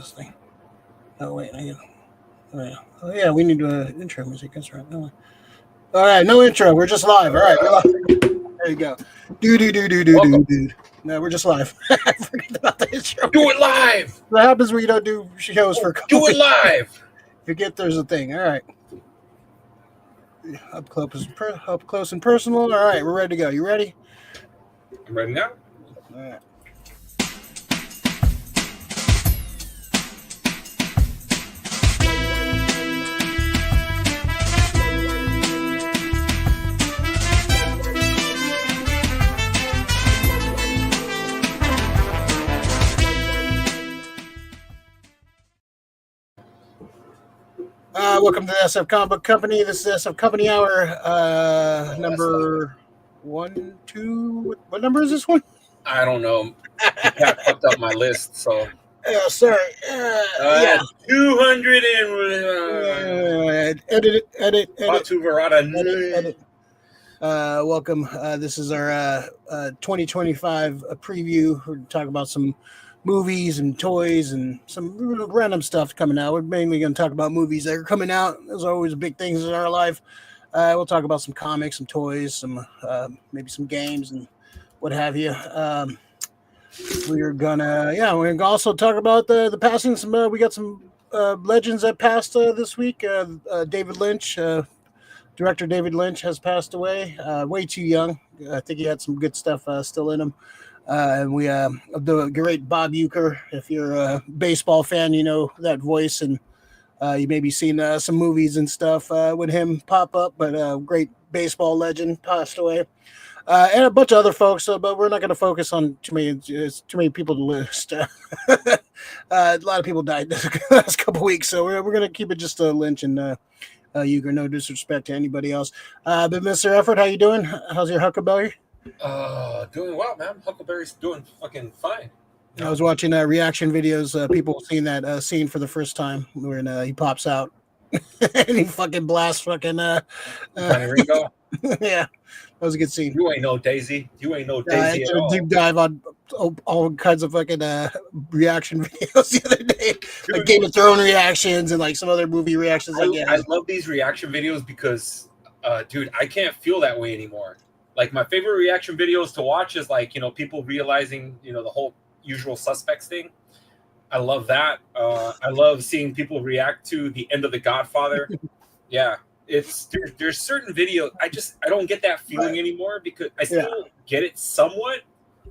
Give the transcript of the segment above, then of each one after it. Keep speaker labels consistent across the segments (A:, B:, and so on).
A: this thing? Oh wait, oh yeah, we need intro music. That's right. No, all right, no intro. We're just live. All right, we're live. There you go.
B: Welcome.
A: No, we're just live. I forgot about the intro.
B: Do it live.
A: What happens when you don't do shows for?
B: Do it live.
A: Forget there's a thing. All right. Up close and personal. All right, we're ready to go. You ready?
B: I'm ready now.
A: All right. Welcome to the SF Comic Book Company. This is SF Company Hour, number 1, 2. What number is this one?
B: I don't know. Pat fucked up my list, so.
A: Sorry. Yeah.
B: 200 and.
A: Edit.
B: Edit.
A: Welcome. This is our 2025 preview. We're talking about some movies and toys and some random stuff coming out. We're mainly going to talk about movies that are coming out. Those are always big things in our life. We'll talk about some comics, some toys, some maybe some games and what have you. We're gonna also talk about the passing. We got some legends that passed this week. David Lynch, director David Lynch, has passed away. Way too young. I think he had some good stuff still in him. And we the great Bob Uecker. If you're a baseball fan, you know that voice, and you maybe seen some movies and stuff with him pop up. But great baseball legend passed away, and a bunch of other folks. But we're not going to focus on too many people to list. A lot of people died the last couple of weeks, so we're going to keep it just Lynch and Uecker. No disrespect to anybody else. But Mr. Effort, how you doing? How's your huckleberry?
B: Doing well, man. Huckleberry's doing fucking fine.
A: I was watching reaction videos. People seeing that scene for the first time when he pops out and he fucking blasts fucking.
B: Ringo.
A: Yeah, that was a good scene.
B: You ain't no Daisy. At all.
A: Deep dive on all kinds of fucking reaction videos the other day,
B: Dude,
A: like Game of Thrones reactions and like some other movie reactions.
B: I love these reaction videos because, dude, I can't feel that way anymore. Like, my favorite reaction videos to watch is, like, people realizing, the whole Usual Suspects thing. I love that. I love seeing people react to the end of The Godfather. Yeah. There's certain videos. I don't get that feeling anymore because I still get it somewhat,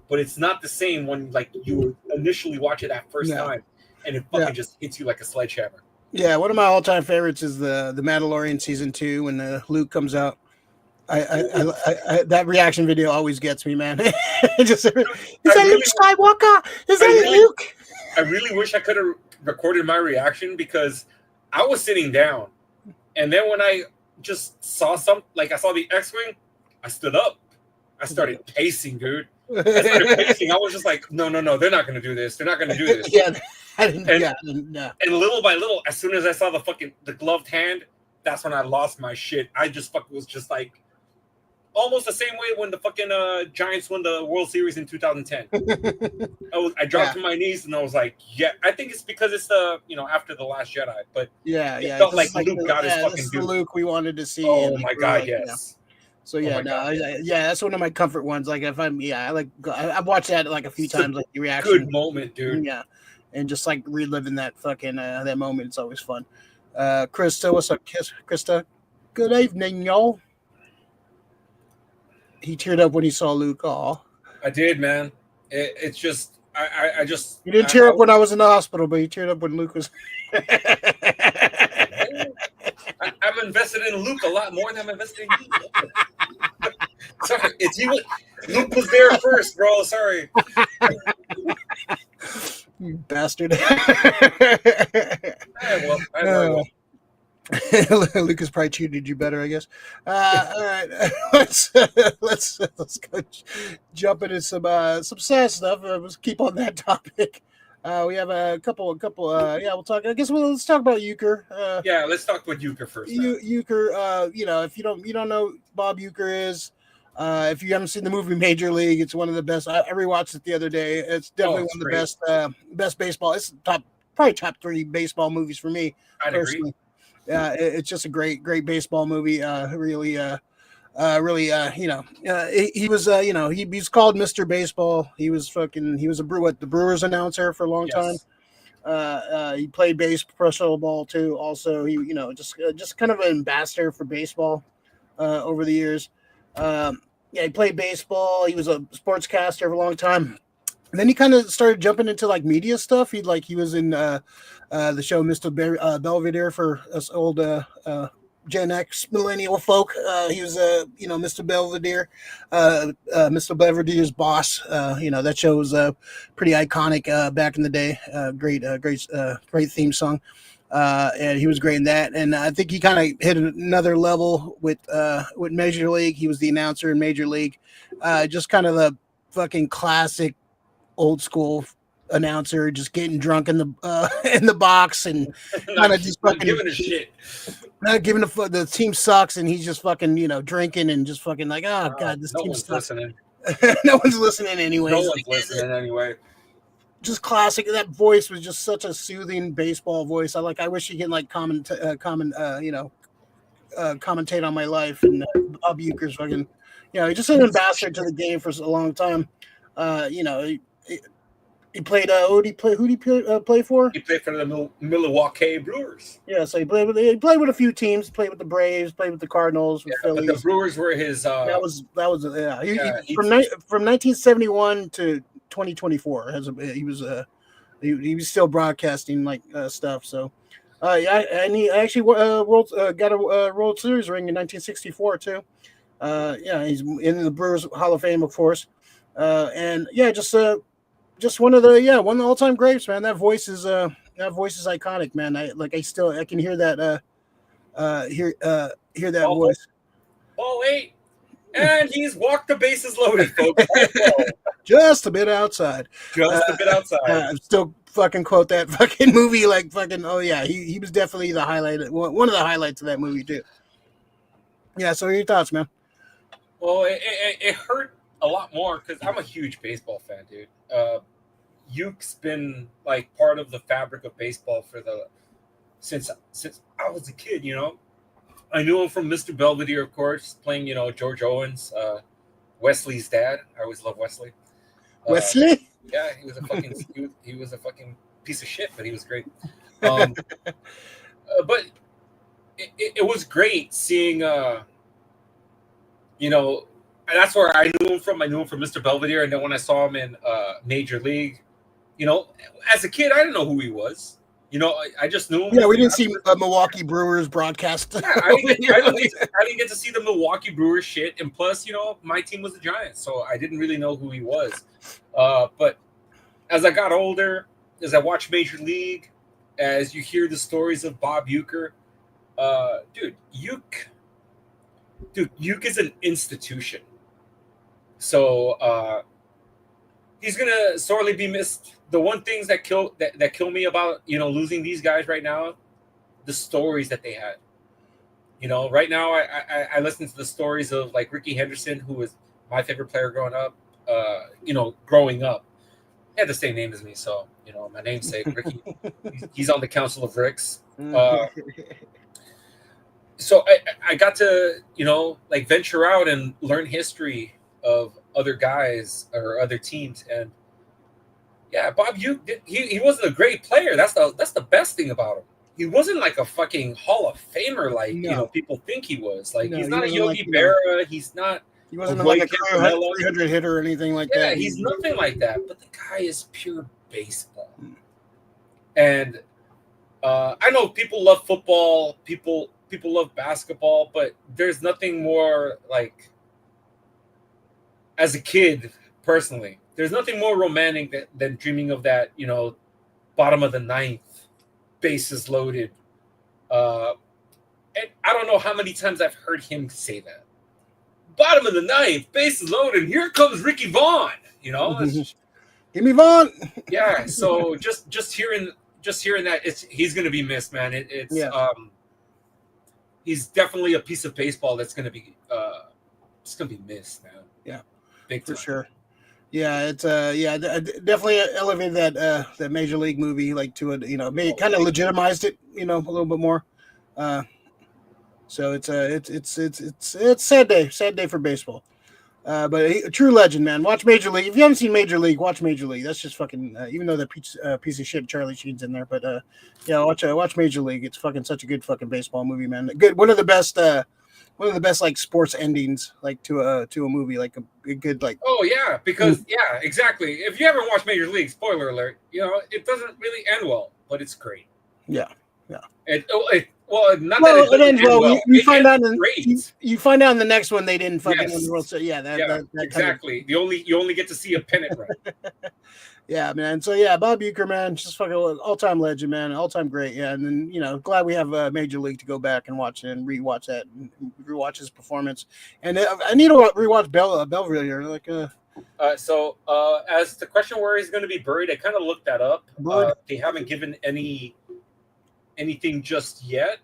B: but it's not the same when, like, you initially watch it that first time and it fucking just hits you like a sledgehammer. Yeah.
A: One of my all-time favorites is the Mandalorian season 2 when Luke comes out. I that reaction video always gets me, man. Is that Luke Skywalker? Is that Luke?
B: I really wish I could have recorded my reaction because I was sitting down, and then when I just saw I saw the X-wing, I stood up. I started pacing, dude. I was just like, no, they're not going to do this. They're not going to do this. And little by little, as soon as I saw the gloved hand, that's when I lost my shit. I just was just like. Almost the same way when the fucking Giants won the World Series in 2010. I dropped to my knees and I was like, I think it's because it's after the Last Jedi, but it felt like Luke got his fucking due.
A: The Luke we wanted to see.
B: Oh my god, yes.
A: So that's one of my comfort ones. Like if I've watched that like a few times, like the reaction.
B: Good moment, dude.
A: Yeah, and just like reliving that fucking that moment, it's always fun. Krista, what's up, Krista? Good evening, y'all. He teared up when he saw Luke. Oh,
B: I did, man. It's just, I just.
A: You didn't tear up when I was in the hospital, but you teared up when Luke was.
B: I'm invested in Luke a lot more than I'm invested in you. Sorry, Luke was there first, bro. Sorry.
A: You bastard.
B: I know.
A: Lucas probably treated you better, I guess. All right, let's go jump into some sad stuff. Let's keep on that topic. We have a couple. We'll talk. I guess let's talk about Uecker.
B: Let's talk about Uecker first.
A: Uecker. If you don't know Bob Uecker is. If you haven't seen the movie Major League, it's one of the best. I rewatched it the other day. It's definitely one of the best baseball. It's top probably top 3 baseball movies for me
B: I'd agree.
A: personally. It's just a great baseball movie. Really, he was, he's called Mr. Baseball. He was the Brewers announcer for a long time.
B: Yes.
A: He played professional ball too. Also, he, just kind of an ambassador for baseball over the years. He played baseball. He was a sportscaster for a long time. And then he kind of started jumping into like media stuff. He was in the show Mr. Belvedere for us old Gen X millennial folk. He was Mr. Belvedere, Mr. Belvedere's boss. That show was pretty iconic back in the day. Great theme song. And he was great in that. And I think he kind of hit another level with Major League. He was the announcer in Major League. Just kind of the fucking classic old school announcer, just getting drunk in the box and kind of just fucking
B: giving a shit.
A: Not giving the team sucks, and he's just fucking drinking and just fucking like, oh god, this team sucks.
B: Listening.
A: No one's listening anyway.
B: No one's listening anyway.
A: Just classic. That voice was just such a soothing baseball voice. I wish he could like commentate on my life. And Bob Uecker's fucking, he's just an ambassador to the game for a long time. He played. Who did he play for?
B: He played for the Milwaukee Brewers.
A: Yeah, so he played with a few teams. Played with the Braves. Played with the Cardinals. With Phillies.
B: But the Brewers were his.
A: That was from 1971 to 2024. He was still broadcasting like stuff. So, and he actually got a World Series ring in 1964 too. He's in the Brewers Hall of Fame, of course. Just one of the all-time greats, man. That voice is iconic, man. I can hear that hear that voice.
B: Oh wait, and he's walked the bases loaded, folks.
A: Just a bit outside.
B: I
A: still fucking quote that fucking movie like fucking. Oh yeah, he was definitely the highlight. One of the highlights of that movie too. Yeah. So, what are your thoughts, man?
B: Well, it hurt a lot more because I'm a huge baseball fan, dude. Uke's been like part of the fabric of baseball since I was a kid. I knew him from Mr. Belvedere, of course, playing George Owens, Wesley's dad. I always love Wesley.
A: Wesley?
B: Yeah, he was a fucking he was a fucking piece of shit, but he was great. But it was great seeing and that's where I knew him from. I knew him from Mr. Belvedere, and then when I saw him in Major League, as a kid, I didn't know who he was. I just knew him.
A: Yeah, we didn't see Milwaukee Brewers broadcast.
B: Yeah, I didn't get to see the Milwaukee Brewers shit, and plus, my team was the Giants, so I didn't really know who he was. But as I got older, as I watched Major League, as you hear the stories of Bob Uecker, Ueck is an institution. So he's gonna sorely be missed. The one things that kill me about losing these guys right now, the stories that they had. Right now I listen to the stories of like Ricky Henderson, who was my favorite player growing up. He had the same name as me, so my namesake Ricky. He's on the Council of Ricks. So I got to venture out and learn history of other guys or other teams, and Bob Uecker, he wasn't a great player. That's the best thing about him. He wasn't like a fucking Hall of Famer like people think he was. Like he's not a Yogi Berra. He's not.
A: He wasn't like a 300 hitter or anything like that.
B: Yeah, he's nothing like that. But the guy is pure baseball. And I know people love football. People love basketball, but there's nothing more like, as a kid, personally, there's nothing more romantic than dreaming of that, bottom of the ninth, bases loaded. And I don't know how many times I've heard him say that. Bottom of the ninth, bases loaded, here comes Ricky Vaughn,
A: Give me Vaughn.
B: Yeah, so just hearing that, he's going to be missed, man. He's definitely a piece of baseball that's going to be missed, man.
A: Yeah,
B: big time.
A: For sure. Yeah, it's definitely elevated that Major League movie like to a maybe kind of legitimized it a little bit more. So it's sad day for baseball. But a true legend, man. Watch Major League. If you haven't seen Major League, watch Major League. That's just fucking. Even though the piece of shit Charlie Sheen's in there, but watch Major League. It's fucking such a good fucking baseball movie, man. Good, one of the best like sports endings like to a movie, like a good like.
B: Oh yeah, because yeah, exactly. If you haven't watched Major League, spoiler alert, it doesn't really end well, but it's great.
A: Yeah.
B: It
A: ends well.
B: Well.
A: We find out you find out in the next one they didn't fucking win the World Series. Yeah, that
B: exactly. You only get to see a pennant run.
A: Yeah, man. So yeah, Bob Uecker, man, just fucking all-time legend, man, all-time great. Yeah, and then glad we have Major League to go back and watch and rewatch that and rewatch his performance. And I need to rewatch Belvedere. Like,
B: so as the question where he's going to be buried, I kind of looked that up. They haven't given anything just yet,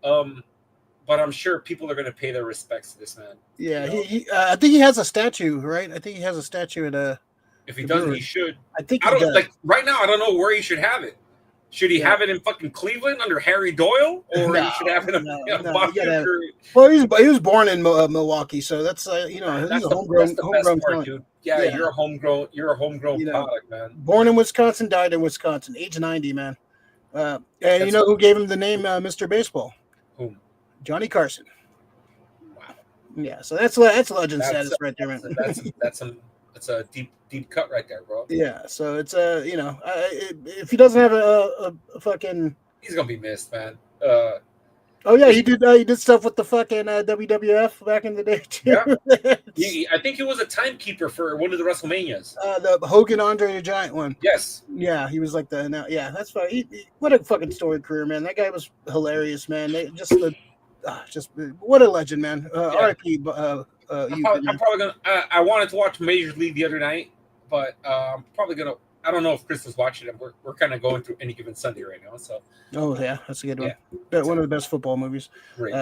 B: but I'm sure people are going to pay their respects to this man.
A: Yeah, I think he has a statue, right? I think he has a statue at
B: If he doesn't, he should.
A: I think
B: I don't like right now. I don't know where he should have it. Should he have it in fucking Cleveland under Harry Doyle, or he should have it in Bob Uecker?
A: Well, he was born in Milwaukee, so that's he's a homegrown
B: part, dude. Yeah, you're a homegrown product, man.
A: Born in Wisconsin, died in Wisconsin, age 90, man. And you know who gave him the name Mr. Baseball?
B: Whom?
A: Johnny Carson.
B: Wow.
A: Yeah, so that's legend status right there, man.
B: That's a deep cut right there, bro.
A: Yeah, so it's if he doesn't have a fucking,
B: he's gonna be missed, man.
A: Oh yeah, he did stuff with the fucking WWF back in the day too.
B: Yeah. I think he was a timekeeper for one of the WrestleManias.
A: The Hogan Andre the Giant one.
B: Yes.
A: Yeah, he was like that's fine. What a fucking storied career, man. That guy was hilarious, man. Just what a legend, man. R.I.P.
B: I'm probably gonna. I wanted to watch Major League the other night, but I'm probably gonna. I don't know if Chris was watching it. We're kind of going through Any Given Sunday right now. So.
A: Oh yeah, that's a good one. One of the best football movies.
B: Great.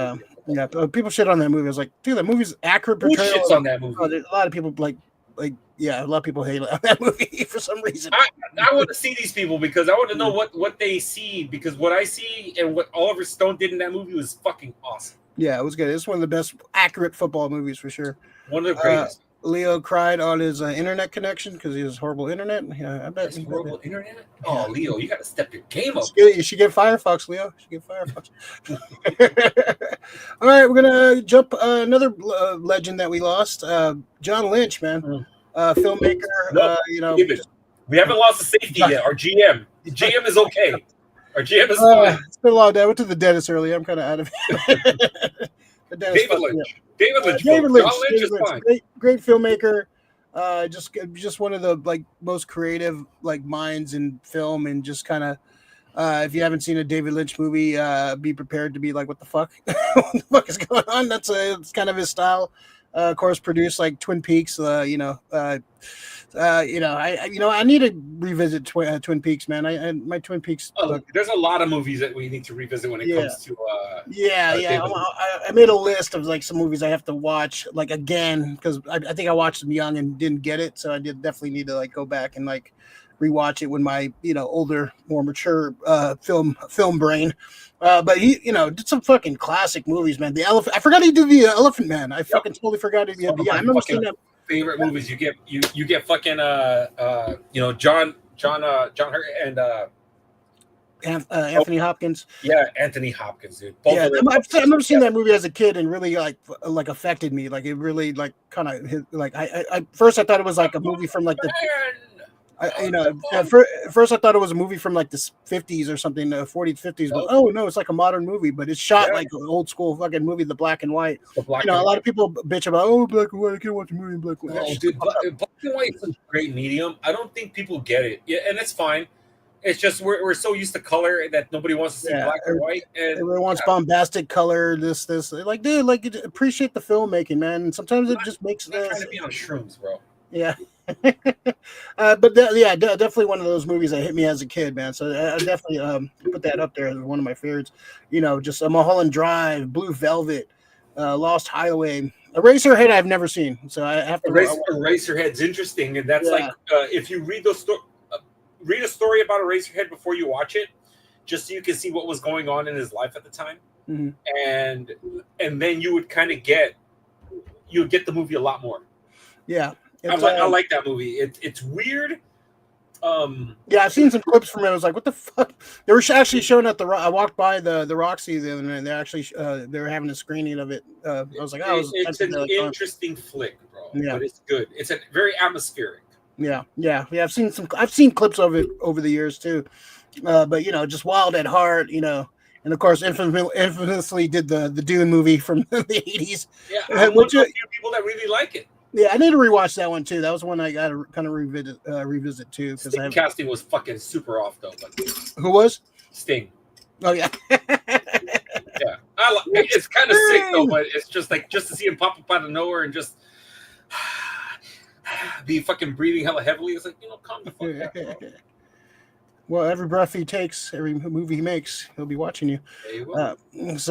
A: Yeah, people shit on that movie. I was like, dude, that movie's accurate portrayal.
B: Who shits on that movie?
A: A lot of people a lot of people hate that movie for some reason.
B: I want to see these people because I want to know what they see, because what I see and what Oliver Stone did in that movie was fucking awesome.
A: Yeah, it was good. It's one of the best accurate football movies for sure.
B: One of the greatest.
A: Leo cried on his internet connection because he has horrible internet. Yeah, I bet.
B: Horrible internet? Oh, Leo, you got to step your game up.
A: You should get Firefox, Leo. You should get Firefox. All right, we're going to jump another legend that we lost. John Lynch, man. Filmmaker.
B: No, we haven't lost the safety yet. Our GM. The GM is okay. Our GM is fine.
A: It's been a long day. I went to the dentist earlier. I'm kind of out of it.
B: David Lynch. David Lynch.
A: John Lynch
B: is fine.
A: Great filmmaker. Just one of the most creative minds in film, and just kind of if you haven't seen a David Lynch movie, be prepared to be like, what the fuck? What the fuck is going on? It's kind of his style. Of course, produced like Twin Peaks. I need to revisit Twin Peaks, man. My Twin Peaks.
B: There's a lot of movies that we need to revisit when it comes to.
A: I made a list of some movies I have to watch again, because I think I watched them young and didn't get it, so I definitely need to go back and rewatch it when my older, more mature film brain. But he did some fucking classic movies, man. The Elephant. I forgot he did the Elephant Man. I fucking totally forgot he did. I remember seeing that.
B: Favorite movies. You get fucking John Hurt and
A: Anthony Hopkins.
B: Yeah, Anthony Hopkins, dude.
A: I remember seeing that movie as a kid and really affected me. It really kind of I first I thought it was a movie from the. At first I thought it was a movie from the 50s or something, 40s, 50s. But no, it's a modern movie, but it's shot like an old school fucking movie, the black and white. A lot of people bitch about black and white. I can't watch a movie in black and white.
B: Oh, dude, black and white is a great medium. I don't think people get it. Yeah, and it's fine. It's just we're so used to color that nobody wants to see black and white. And
A: everyone wants bombastic color. This. Dude, appreciate the filmmaking, man. And sometimes it just makes.
B: I'm not trying to be on shrooms, bro.
A: Yeah. But definitely one of those movies that hit me as a kid, man. So I definitely put that up there as one of my favorites. Just Mulholland Drive, Blue Velvet, Lost Highway. Eraserhead I've never seen, so I have to.
B: Eraserhead's interesting, and that's like if you read read a story about Eraserhead before you watch it, just so you can see what was going on in his life at the time, and then you would kind of get the movie a lot more.
A: Yeah,
B: I like that movie. It's weird.
A: Yeah, I've seen some clips from it. I was like, "What the fuck?" They were actually showing at I walked by the Roxy the other night. They actually they were having a screening of it. I was like, "Oh,
B: it's an interesting flick, bro.
A: Yeah,
B: but it's good. It's a very atmospheric.
A: Yeah. I've seen clips of it over the years too, but just wild at heart, And of course, infamously did the Dune movie from the 80s.
B: Yeah, I'm one of the few people that really like it.
A: Yeah, I need to rewatch that one too. That was one I got to kind of revisit too.
B: Sting casting was fucking super off though. But
A: who was
B: Sting?
A: Oh yeah,
B: yeah. It's kind of sick though, but it's just to see him pop up out of nowhere and just be fucking breathing hella heavily. It's like, calm the fuck down.
A: Well, every breath he takes, every movie he makes, he'll be watching you. He's just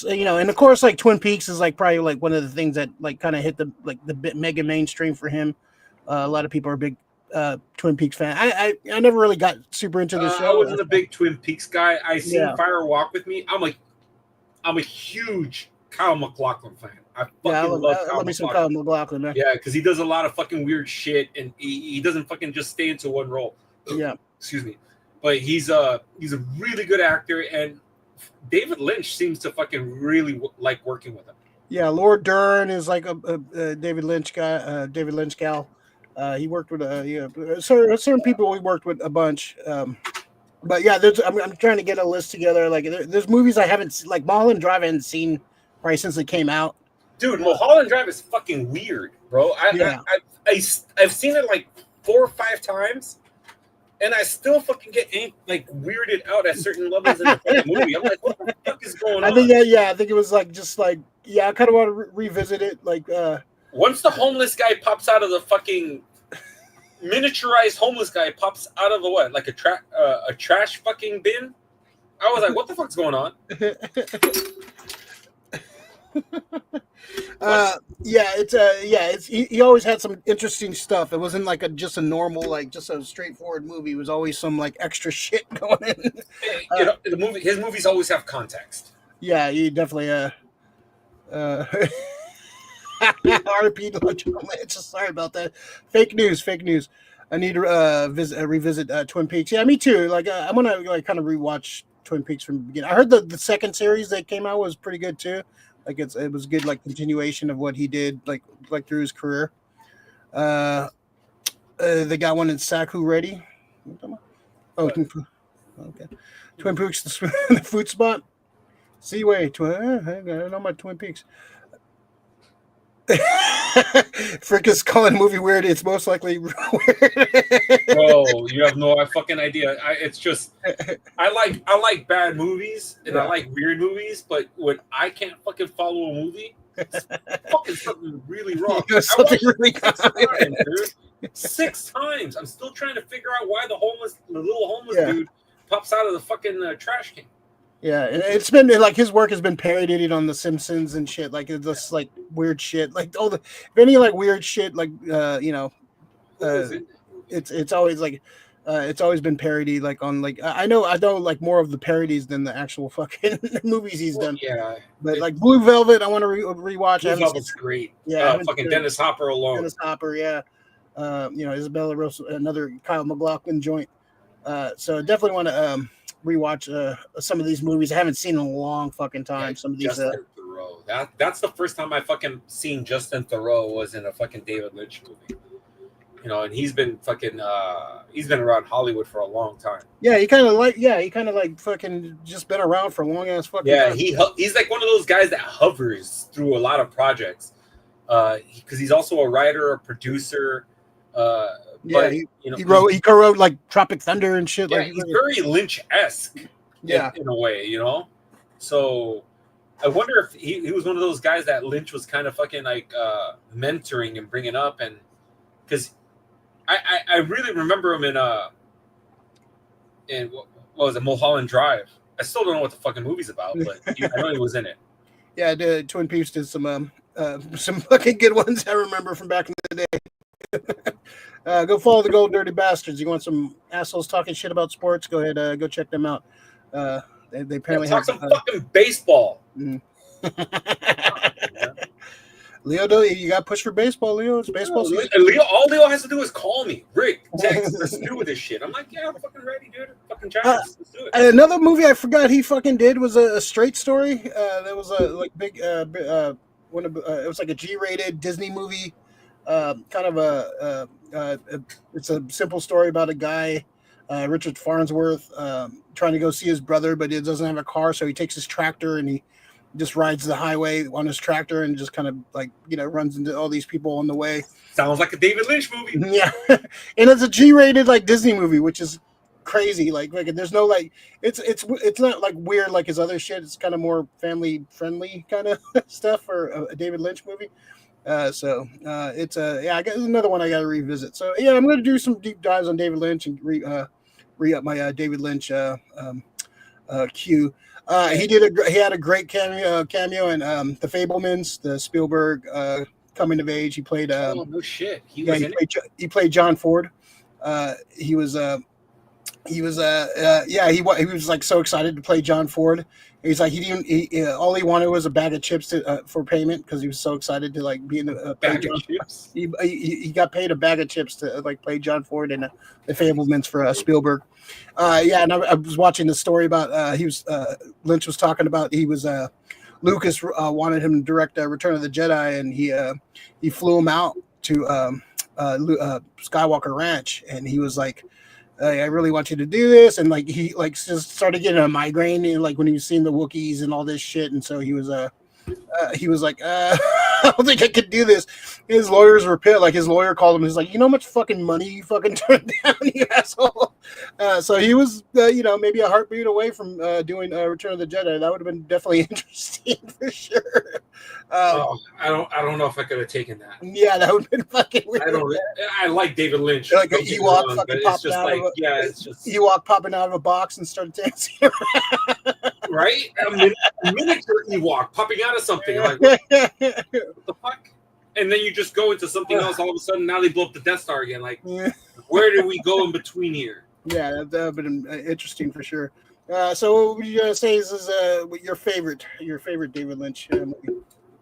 A: and of course, like Twin Peaks is like probably like one of the things that like kind of hit the mega mainstream for him. A lot of people are big Twin Peaks fan. I never really got super into the show.
B: I wasn't a big Twin Peaks guy. I seen Fire Walk with Me. I'm a huge Kyle MacLachlan fan. I fucking love
A: Kyle MacLachlan, man.
B: Yeah, because he does a lot of fucking weird shit, and he doesn't fucking just stay into one role.
A: Yeah,
B: excuse me, but he's a really good actor, and David Lynch seems to fucking really like working with him.
A: Yeah, Laura Dern is like a David Lynch guy. David Lynch gal. He worked with certain people. We worked with a bunch. But yeah, I'm trying to get a list together. Like there's movies I haven't seen, like Mulholland Drive. I haven't seen probably since it came out.
B: Dude, Mulholland Drive is fucking weird, bro. I've seen it like 4 or 5 times, and I still fucking get weirded out at certain levels in the fucking movie. I'm like, what the fuck is going on?
A: I think I think it was I kind of want to revisit it.
B: Once the homeless guy pops out of the fucking miniaturized homeless guy pops out of a trash fucking bin, I was like, what the fuck's going on? He
A: always had some interesting stuff. It wasn't like just a normal, just a straightforward movie. It was always some extra shit going in.
B: His movies always have context.
A: Yeah, he definitely R.I.P. Sorry about that. Fake news. I need to revisit Twin Peaks. Yeah, me too. I'm gonna kind of rewatch Twin Peaks from the beginning. I heard the second series that came out was pretty good too. It was good, continuation of what he did, through his career. They got one in Saku Ready. Oh, okay. Twin Peaks, the food spot. Seaway. I know about Twin Peaks. Frick is calling the movie weird. It's most likely weird.
B: Bro, you have no fucking idea. It's just I like bad movies and I like weird movies, but when I can't fucking follow a movie, it's fucking something really wrong.
A: Something really
B: 6 times, dude. 6 times. I'm still trying to figure out why the little homeless dude pops out of the fucking trash can.
A: Yeah, it's been his work has been parodied on The Simpsons and shit. This weird shit, weird shit, it's always it's always been parodied on I know more of the parodies than the actual fucking movies he's done.
B: Yeah,
A: but Blue Velvet, I want to rewatch.
B: Blue Velvet's great. Yeah, fucking Dennis Hopper alone.
A: Dennis Hopper, yeah. Isabella Rose, another Kyle MacLachlan joint. So definitely want to rewatch some of these movies I haven't seen in a long fucking time. Some of these.
B: Justin Theroux. That's the first time I fucking seen Justin Theroux was in a fucking David Lynch movie. And he's been fucking he's been around Hollywood for a long time.
A: Yeah, he kind of fucking just been around for a long ass fucking time.
B: He's like one of those guys that hovers through a lot of projects. Because he's also a writer, a producer.
A: He co-wrote Tropic Thunder and shit.
B: Yeah, he's very Lynch-esque.
A: Yeah,
B: in a way, So I wonder if he was one of those guys that Lynch was kind of fucking mentoring and bringing up, and because I really remember him in what was it, Mulholland Drive. I still don't know what the fucking movie's about, but I know he was in it.
A: Yeah, Twin Peaks did some fucking good ones I remember from back in the day. Go follow the Gold Dirty Bastards. You want some assholes talking shit about sports? Go ahead, go check them out. They apparently
B: talk some fucking baseball.
A: Leo, you got pushed for baseball, Leo. It's baseball season.
B: Leo, all Leo has to do is call me. Rick, text, let's do this shit. I'm like, yeah, I'm fucking ready, dude. Fucking Giants, let's do it.
A: Another movie I forgot he fucking did was a Straight Story. That was a like big, it was like a G-rated Disney movie. Kind of it's a simple story about a guy, Richard Farnsworth, trying to go see his brother, but he doesn't have a car, so he takes his tractor and he just rides the highway on his tractor and just kind of like, runs into all these people on the way.
B: Sounds like a David Lynch movie.
A: Yeah. And it's a G-rated like Disney movie, which is crazy. Like there's no like it's not like weird like his other shit. It's kind of more family friendly kind of stuff for a David Lynch movie. It's I got another one I got to revisit. So yeah, I'm going to do some deep dives on David Lynch and re up my David Lynch queue. He had a great cameo in The Fabelmans, the Spielberg coming of age. He played
B: no shit. He
A: played John Ford. He was like so excited to play John Ford. He's like all he wanted was a bag of chips for payment because he was so excited to like be in the
B: bag of chips.
A: He got paid a bag of chips to like play John Ford in The Fabelmans for Spielberg. And I was watching the story about Lynch was talking about Lucas wanted him to direct Return of the Jedi, and he flew him out to Skywalker Ranch, and he was like, I really want you to do this, and like he like just started getting a migraine, like when he was seeing the Wookiees and all this shit, and so he was like, I don't think I could do this. His lawyers were pissed. Like his lawyer called him. He's like, you know how much fucking money you fucking turned down, you asshole. So he was, maybe a heartbeat away from doing Return of the Jedi. That would have been definitely interesting for sure.
B: I don't know if I could have taken that.
A: Yeah, that would have been fucking weird.
B: I like David Lynch.
A: Like an Ewok fucking popping out of Ewok popping out of a box and started dancing.
B: Right? A miniature Ewok popping out of something. Like, what the fuck? And then you just go into something else. All of a sudden, now they blow up the Death Star again. Like, where did we go in between here? Yeah,
A: that would have been interesting for sure. So, what would you say is your favorite David Lynch movie?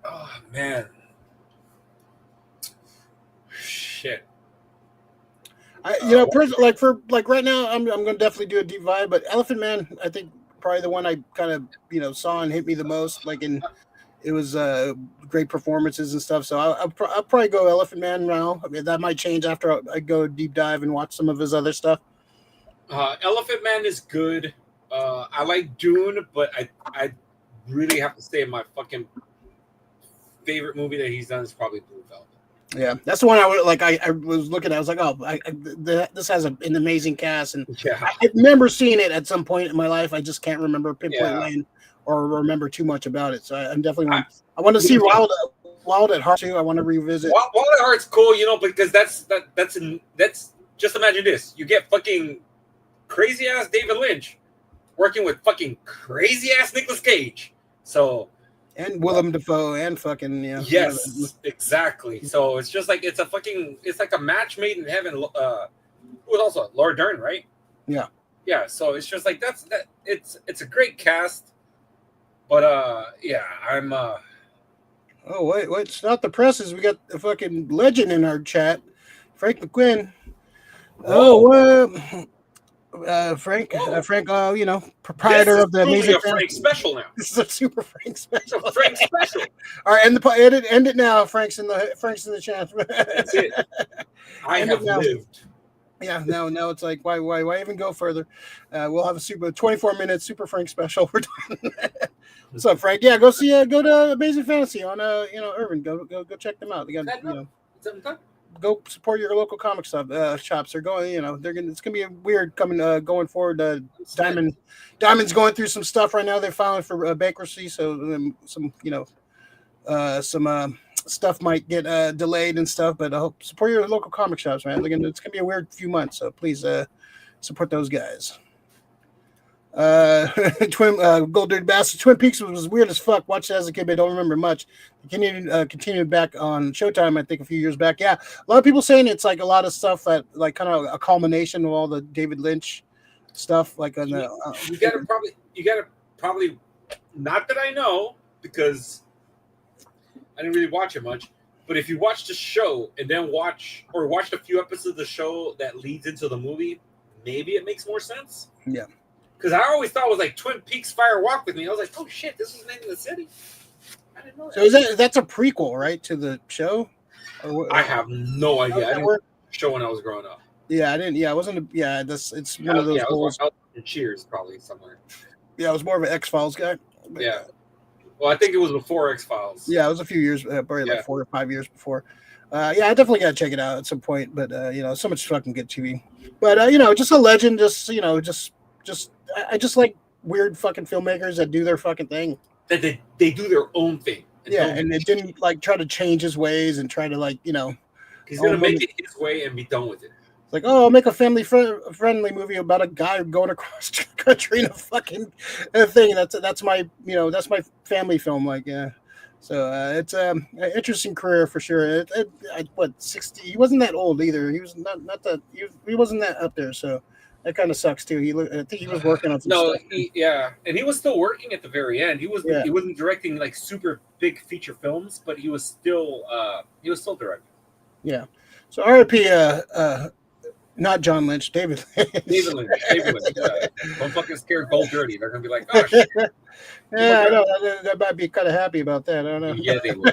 B: Oh man, shit.
A: Right now, I'm gonna definitely do a deep dive. But Elephant Man, I think probably the one I kind of saw and hit me the most. It was great performances and stuff. So I'll probably go Elephant Man now. I mean, that might change after I go deep dive and watch some of his other stuff.
B: Elephant Man is good. I like Dune, but I really have to say my fucking favorite movie that he's done is probably Blue Velvet.
A: Yeah, that's the one I would like. I was looking at. I was like, oh, this has an amazing cast, and I remember seeing it at some point in my life. I just can't remember pinpoint when or remember too much about it. So I'm definitely I want to see Wild at Heart too. I want to revisit.
B: Wild at Heart's cool, because that's just imagine this: you get fucking crazy ass David Lynch working with fucking crazy ass Nicolas Cage. So.
A: And Willem Dafoe and fucking
B: yes, exactly. So it's just like it's like a match made in heaven. Who was also Laura Dern, right?
A: Yeah.
B: So it's just like it's a great cast, but I'm.
A: Oh wait, it's not the presses. We got a fucking legend in our chat, Frank McQuinn. Frank, proprietor of the Amazing
B: Frank special now.
A: This is a super Frank special.
B: Frank special.
A: All right, end it now. Frank's in the chat.
B: That's it. I have lived.
A: Yeah, now it's like why even go further? We'll have a 24-minute Super Frank special. We're done. What's up, Frank? Yeah, go to Amazing Fantasy on Irvin. Go check them out. They got go support your local comic shops. They're going, it's gonna be weird going forward. Diamond's going through some stuff right now. They're filing for bankruptcy, so some stuff might get delayed and stuff. But I hope support your local comic shops, man. It's gonna be a weird few months, so please support those guys. Gold Dirty Bastard. Twin Peaks was weird as fuck. Watched it as a kid, but I don't remember much. Continued back on Showtime, I think, a few years back. Yeah, a lot of people saying it's like a lot of stuff that like kind of a culmination of all the David Lynch stuff. Like on the
B: you gotta probably not that I know because I didn't really watch it much. But if you watch the show and then watched a few episodes of the show that leads into the movie, maybe it makes more sense.
A: Yeah.
B: Because I always thought it was like Twin Peaks Fire Walk with Me. I was like, oh shit, this is named in the city. I didn't know that.
A: So that's a prequel, right, to the show?
B: I have no idea. I didn't watch the show when I was growing up.
A: Yeah, I didn't. Yeah, I wasn't. It's one of those.
B: Yeah, I was watching Cheers probably somewhere.
A: Yeah, I was more of an X-Files guy.
B: Yeah. Well, I think it was before X-Files.
A: Yeah, it was a few years, probably like 4 or 5 years before. Yeah, I definitely got to check it out at some point. But so much fucking good TV. But just a legend. I just like weird fucking filmmakers that do their fucking thing.
B: That they do their own thing.
A: And it didn't like try to change his ways and try to like
B: he's gonna make it his way and be done with it.
A: Like, oh, I'll make a family movie about a guy going across the country in a fucking thing. That's my family film. Like, yeah. So it's an interesting career for sure. 60? He wasn't that old either. He was not that. He wasn't that up there. So that kind of sucks too. I think he was working on some stuff.
B: And he was still working at the very end. He wasn't directing like super big feature films, but he was still directing.
A: Yeah. So R.I.P. Not John Lynch, David Lynch.
B: David Lynch. Don't fucking scare Gold Dirty. They're gonna be like, oh shit.
A: Yeah, I know. They might be kind of happy about that. I don't know.
B: Yeah, they would.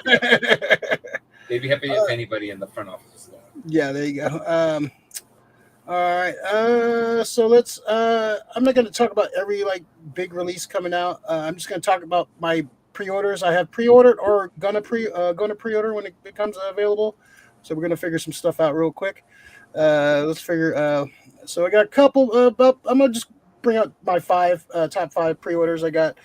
B: They'd be happy if anybody in the front office.
A: Yeah, there you go. All right. So let's. I'm not going to talk about every like big release coming out. I'm just going to talk about my pre-orders. I have pre-ordered or gonna pre-order when it becomes available. So we're going to figure some stuff out real quick. Let's figure. So I got a couple. I'm gonna just bring out my top 5 pre-orders I got.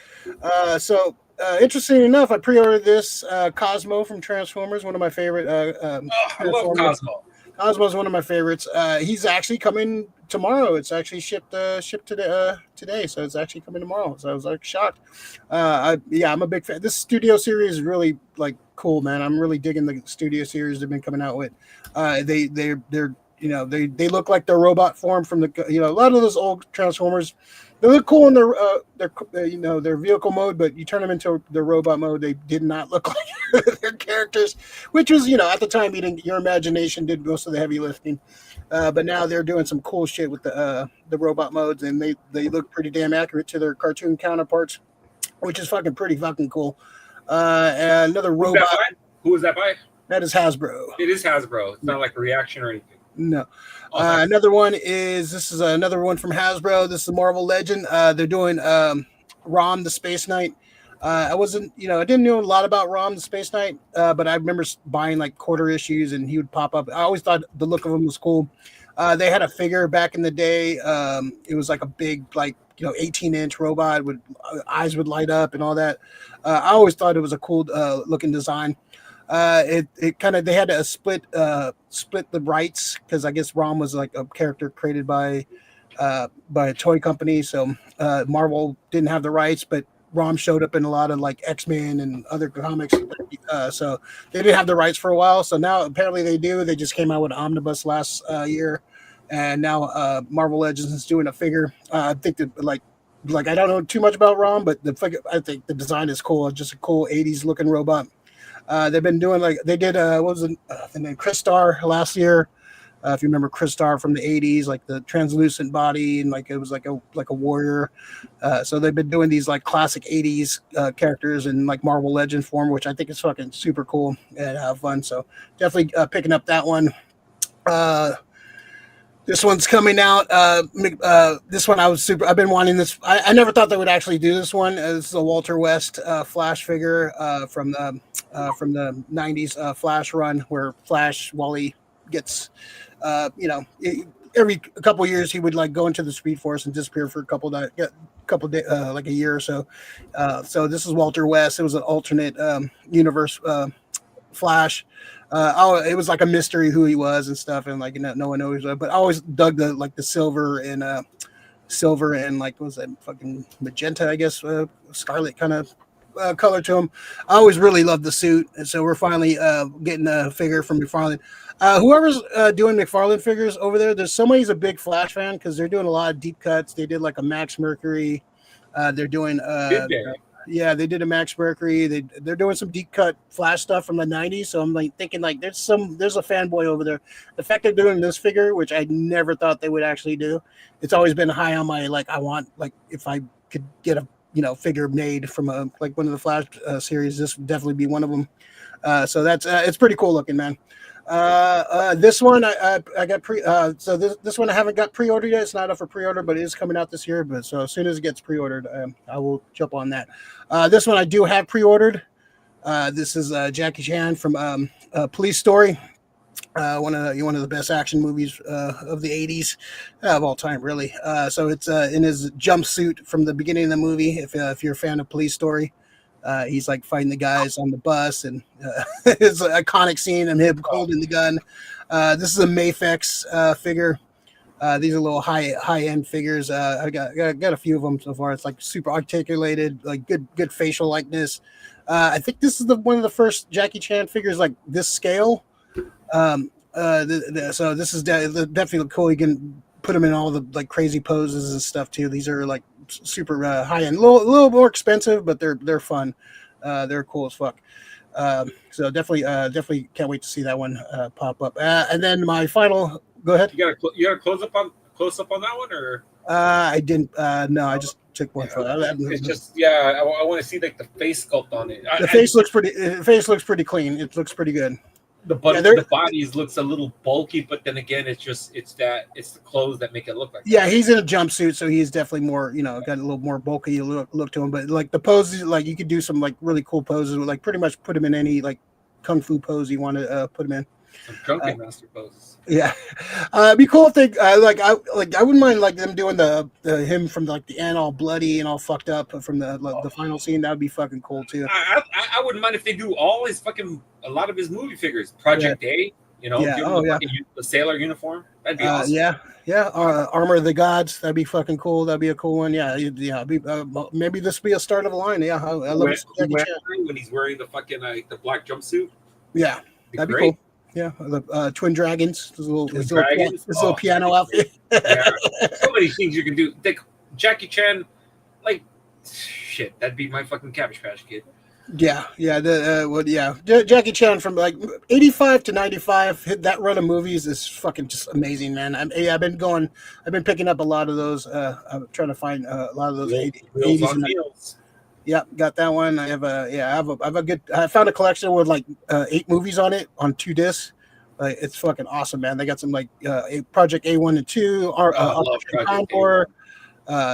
A: Interesting enough, I pre-ordered this Cosmo from Transformers, one of my favorite.
B: I love Cosmo.
A: Cosmo's one of my favorites. He's actually coming tomorrow. It's actually shipped today, so it's actually coming tomorrow. So I was like shocked. I'm a big fan. This studio series is really like cool, man. I'm really digging the studio series they've been coming out with. They look like their robot form from a lot of those old Transformers. They look cool in their vehicle mode, but you turn them into their robot mode, they did not look like their characters, which was at the time your imagination did most of the heavy lifting. But now they're doing some cool shit with the robot modes, and they look pretty damn accurate to their cartoon counterparts, which is pretty fucking cool. And another robot.
B: Who is that by?
A: That is Hasbro.
B: It is Hasbro. It's not like a reaction or anything.
A: No. Another one is another one from Hasbro. This is Marvel Legend. They're doing Rom the Space Knight. I didn't know a lot about Rom the Space Knight, but I remember buying like quarter issues and he would pop up. I always thought the look of him was cool. They had a figure back in the day. It was like a big 18-inch robot with eyes would light up and all that. I always thought it was a cool looking design. They had to split the rights because I guess Rom was like a character created by a toy company, so Marvel didn't have the rights, but Rom showed up in a lot of like X-Men and other comics, so they didn't have the rights for a while. So now apparently they do. They just came out with Omnibus last year, and now Marvel Legends is doing a figure. I think that like I don't know too much about Rom, but the figure, I think the design is cool. It's just a cool 80s looking robot. They've been doing they did what was the name, Crystar last year. If you remember Crystar from the 80s, like the translucent body and like it was like a warrior. So they've been doing these like classic 80s characters in like Marvel Legend form, which I think is fucking super cool and have fun. So definitely picking up that one. This one's coming out. This one I've been wanting this. I never thought they would actually do this one. This is a Walter West Flash figure from the 90s Flash run, where Flash Wally gets, every couple of years he would like go into the Speed Force and disappear for a couple days, like a year or so. So this is Walter West. It was an alternate universe Flash. It was like a mystery who he was and stuff, and like no one knows. But I always dug the silver and silver and like what was that fucking magenta, I guess, scarlet kind of color to him. I always really loved the suit, and so we're finally getting a figure from McFarlane. Whoever's doing McFarlane figures over there, there's somebody's a big Flash fan because they're doing a lot of deep cuts. They did like a Max Mercury. They're doing yeah, they did a Max Mercury. They're doing some deep cut Flash stuff from the '90s. So I'm like thinking like there's a fanboy over there. The fact they're doing this figure, which I never thought they would actually do, it's always been high on my like I want like if I could get a figure made from a like one of the Flash series, this would definitely be one of them. So that's it's pretty cool looking, man. This one I got so this one I haven't got pre-ordered yet. It's not up for pre-order, but it is coming out this year. But so as soon as it gets pre-ordered, I will jump on that. This one I do have pre-ordered. This is Jackie Chan from Police Story. One of the best action movies of the 80s of all time, really. So it's in his jumpsuit from the beginning of the movie. If you're a fan of Police Story, he's like fighting the guys on the bus, and it's an iconic scene of him holding the gun. This is a Mafex figure. These are little high end figures. I got a few of them so far. It's like super articulated, like good facial likeness. I think this is one of the first Jackie Chan figures like this scale. So this is definitely cool. You can put them in all the like crazy poses and stuff too. These are like super high end, a little more expensive, but they're fun. They're cool as fuck. So definitely can't wait to see that one pop up. And then my final. Go ahead.
B: You got a close up on that one, or
A: I didn't. No, I just took one for that.
B: It's just I want to see like the face sculpt on it.
A: The face looks pretty clean. It looks pretty good.
B: The bodies looks a little bulky, but then again, it's the clothes that make it look like.
A: Yeah, he's in a jumpsuit, so he's definitely more, got a little more bulky look to him. But like the poses, like you could do some like really cool poses, like pretty much put him in any like kung fu pose you want to put him in.
B: Some drunken master poses.
A: Yeah, it'd be cool if they I wouldn't mind like them doing the him from like the end all bloody and all fucked up from the final scene. That would be fucking cool too.
B: I wouldn't mind if they do all his a lot of his movie figures. Project A, give him the sailor uniform. That'd be awesome.
A: Armor of the Gods. That'd be fucking cool. That'd be a cool one. Maybe this will be a start of a line. Yeah, I love
B: when he's wearing the fucking the black jumpsuit.
A: Yeah, that'd be cool. Yeah, the Twin Dragons. This little piano outfit.
B: Yeah. So many things you can do. Like Jackie Chan, like shit. That'd be my fucking Cabbage Patch Kid.
A: Yeah. Jackie Chan from like 85 to 95. That run of movies is fucking just amazing, man. I've been picking up a lot of those. I'm trying to find a lot of those 80s and 90s. Yeah, got that one. I found a collection with like 8 movies on it on 2 discs. It's fucking awesome, man. They got some like Project A1 and 2, Condor.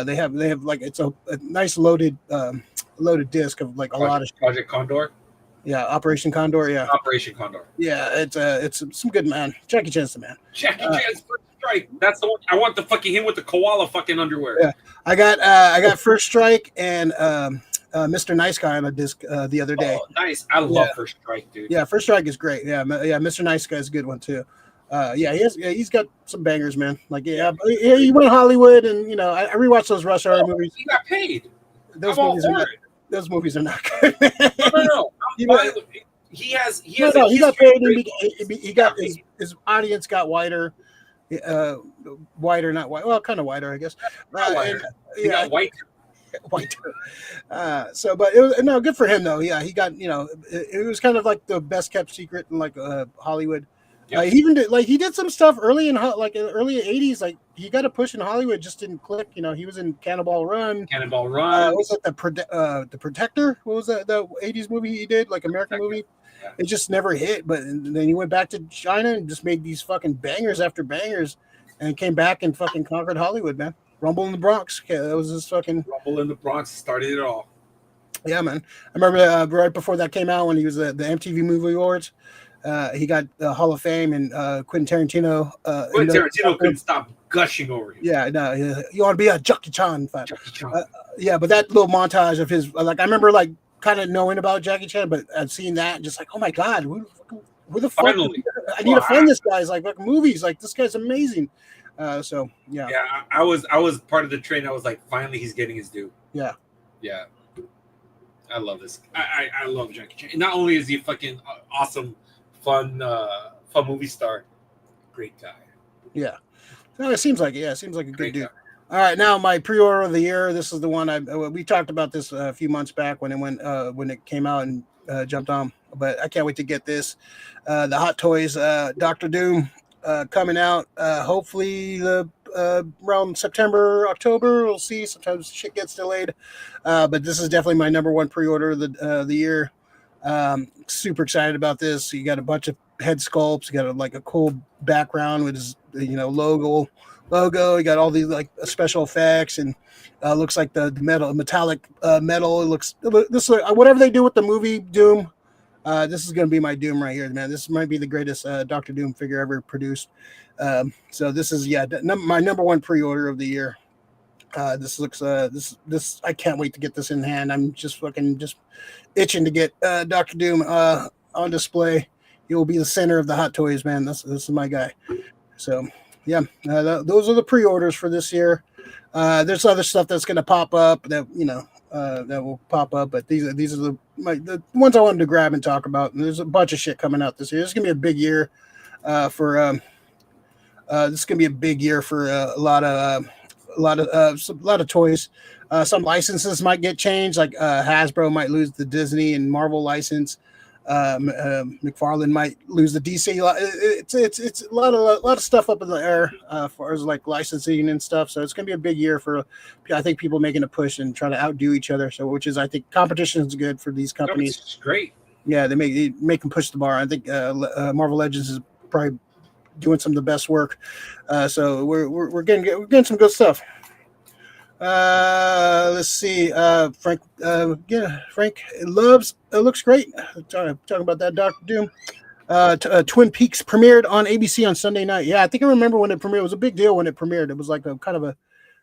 A: They have like it's a nice loaded disc of like a lot of
B: Project Condor.
A: Yeah, Operation Condor. Yeah,
B: Operation Condor.
A: Yeah, it's some good man. Jackie Chan's the man.
B: Jackie Chan's First Strike. That's the one. I want the fucking him with the koala fucking underwear.
A: Yeah, I got First Strike and Mr. Nice Guy on a disc the other day.
B: Oh, nice. I love First Strike, dude.
A: Yeah, First Strike is great. Yeah, Mr. Nice Guy is a good one too. He's got some bangers, man. Like he went to Hollywood, and I rewatched those Rush Hour movies.
B: He got paid.
A: Those movies are not good.
B: No. He
A: got paid. He got his audience got wider. Wider, not wide. Well, kind of wider, I guess.
B: He got white.
A: But it was good for him though. Yeah, he got it was kind of like the best kept secret in like Hollywood. Yep. He did some stuff early in like in the early 80s. Like he got a push in Hollywood, just didn't click. He was in Cannonball Run. Was it the Protector? What was that? The 80s movie he did, like American movie. Yeah. It just never hit. But then he went back to China and just made these fucking bangers after bangers, and came back and fucking conquered Hollywood, man. Rumble in the Bronx. Okay, that was his fucking.
B: Rumble in the Bronx started it all.
A: Yeah, man. I remember right before that came out when he was at the MTV Movie Awards. He got the Hall of Fame, and Quentin Tarantino.
B: Quentin Tarantino couldn't stop gushing over him.
A: Yeah, no, you want to be a Jackie Chan fan. But that little montage of his, like, I remember like kind of knowing about Jackie Chan, but I've seen that and just like, oh my god, who the fuck?
B: Finally.
A: I need to find this guy. It's like movies, like this guy's amazing. So yeah,
B: Yeah, I was part of the train. I was like, finally, he's getting his due.
A: yeah.
B: Yeah, I love this. I love Jackie Chan. Not only is he a fucking awesome, fun movie star, great guy.
A: Yeah. No, it seems like it. Yeah, it seems like a good
B: Great
A: dude.
B: guy.
A: All right, now my pre-order of the year. This is the one we talked about this a few months back when it came out and jumped on. But I can't wait to get this. The Hot Toys Doctor Doom coming out. Hopefully around September, October. We'll see. Sometimes shit gets delayed. But this is definitely my number one pre-order of the year. Super excited about this. You got a bunch of head sculpts. You got a cool background with his logo. You got all these like special effects and looks like the metallic metal. It looks this whatever they do with the movie Doom. This is going to be my Doom right here, man. This might be the greatest Doctor Doom figure ever produced. So this is my number one pre-order of the year. This looks this I can't wait to get this in hand. I'm just itching to get Doctor Doom on display. He will be the center of the Hot Toys, man. This is my guy. So yeah, those are the pre-orders for this year. There's other stuff that's going to pop up that that will pop up, but these are the ones I wanted to grab and talk about. And there's a bunch of shit coming out this year. This is going to be a big year for this is going to be a big year for a lot of toys. Some licenses might get changed, like Hasbro might lose the Disney and Marvel license. McFarlane might lose the DC. It's a lot of stuff up in the air as far as like licensing and stuff. So it's going to be a big year for, I think, people making a push and trying to outdo each other. So which is, I think, competition is good for these companies.
B: It's great.
A: Yeah, they make them push the bar. I think Marvel Legends is probably doing some of the best work. So we're getting some good stuff. Let's see. Frank it looks great. Talking about that Doctor Doom. Twin Peaks premiered on ABC on Sunday night. Yeah, I think I remember when it premiered. It was a big deal when it premiered. It was like a kind of a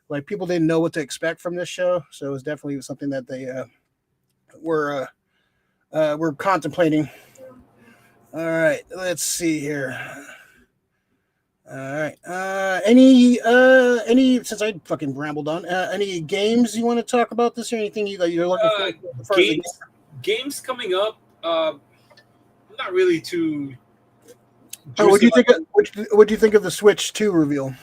A: like people didn't know what to expect from this show, so it was definitely something that they were contemplating. All right, let's see here. All right. Any since I fucking rambled on, any games you want to talk about this or anything you're looking for?
B: Games coming up. I'm not really too.
A: What do you think? What do you think of the Switch 2 reveal?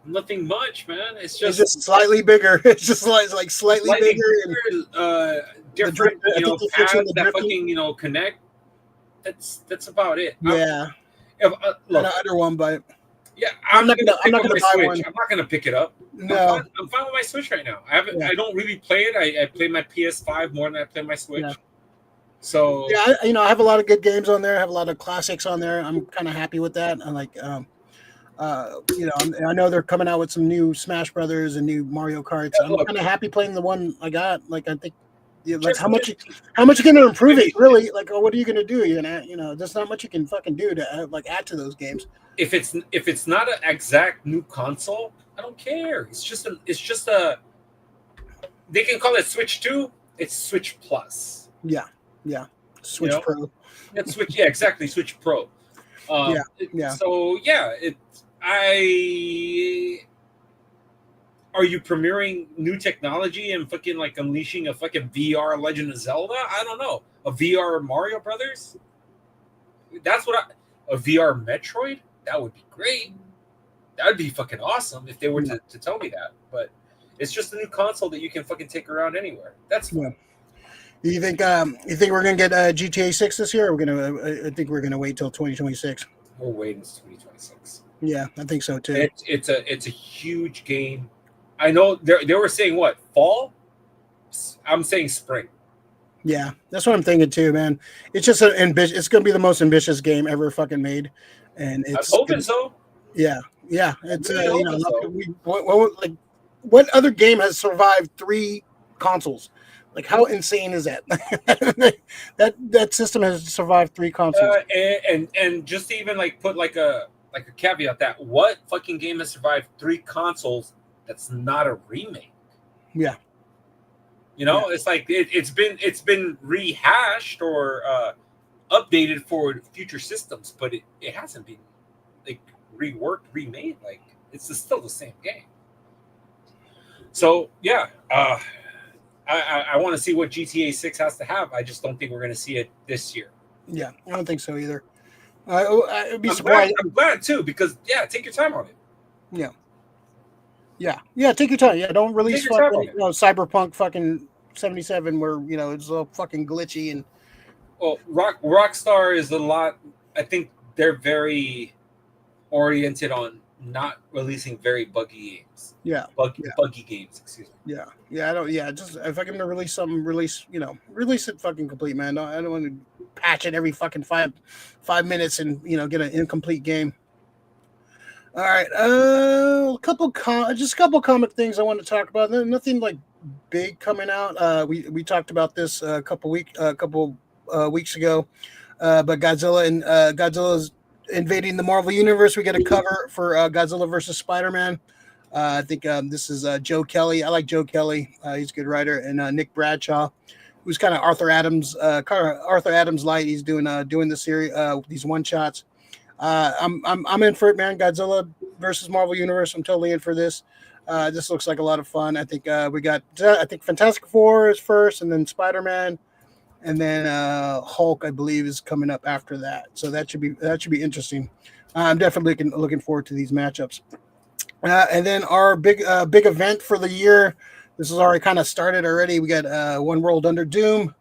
B: Nothing much, man. It's just
A: slightly bigger. It's just like slightly bigger.
B: Different, pads that fucking connect. That's about it.
A: Yeah.
B: Look,
A: another one, but
B: yeah, I'm not gonna
A: buy
B: Switch.
A: one.
B: I'm not gonna pick it up.
A: No,
B: I'm fine with my Switch right now. I don't really play it. I play my PS5 more than I play my Switch.
A: Yeah.
B: So
A: yeah, I have a lot of good games on there. I have a lot of classics on there. I'm kind of happy with that. I'm like, I know they're coming out with some new Smash Brothers and new Mario Karts. I'm kind of happy playing the one I got. Like, I think. Yeah, like how much you going to improve it? Really? Like, what are you going to do? There's not much you can fucking do to add to those games.
B: If it's not an exact new console, I don't care. It's just a. They can call it Switch 2. It's Switch Plus.
A: Yeah. Switch Pro.
B: That's Switch. Yeah, exactly. Switch Pro.
A: Yeah.
B: So yeah, Are you premiering new technology and fucking like unleashing a fucking VR Legend of Zelda? I don't know. A VR Mario Brothers? That's what a VR Metroid? That would be great. That would be fucking awesome if they were to tell me that. But it's just a new console that you can fucking take around anywhere. That's fun.
A: Yeah. You think we're gonna get GTA 6 this year? Or I think we're gonna wait till 2026.
B: We'll wait until 2026.
A: Yeah, I think so too.
B: It's a huge game. I know they were saying what, fall? I'm saying spring.
A: Yeah, that's what I'm thinking too, man. It's just it's going to be the most ambitious game ever fucking made, and it's.
B: I'm hoping so.
A: Yeah. It's what other game has survived 3 consoles? Like, how insane is that? that system has survived 3 consoles.
B: And just to even like put like a caveat that what fucking game has survived 3 consoles? That's not a remake.
A: Yeah.
B: It's like it's been rehashed or updated for future systems, but it hasn't been like reworked, remade. Like it's still the same game. So yeah, I want to see what GTA 6 has to have. I just don't think we're going to see it this year.
A: Yeah, I don't think so either. I'd be surprised.
B: I'm glad too, because take your time on it.
A: Yeah. Take your time. Yeah, don't release fucking Cyberpunk fucking 77 where it's all fucking glitchy and.
B: Well, Rockstar is a lot. I think they're very oriented on not releasing very buggy games. Buggy games. Excuse me.
A: I don't. Yeah, just if I'm gonna release something, release it fucking complete, man. I don't want to patch it every fucking 5 minutes and get an incomplete game. All right, a couple comic things I want to talk about. Nothing like big coming out. We talked about this a couple weeks ago, but Godzilla's invading the Marvel Universe. We got a cover for Godzilla versus Spider-Man. I think this is Joe Kelly. I like Joe Kelly. He's a good writer, and Nick Bradshaw, who's kind of Arthur Adams light. He's doing the series, these one shots. I'm in for it, man. Godzilla versus Marvel Universe. I'm totally in for this. This looks like a lot of fun. I think we got Fantastic Four is first, and then Spider-Man, and then Hulk, I believe, is coming up after that. So that should be interesting. I'm definitely looking forward to these matchups. And then our big event for the year. This is already kind of started already. We got One World Under Doom.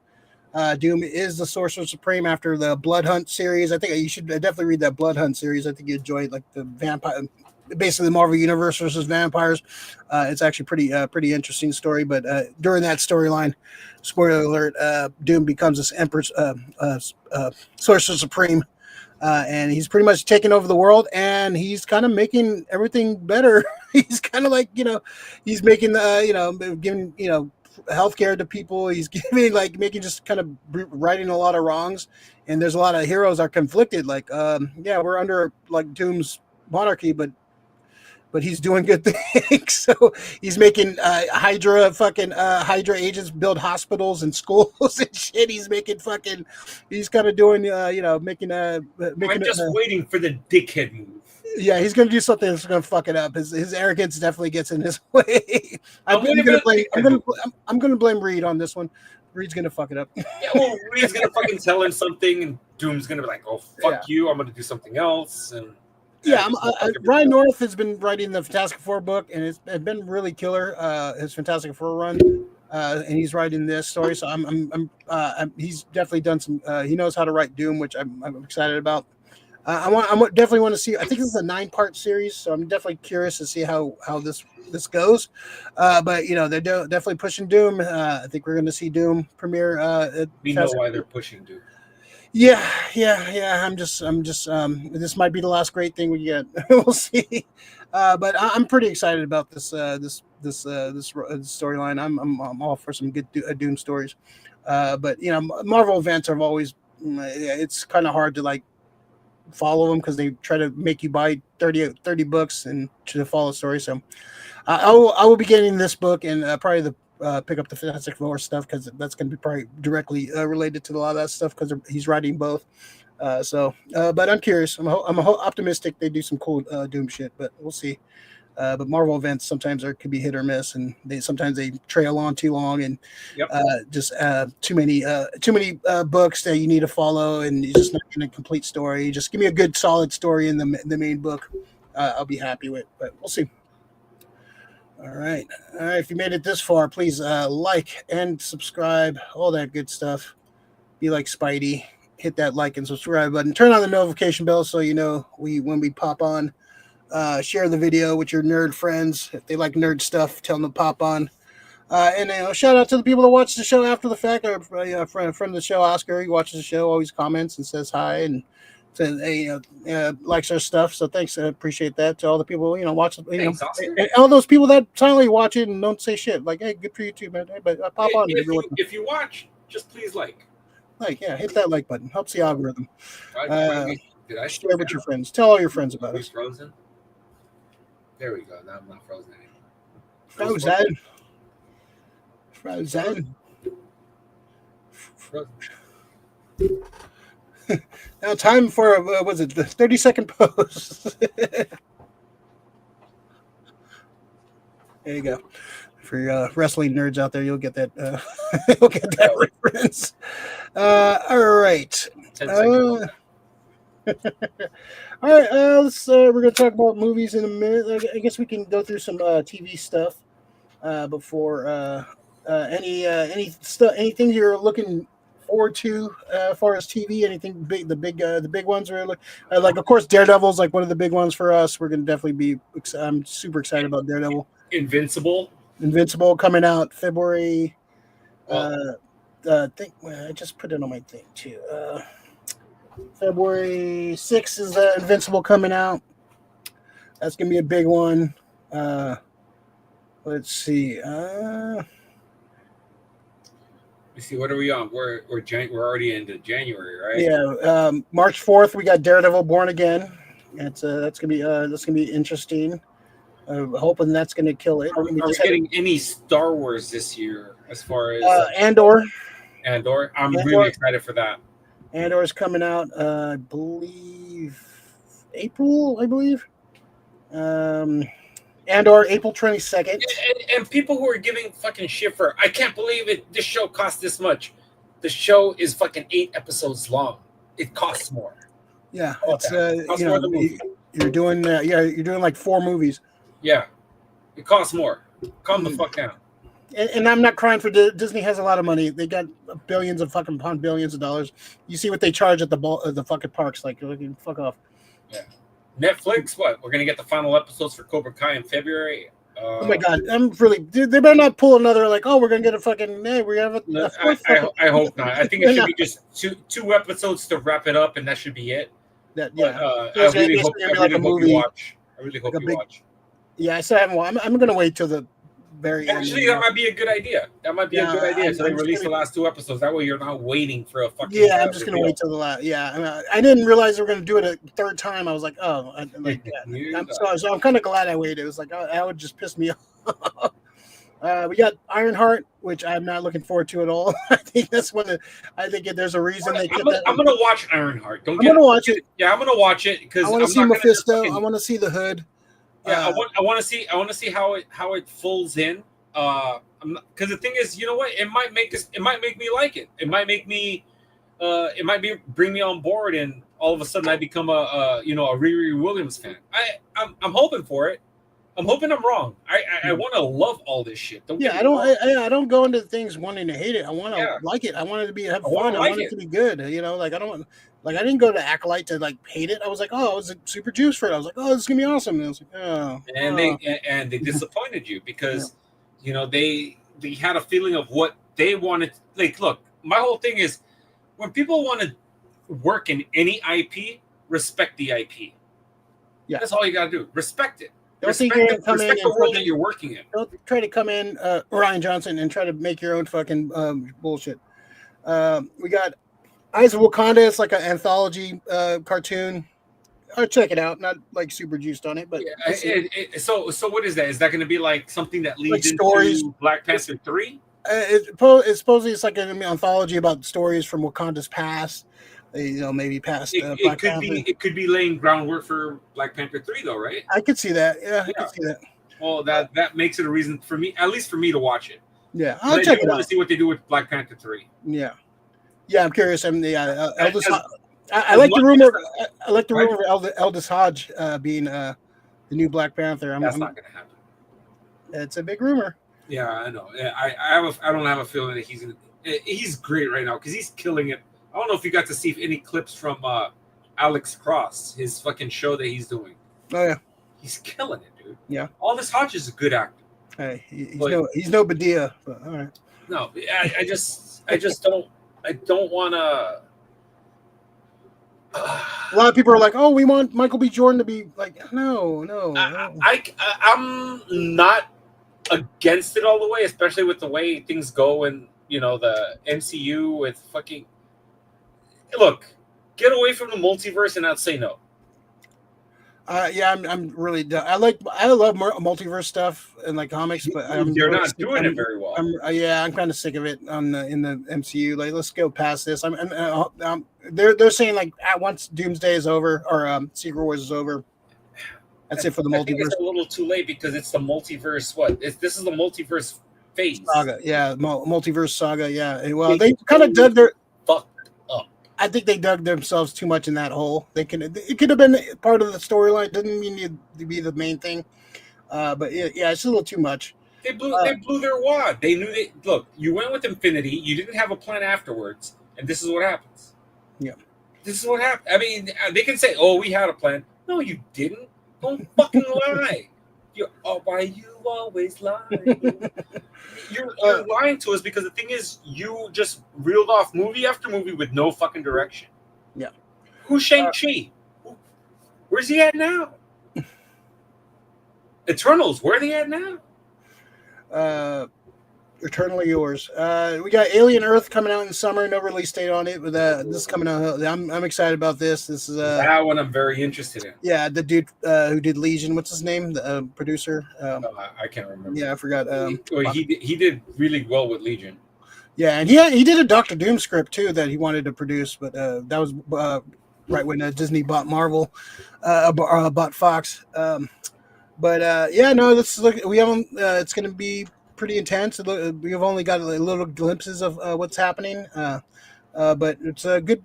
A: Doom is the Sorcerer Supreme after the Blood Hunt series. I think you should definitely read that Blood Hunt series. I think you enjoyed like the vampire, basically the Marvel Universe versus vampires. It's actually pretty interesting story. But during that storyline, spoiler alert, Doom becomes this Emperor's Sorcerer Supreme. And he's pretty much taking over the world, and he's kind of making everything better. He's kind of like, he's making giving healthcare to people. He's making just kind of righting a lot of wrongs. And there's a lot of heroes are conflicted. Like, we're under like Doom's monarchy, but he's doing good things. So he's making Hydra agents build hospitals and schools and shit. He's kind of doing, making. I'm
B: just waiting for the dickhead move.
A: Yeah, he's going to do something that's going to fuck it up. His arrogance definitely gets in his way. I'm going to blame Reed on this one. Reed's going to fuck it up.
B: Yeah, well, Reed's going to fucking tell him something, and Doom's going to be like, "Oh, fuck you! I'm going to do something else." And
A: Ryan North has been writing the Fantastic Four book, and it's been really killer. His Fantastic Four run, and he's writing this story. So he's definitely done some. He knows how to write Doom, which I'm excited about. I definitely want to see. I think this is a 9-part series, so I'm definitely curious to see how this goes. But they're definitely pushing Doom. I think we're going to see Doom premiere.
B: We know why they're pushing Doom.
A: Yeah. I'm just. This might be the last great thing we get. We'll see. But I'm pretty excited about this storyline. I'm all for some good Doom stories. But Marvel events are always. It's kind of hard to like follow them because they try to make you buy 30 books and to follow the story. So I will be getting this book and probably pick up the Fantastic Four stuff because that's going to be probably directly related to a lot of that stuff because he's writing both. But I'm curious. I'm optimistic they do some cool Doom shit, but we'll see. But Marvel events sometimes could be hit or miss, and sometimes they trail on too long and just too many books that you need to follow, and you're just not getting a complete story. Just give me a good solid story in the main book. I'll be happy with. But we'll see. All right. If you made it this far, please like and subscribe, all that good stuff. Be like Spidey. Hit that like and subscribe button. Turn on the notification bell so you know when we pop on. Share the video with your nerd friends. If they like nerd stuff, tell them to pop on. And shout out to the people that watch the show after the fact. Our friend of the show, Oscar, he watches the show, always comments and says hi and says, likes our stuff. So thanks, I appreciate that. To all the people, watch, and all those people that silently watch it and don't say shit. Like, hey, good for you too, man. But pop on.
B: If you watch, just please like.
A: Hit that like button. Helps the algorithm.
B: Did I
A: share with your friends? Tell all your friends about it.
B: Frozen. There we go. Now I'm not frozen anymore.
A: Frozen. Now time for was it the 30-second pose? There you go. For wrestling nerds out there, you'll get that. You'll get that reference. All right.
B: 10 seconds.
A: All right. Let's. We're gonna talk about movies in a minute. I guess we can go through some TV stuff before anything you're looking forward to as far as TV. Anything big? The big ones are like, of course, Daredevil's like one of the big ones for us. We're gonna definitely be. I'm super excited about Daredevil. Invincible coming out February. I just put it on my thing too. February 6th is Invincible coming out. That's gonna be a big one. Let's see.
B: Let's see. What are we on? We're already into January, right?
A: Yeah. March 4th, we got Daredevil Born Again. That's gonna be interesting. Hoping that's going to kill it.
B: Are we getting any Star Wars this year as far as
A: Andor?
B: I'm really excited for that.
A: Andor is coming out, I believe, April. Andor, April 22nd.
B: And people who are giving fucking shit for, I can't believe it. This show costs this much. The show is fucking 8 episodes long. It costs more.
A: Yeah, it's you're doing like 4 movies.
B: Yeah, it costs more. Calm the fuck down.
A: And I'm not crying for Disney. Has a lot of money. They got billions of dollars. You see what they charge at the fucking parks? Like, fuck off.
B: Yeah. Netflix. What? We're gonna get the final episodes for Cobra Kai in February.
A: Oh my god! Dude, they better not pull another like. Oh, we're gonna get a fucking. Hey, we have
B: I hope not. I think it should be just two episodes to wrap it up, and that should be it.
A: I
B: really hope you watch.
A: Yeah, I still haven't. I'm going to wait till the very end.
B: Actually, that might be a good idea. So they release the last 2 episodes. That way, you're not waiting for a fucking.
A: Yeah, I'm just going to wait till the last. Yeah, I didn't realize they were going to do it a third time. I was like, oh, so I'm kind of glad I waited. It was like that would just piss me off. We got Ironheart, which I'm not looking forward to at all. I think that's one. I think there's a reason they.
B: I'm going to watch Ironheart.
A: I'm going to watch it.
B: Yeah, I'm going to watch it because
A: I want to see Mephisto. I want to see the Hood.
B: Yeah, I want to see how it folds in. Because the thing is, you know what? It might make me like it. It might bring me on board, and all of a sudden I become a Riri Williams fan. I'm hoping for it. I'm hoping I'm wrong. I want to love all this shit.
A: I don't go into things wanting to hate it. I want to like it. I want it to have fun. I want it to be good. I didn't go to Acolyte to like hate it. I was like, oh, I was super juiced for it. I was like, oh, this is gonna be awesome. And I was like, oh.
B: And they disappointed you because they had a feeling of what they wanted. Like, look, my whole thing is when people want to work in any IP, respect the IP. Yeah, that's all you gotta do. Respect it. Respect the world that you're working in.
A: Don't try to come in, Ryan Johnson, and try to make your own fucking bullshit. We got Eyes of Wakanda. It's like an anthology cartoon. I'll check it out. Not like super juiced on it, but
B: so what is that? Is that going to be like something that leads into
A: stories?
B: Black Panther 3?
A: It's supposedly it's like an anthology about stories from Wakanda's past. Maybe past.
B: It could be laying groundwork for Black Panther 3, though, right?
A: I could see that. Yeah, I could see that.
B: Well, that makes it a reason for me, at least for me, to watch it.
A: Yeah, I'll check it out.
B: I want to see what they do with Black Panther 3.
A: Yeah, I'm curious. I like the rumor. I like the rumor of Aldous Hodge being the new Black Panther.
B: That's not going to happen.
A: It's a big rumor.
B: Yeah, I know. I don't have a feeling that he's great right now because he's killing it. I don't know if you got to see any clips from Alex Cross, his fucking show that he's doing.
A: Oh yeah,
B: he's killing it, dude.
A: Yeah,
B: Aldous Hodge is a good actor.
A: Hey, he's no Baddia, but all right.
B: No, I just don't want to.
A: A lot of people are like, "Oh, we want Michael B. Jordan to be like." No.
B: I'm not against it all the way, especially with the way things go and the MCU with fucking. Look, get away from the multiverse, and I'd say no.
A: I'm really. I love multiverse stuff and like comics, but
B: they're not doing it very well.
A: I'm kind of sick of it in the MCU. Like, let's go past this. they're saying like at once Doomsday is over or Secret Wars is over. That's it for the
B: I think
A: multiverse
B: it's a little too late because it's the multiverse. This is the multiverse phase.
A: saga. Yeah, multiverse saga. Yeah. Well, they kind of dug their
B: fucked up.
A: I think they dug themselves too much in that hole. It could have been part of the storyline. Doesn't mean to be the main thing. But yeah, it's a little too much.
B: They blew their wad. They knew look, you went with Infinity, you didn't have a plan afterwards, and this is what happens.
A: Yeah.
B: This is what happened. I mean, they can say, "Oh, we had a plan." No, you didn't. Don't fucking lie. Why you always lie? You're lying to us because the thing is, you just reeled off movie after movie with no fucking direction.
A: Yeah.
B: Who's Shang-Chi? Where's he at now? Eternals, where are they at now?
A: Eternally Yours. We got Alien Earth coming out in the summer. No release date on it, but this is coming out. I'm excited about this. This is
B: that one I'm very interested in.
A: Yeah, the dude who did Legion. What's his name? The producer.
B: I can't remember.
A: Yeah, I forgot.
B: He did really well with Legion.
A: Yeah, and he did a Doctor Doom script too that he wanted to produce, but that was right when Disney bought Marvel, bought Fox. But yeah, no, we haven't. It's going to be pretty intense. We've only got little glimpses of what's happening, but it's a good.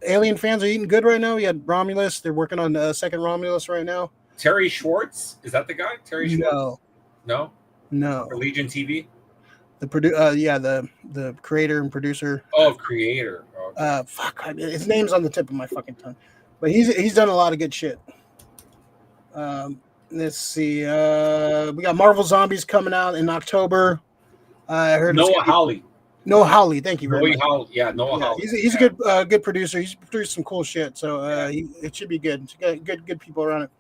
A: Alien fans are eating good right now. We had Romulus. They're working on the second Romulus right now.
B: Terry Schwartz, is that the guy? Terry Schwartz? No. For Legion TV.
A: The the creator and producer.
B: Oh, creator.
A: Okay. His name's on the tip of my fucking tongue, but he's done a lot of good shit. Let's see. We got Marvel Zombies coming out in October. I heard
B: Noah Hawley.
A: Noah Hawley, thank you very much.
B: Noah Hawley.
A: He's a good producer. He's produced some cool shit, so it should be good. It's got good people around it.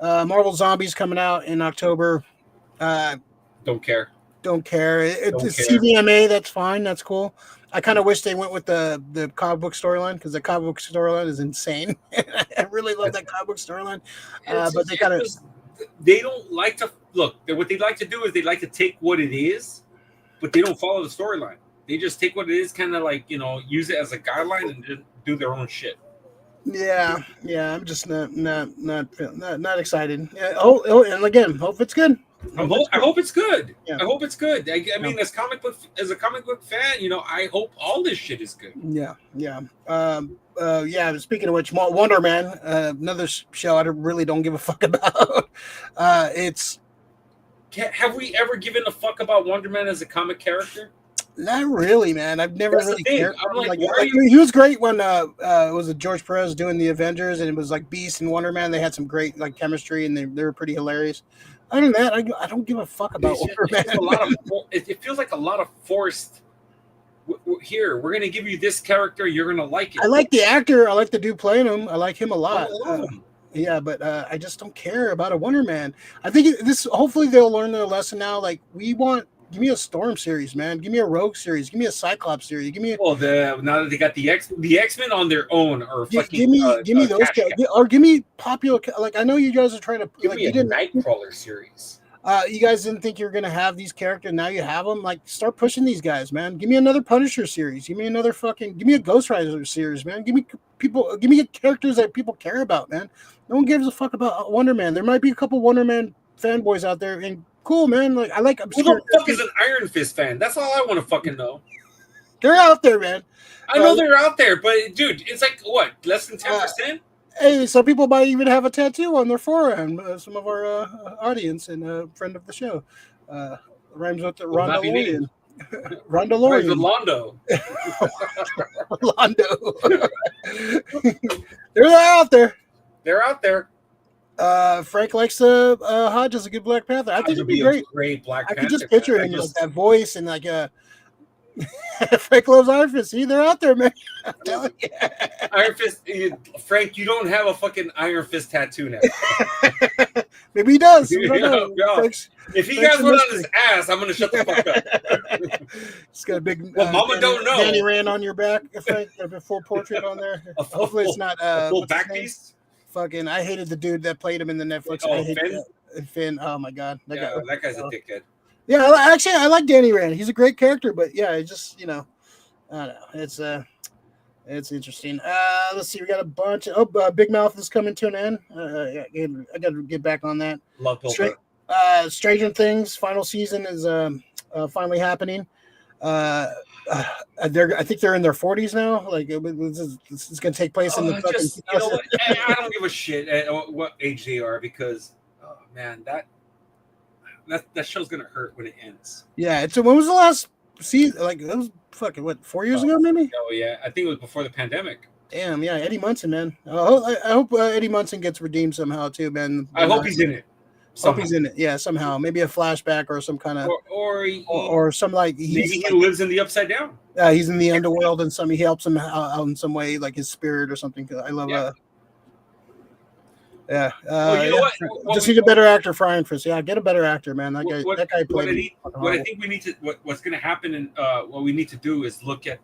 A: Marvel Zombies coming out in October.
B: Don't care.
A: It's CVMA. That's fine. That's cool. I kind of wish they went with the comic book storyline because the comic book storyline is insane. I really love that comic book storyline, but
B: they don't like to look. What they like to do is they like to take what it is, but they don't follow the storyline. They just take what it is, kind of like use it as a guideline and just do their own shit.
A: Yeah. I'm just not excited. Yeah, and again, hope it's good.
B: I hope it's good. Yeah. I hope it's good. I mean, as a comic book fan, I hope all this shit is good.
A: Yeah. Speaking of which, Wonder Man, another show I really don't give a fuck about.
B: Have we ever given a fuck about Wonder Man as a comic character?
A: Not really, man. I've never
B: That's
A: really cared.
B: I'm like,
A: he was great when it was George Perez doing the Avengers, and it was like Beast and Wonder Man. They had some great chemistry, and they were pretty hilarious. Other than that, I don't give a fuck about Wonder Man.
B: It feels like a lot of forced. Here, we're gonna give you this character. You're gonna like it.
A: I like the actor. I like the dude playing him. I like him a lot.
B: I love him.
A: Yeah, but I just don't care about a Wonder Man. I think hopefully they'll learn their lesson now. Like, give me a Storm series, man. Give me a Rogue series. Give me a Cyclops series. Give me.
B: Now that they got the X-Men on their own, or
A: give me those, or give me popular. Like, I know you guys are trying to.
B: Give me a Nightcrawler series.
A: You guys didn't think you were gonna have these characters. Now you have them. Like, start pushing these guys, man. Give me another Punisher series. Give me a Ghost Rider series, man. Give me characters that people care about, man. No one gives a fuck about Wonder Man. There might be a couple Wonder Man fanboys out there, and cool, man. Like, I like.
B: Who the fuck is an Iron Fist fan? That's all I want to fucking know.
A: They're out there, man.
B: I know they're out there, but dude, it's like what, less than 10%?
A: Hey, some people might even have a tattoo on their forearm. Some of our audience and a friend of the show rhymes with the Rondalorian. Rondalorian.
B: Londo.
A: Londo. They're out there.
B: They're out there.
A: Frank likes Hodge as a good Black Panther. I think it'd be great.
B: Great Black Panther.
A: I could just picture him with that voice and Frank loves Iron Fist. See, they're out there, man. I'm telling you.
B: Iron Fist, Frank, you don't have a fucking Iron Fist tattoo now.
A: Maybe he does.
B: If he has one on his ass, I'm gonna shut the fuck up.
A: It's got a big.
B: Mama don't know.
A: Danny Rand on your back, Frank. A full portrait on there. Hopefully, it's not
B: a full back piece.
A: Fucking, I hated the dude that played him in the Netflix. Finn. Oh my god,
B: that guy's a dickhead.
A: Yeah, actually, I like Danny Rand. He's a great character, but yeah, it just I don't know. It's It's interesting. Let's see. We got a bunch. Big Mouth is coming to an end. I got to get back on that.
B: Love Bill
A: Stra- Stranger Things final season is finally happening. I think they're in their 40s now. Like this is going to take place in the fucking.
B: Just, you know what? I don't give a shit at what age they are because, oh man, that show's gonna hurt when it ends.
A: Yeah. When was the last season? Like it was fucking 4 years ago, maybe.
B: Oh yeah, I think it was before the pandemic.
A: Damn. Yeah. Eddie Munson, man. I hope Eddie Munson gets redeemed somehow too, man.
B: I hope he's in it.
A: Hope he's in it. Yeah, somehow. Maybe a flashback or some kind of, or some like
B: maybe he lives in the Upside Down.
A: He's in the underworld and he helps him out in some way, like his spirit or something. I love. You know what? Just need a better actor for Iron Fist. Yeah, get a better actor, man. That guy played.
B: What I think we need to, what's going to happen, and what we need to do is look at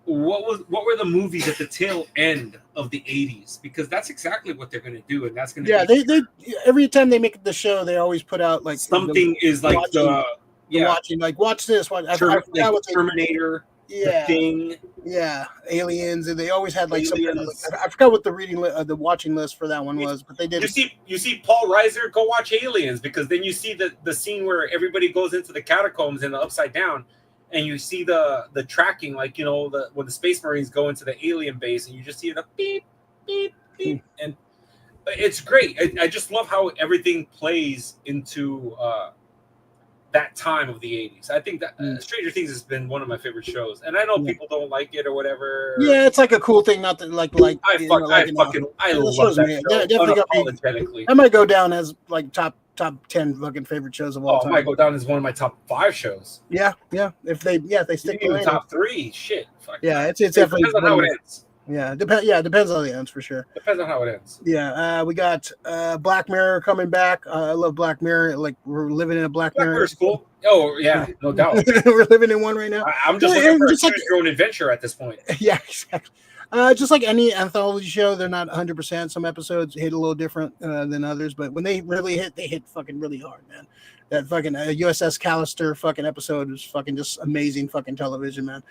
B: what were the movies at the tail end of the 80s, because that's exactly what they're going to do, and that's going to
A: they every time they make the show they always put out like
B: something is like
A: watching like watch this one
B: Terminator, The Thing,
A: Aliens, and they always had like something I forgot what the watching list for that one was, but they did.
B: You see Paul Reiser, go watch Aliens, because then you see the scene where everybody goes into the catacombs and the Upside Down. And you see the tracking, like, you know, when the Space Marines go into the alien base, and you just see the beep, beep, beep, and it's great. I just love how everything plays into that time of the 80s. I think that Stranger Things has been one of my favorite shows, and I know people don't like it or whatever.
A: Yeah, it's like a cool thing, not to like. I love
B: that show.
A: Definitely
B: unapologetically.
A: I might go down as like top 10 fucking favorite shows of all time.
B: It might go down as one of my top 5 shows.
A: Yeah. If they stick to
B: the top 3, shit.
A: It's definitely
B: depends on how it ends.
A: Yeah, depends on the ends for sure.
B: Depends on how it ends.
A: Yeah, we got Black Mirror coming back. I love Black Mirror. Like we're living in a Black Mirror.
B: Mirror's cool. Oh yeah, no doubt.
A: We're living in one right now.
B: I'm just looking for just your own adventure at this point.
A: Yeah, exactly. Just like any anthology show, they're not 100%. Some episodes hit a little different than others, but when they really hit, they hit fucking really hard, man. That fucking USS Callister fucking episode was fucking just amazing fucking television, man.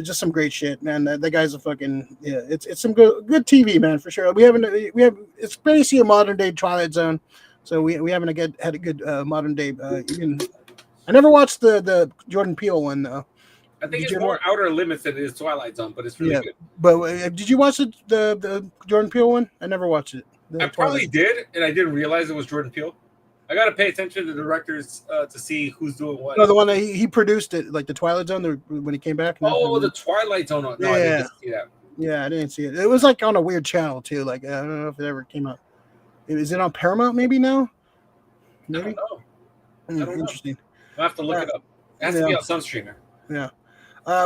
A: Just some great shit, man. That guy's a fucking it's some good TV, man, for sure. It's basically a modern day Twilight Zone, so we haven't had a good modern day. I never watched the Jordan Peele one though.
B: I think it's more Outer Limits than it is Twilight Zone, but it's really good.
A: But did you watch the Jordan Peele one? I never watched it.
B: I probably did, and I didn't realize it was Jordan Peele. I got to pay attention to the directors to see who's doing what.
A: No, the one that he produced it, like the Twilight Zone, when he came back.
B: The Twilight Zone. No, I didn't see that.
A: Yeah, I didn't see it. It was like on a weird channel too. Like I don't know if it ever came out. Is it on Paramount maybe now? Maybe.
B: I don't know.
A: Interesting.
B: I'll have to look it up. It has to be on some streamer.
A: Yeah.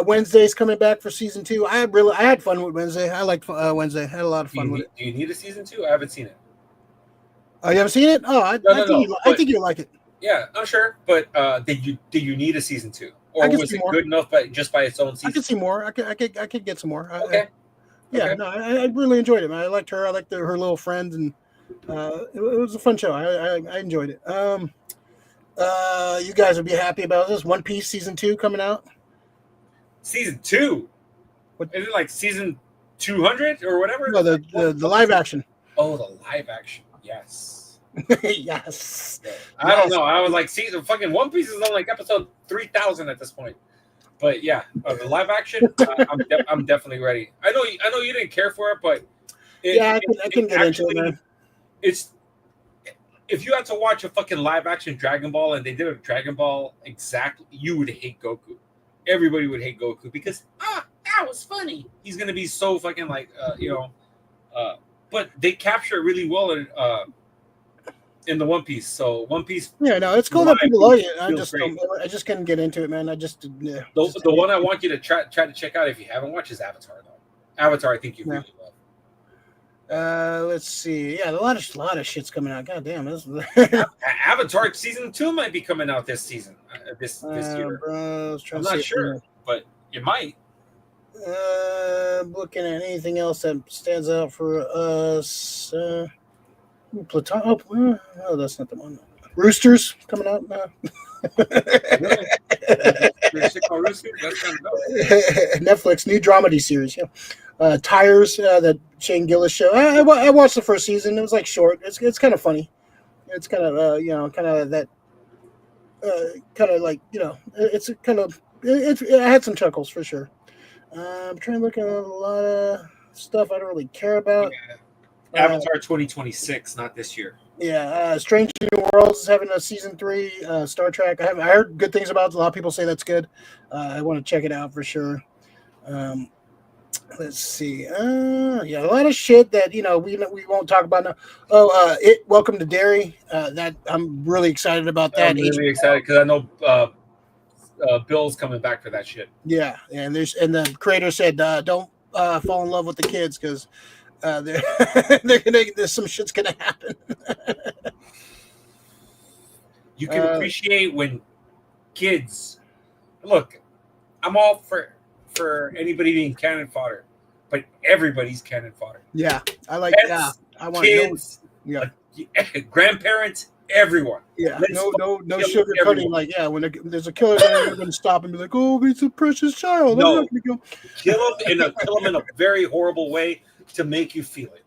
A: Wednesday's coming back for season 2. I had fun with Wednesday. I liked Wednesday. I had a lot of fun with it.
B: Do you need a season 2? I haven't seen it.
A: Oh, you haven't seen it? Oh, I think you'll like it.
B: Yeah, I'm sure. But did you need a season 2, or was it good enough just by its own season?
A: I could see more. I could get some more.
B: Okay.
A: I really enjoyed it, man. I liked her. I liked her little friends, and it was a fun show. I enjoyed it. You guys would be happy about this. One Piece season 2 coming out.
B: Season 2? What is it, like season 200 or whatever?
A: No, the live action.
B: Oh, the live action. Yes.
A: Yes.
B: I don't know. I was like, season fucking One Piece is on like episode 3000 at this point. But yeah, the live action, I'm definitely ready. I know you didn't care for it, but
A: I can get into it, man.
B: It's if you had to watch a fucking live action Dragon Ball and they did a Dragon Ball exactly, you would hate Goku. Everybody would hate Goku because that was funny. He's gonna be so fucking like but they capture it really well in the One Piece. So One Piece.
A: Yeah, no, it's cool that people like it. I just couldn't get into it, man. The
B: one I want you to try to check out if you haven't watched is Avatar though. Avatar, I think you really love.
A: Let's see. Yeah, a lot of shit's coming out. God damn,
B: Avatar season 2 might be coming out this season. This year.
A: Bro,
B: I'm not sure, but it might.
A: Looking at anything else that stands out for us. Platon. Oh, that's not the one. Roosters coming out now.
B: That's kind of dope.
A: Netflix new dramedy series. Yeah, Tires, that Shane Gillis show. I watched the first season. It was like short. It's kind of funny. It's kind of kind of that kind of like it's kind of it had some chuckles for sure. I'm trying to look at a lot of stuff I don't really care about.
B: Yeah. Avatar 2026, not this year.
A: Yeah, Strange New Worlds is having a season 3. Star Trek. I heard good things about it. A lot of people say that's good. I want to check it out for sure. Let's see. Yeah, a lot of shit that we won't talk about now. Oh, Welcome to Derry. That I'm really excited about that.
B: I'm really excited because I know Bill's coming back for that shit.
A: Yeah, and the creator said don't fall in love with the kids because they're there's some shit's gonna happen.
B: You can appreciate when kids look. I'm all for anybody being cannon fodder, but everybody's cannon fodder.
A: Yeah, I like.
B: Pets,
A: yeah, I want
B: kids. Grandparents, everyone.
A: Yeah, no sugarcoating. Like, yeah, when there's a killer, they're going to stop and be like, "Oh, it's a precious child."
B: No,
A: I'm not gonna go.
B: kill him in a very horrible way to make you feel it.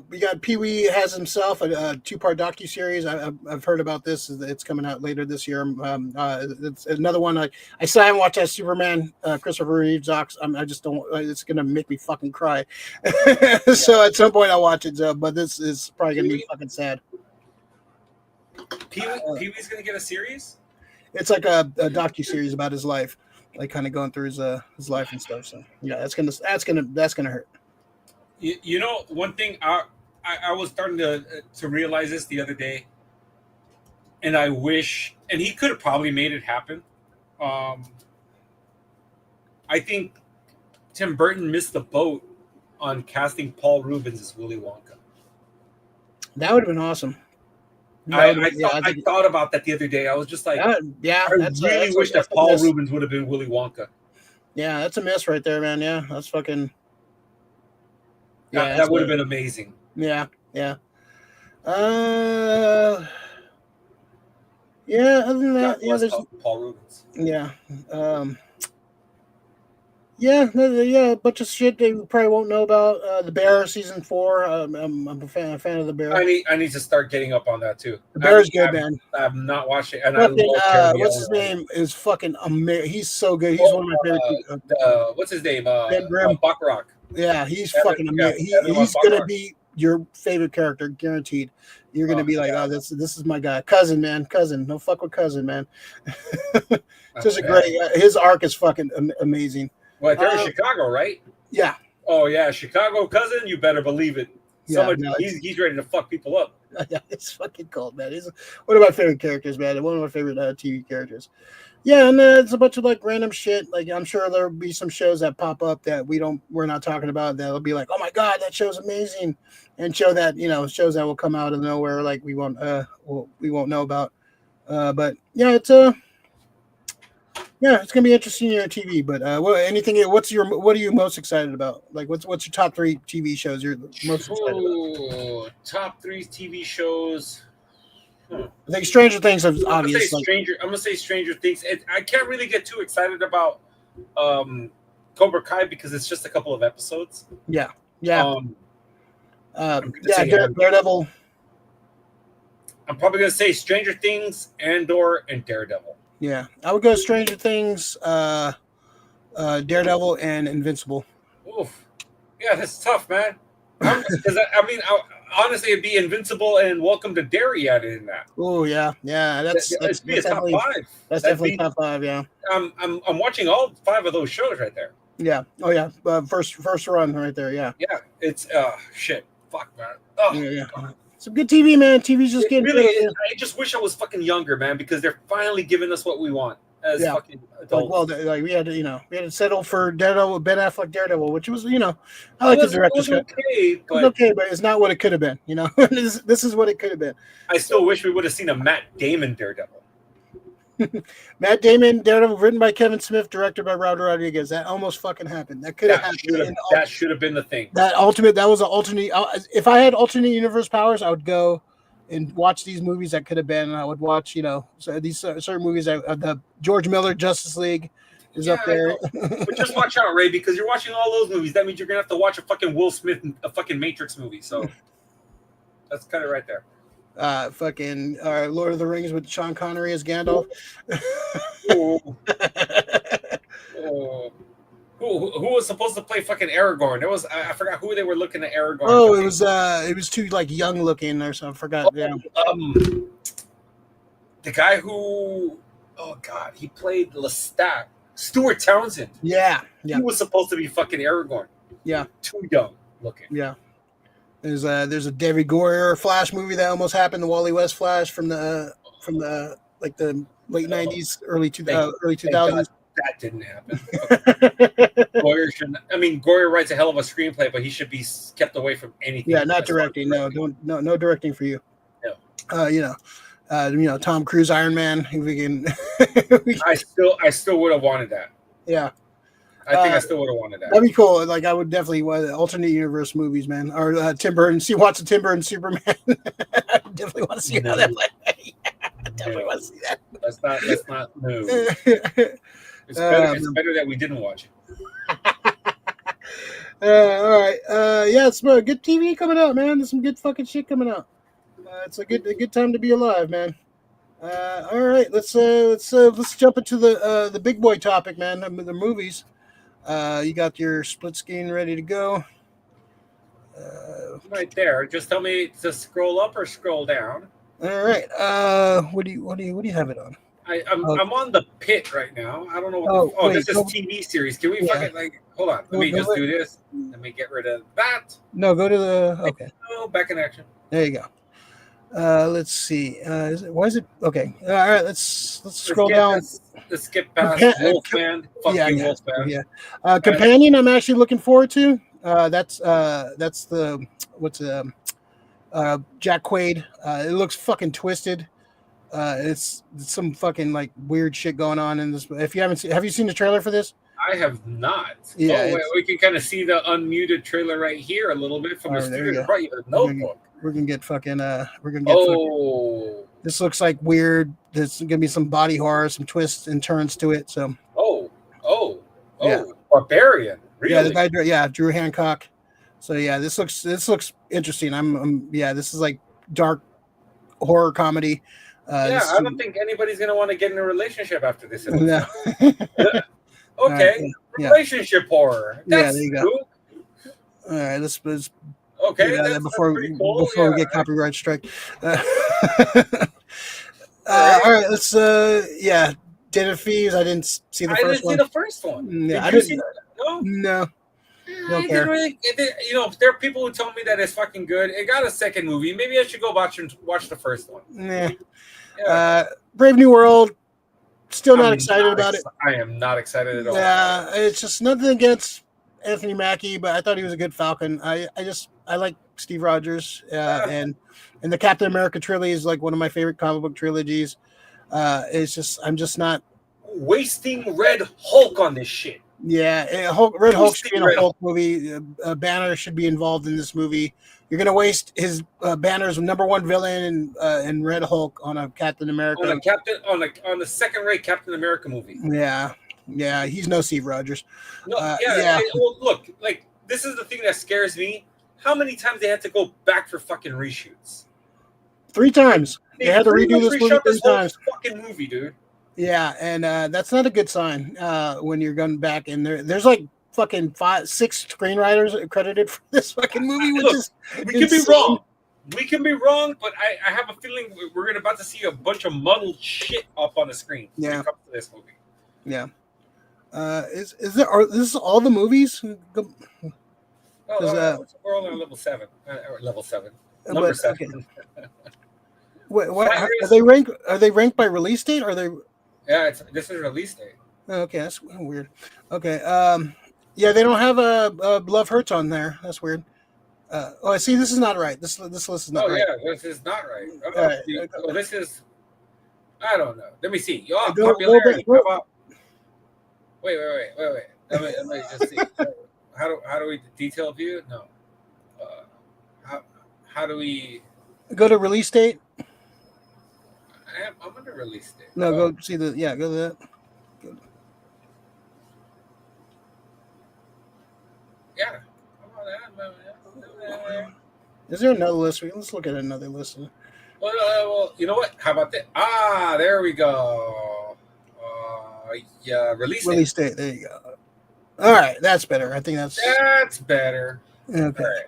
A: We got Pee Wee has himself a 2-part docuseries. I've heard about this. It's coming out later this year. It's another one. I still haven't watched that Superman Christopher Reeve docs. I just don't. It's gonna make me fucking cry. So at some point I'll watch it. But this is probably gonna be fucking sad.
B: Pee Wee's gonna get a series.
A: It's like a docuseries about his life, like kind of going through his life and stuff. So yeah, that's gonna hurt.
B: You know, one thing I was starting to realize this the other day, and I wish, and he could have probably made it happen. I think Tim Burton missed the boat on casting Paul Rubens as Willy Wonka.
A: That would have been awesome.
B: I thought about that the other day. I was just like, I really wish that Paul Rubens would have been Willy Wonka.
A: Yeah, that's a miss right there, man. Yeah, that's fucking.
B: Yeah, that would have been amazing.
A: Yeah. Other than that, there's
B: Paul Rubens.
A: Yeah. A bunch of shit they probably won't know about. The Bear season 4. I'm a fan of the Bear.
B: I need to start getting up on that too.
A: The Bear is good, man.
B: I've not watched it, and
A: what's his name is fucking amazing. He's so good. He's one of my favorite.
B: What's his name?
A: Baccarat. Yeah, he's fucking amazing. He's gonna be your favorite character, guaranteed. You're gonna be like, this is my guy, cousin. No fuck with cousin, man. Just a great. His arc is fucking amazing.
B: Well, they're in Chicago, right?
A: Yeah.
B: Oh yeah, Chicago cousin. You better believe it. He's ready to fuck people up.
A: Yeah, it's fucking cool, man. He's one of my favorite characters, man. One of my favorite TV characters. Yeah, and it's a bunch of like random shit. Like I'm sure there'll be some shows that pop up that we're not talking about. That'll be like, oh my god, that show's amazing, and shows that will come out of nowhere, like we won't know about. But yeah, it's gonna be interesting year on TV. But what are you most excited about? Like what's your top 3 TV shows you're most excited about?
B: Top 3 TV shows.
A: I think Stranger Things is obvious.
B: I'm gonna say Stranger Things. I can't really get too excited about Cobra Kai because it's just a couple of episodes.
A: Yeah. Daredevil.
B: I'm probably gonna say Stranger Things, Andor, and Daredevil.
A: Yeah, I would go Stranger Things, Daredevil, and Invincible.
B: Oof. Yeah, that's tough, man. Because honestly, it'd be Invincible and Welcome to Derry added in that.
A: Oh yeah. That's
B: top 5.
A: That's definitely top 5. Yeah.
B: I'm watching all 5 of those shows right there.
A: Yeah. Oh yeah. First run right there. Yeah.
B: Yeah. It's shit. Fuck, man.
A: Yeah. Some good TV, man. TV's just getting
B: really. I just wish I was fucking younger, man, because they're finally giving us what we want as fucking adults.
A: We had to settle for Daredevil, Ben Affleck Daredevil, which was, I like the director's cut. It was okay, but it's not what it could have been. This is what it could have been.
B: I still wish we would have seen a Matt Damon Daredevil.
A: Matt Damon Daredevil, written by Kevin Smith, directed by Robert Rodriguez. That almost fucking happened. That could have happened.
B: That should have been the thing.
A: That was an alternate. If I had alternate universe powers, I would go and watch these movies that could have been. I would watch, so these certain movies. The George Miller Justice League is up
B: I
A: there.
B: know. But just watch out, Ray, because you're watching all those movies. That means you're gonna have to watch a fucking Will Smith, a fucking Matrix movie. So that's kind of right there.
A: Fucking Lord of the Rings with Sean Connery as Gandalf.
B: Oh. Who was supposed to play fucking Aragorn? There was I forgot who they were looking at Aragorn.
A: Oh, it was too like young looking or something. I forgot. Yeah.
B: The guy who, oh god, he played Lestat, Stuart Townsend.
A: Yeah.
B: He was supposed to be fucking Aragorn.
A: Yeah.
B: Too young looking.
A: Yeah. There's a David Goyer Flash movie that almost happened, the Wally West Flash from the like the late '90s, early 2000s.
B: That didn't happen. Goyer writes a hell of a screenplay, but he should be kept away from anything.
A: Yeah, not directing. No directing for you.
B: No.
A: Tom Cruise Iron Man. If we can.
B: I still would have wanted that.
A: Yeah.
B: I think I still would have wanted that.
A: That'd be cool. Like I would definitely want alternate universe movies, man. Or Tim Burton. Watch the Tim Burton Superman. I definitely want to see how that plays. Definitely want to see that.
B: Let's not move. It's better that we didn't watch it.
A: All right. Yeah, it's good TV coming out, man. There's some good fucking shit coming out. It's a good time to be alive, man. All right, let's jump into the big boy topic, man. The movies. You got your split screen ready to go.
B: Right there. Just tell me to scroll up or scroll down.
A: All right. What do you have it on?
B: I'm on the pit right now. I don't know what this is TV series. Can we fucking hold on. Let me just do this. Let me get rid of that.
A: No, go to the
B: back in action.
A: There you go. Let's see. Why is it okay? All right, let's scroll down.
B: Let's skip past Wolfman. Wolfman.
A: Yeah. Companion, I'm actually looking forward to. That's the Jack Quaid. It looks fucking twisted. It's some fucking like weird shit going on in this. If you have you seen the trailer for this?
B: I have not.
A: Yeah,
B: we can kind of see the unmuted trailer right here a little bit from the student right the notebook.
A: We're gonna get fucking. This looks like weird. There's gonna be some body horror, some twists and turns to it. So.
B: Yeah. Barbarian. Really?
A: Yeah, the guy. Drew Hancock. So yeah, this looks interesting. This is like dark horror comedy.
B: I don't think anybody's gonna want to get in a relationship after this.
A: No.
B: Okay, relationship horror. That's
A: there you go.
B: cool.
A: All right, let's
B: okay.
A: Before we get copyright strike. All
B: right.
A: All right, let's Den of Thieves. I didn't see the first one.
B: I didn't see the first one.
A: Yeah,
B: I didn't see that.
A: No.
B: I didn't really, there are people who told me that it's fucking good. It got a second movie. Maybe I should go watch the first one.
A: Yeah. Brave New World. Still not excited about it.
B: I am not excited at all.
A: Yeah, it's just nothing against Anthony Mackie, but I thought he was a good Falcon. I like Steve Rogers, and the Captain America trilogy is like one of my favorite comic book trilogies. I'm just not
B: wasting Red Hulk on this shit.
A: Yeah, Red Hulk should be in a Hulk movie. Banner should be involved in this movie. You're gonna waste his Banner's number one villain and Red Hulk on a Captain America
B: on the second-rate Captain America movie.
A: Yeah, he's no Steve Rogers.
B: No, well, look, like this is the thing that scares me. How many times they had to go back for fucking reshoots?
A: 3 times. They had to redo this movie 3 times.
B: Fucking movie, dude.
A: Yeah, and that's not a good sign when you're going back and there's like fucking 5-6 screenwriters credited for this fucking movie, which is
B: we can be wrong. We can be wrong, but I have a feeling we're about to see a bunch of muddled shit up on the screen when it comes to this movie.
A: Yeah. Is this all the movies?
B: We're only on level 7. Level 7. Number 7.
A: Okay. Wait, what? Are they ranked by release date? Or are they?
B: Yeah, this is release date.
A: Okay, that's weird. Okay, they don't have a Love Hurts on there. That's weird. I see. This is not right. This list is not right.
B: Oh yeah, this is not right. This is. I don't know. Let me see. Y'all
A: popularity.
B: Wait. Let me just see. How do we detail view? No. How do we?
A: Go to release date.
B: I'm under release date.
A: No, go see the. Yeah, go to that.
B: Yeah.
A: Is there another list? Let's look at another list.
B: Well, you know what? How about that? There we go. Yeah,
A: release date. There you go. All right, that's better. I think
B: that's better.
A: Okay.
B: All right.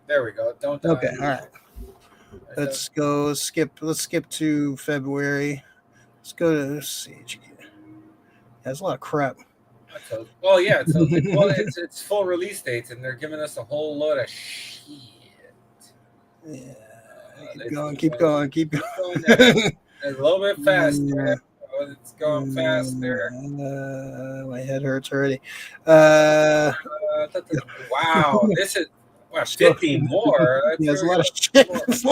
B: There we go. Don't.
A: Okay. All right. Let's go. Let's skip to February. Let's go to. Let's see. That's a lot of crap.
B: Well, yeah. So, it's full release dates, and they're giving us a whole load of shit.
A: Yeah. Keep going.
B: A little bit faster. Yeah. It's going faster.
A: My head hurts already.
B: Wow, this is 50 more.
A: There's a lot of shit. It's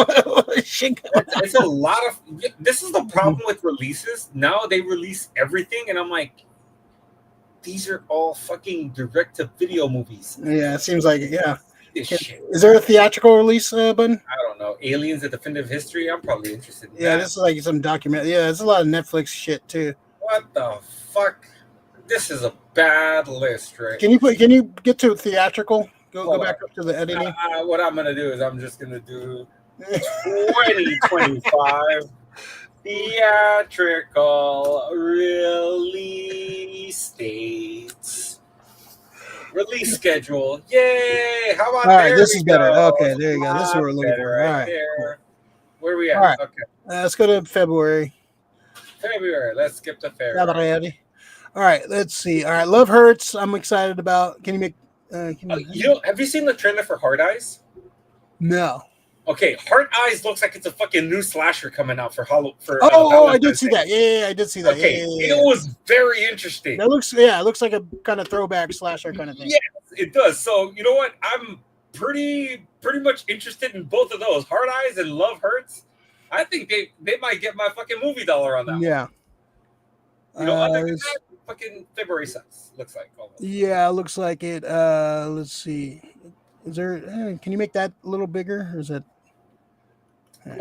B: a lot of. This is the problem with releases. Now they release everything, and I'm like, these are all fucking direct-to-video movies.
A: Yeah, it seems like it. Yeah. Is there a theatrical release button?
B: I don't know. Aliens: A Definitive History. I'm probably interested in
A: that. This is like some documentary. Yeah, there's a lot of Netflix shit too.
B: What the fuck? This is a bad list, right?
A: Can you get to theatrical? Go back up to the editing.
B: What I'm gonna do is I'm just gonna do 2025 theatrical release dates. Release schedule. Yay! How about
A: all right, this is better. Okay, there you go. This is what we're looking for. All right.
B: There. Where are we at?
A: All right.
B: Okay.
A: Let's go to February.
B: Let's skip to February.
A: All right, let's see. All right, Love Hurts. I'm excited about. Can you make
B: have you seen the trailer for Hard Eyes?
A: No.
B: Okay, Hard Eyes looks like it's a fucking new slasher coming out for
A: I did see that. Yeah, I did see that.
B: Okay,
A: yeah.
B: It was very interesting.
A: It looks like a kind of throwback slasher kind of thing.
B: Yes, it does. So you know what? I'm pretty much interested in both of those, Hard Eyes and Love Hurts. I think they might get my fucking movie dollar on that.
A: Yeah.
B: You know, other than that, fucking February sucks. Looks like almost.
A: Yeah, looks like it. Let's see. Is there? Can you make that a little bigger, or is it?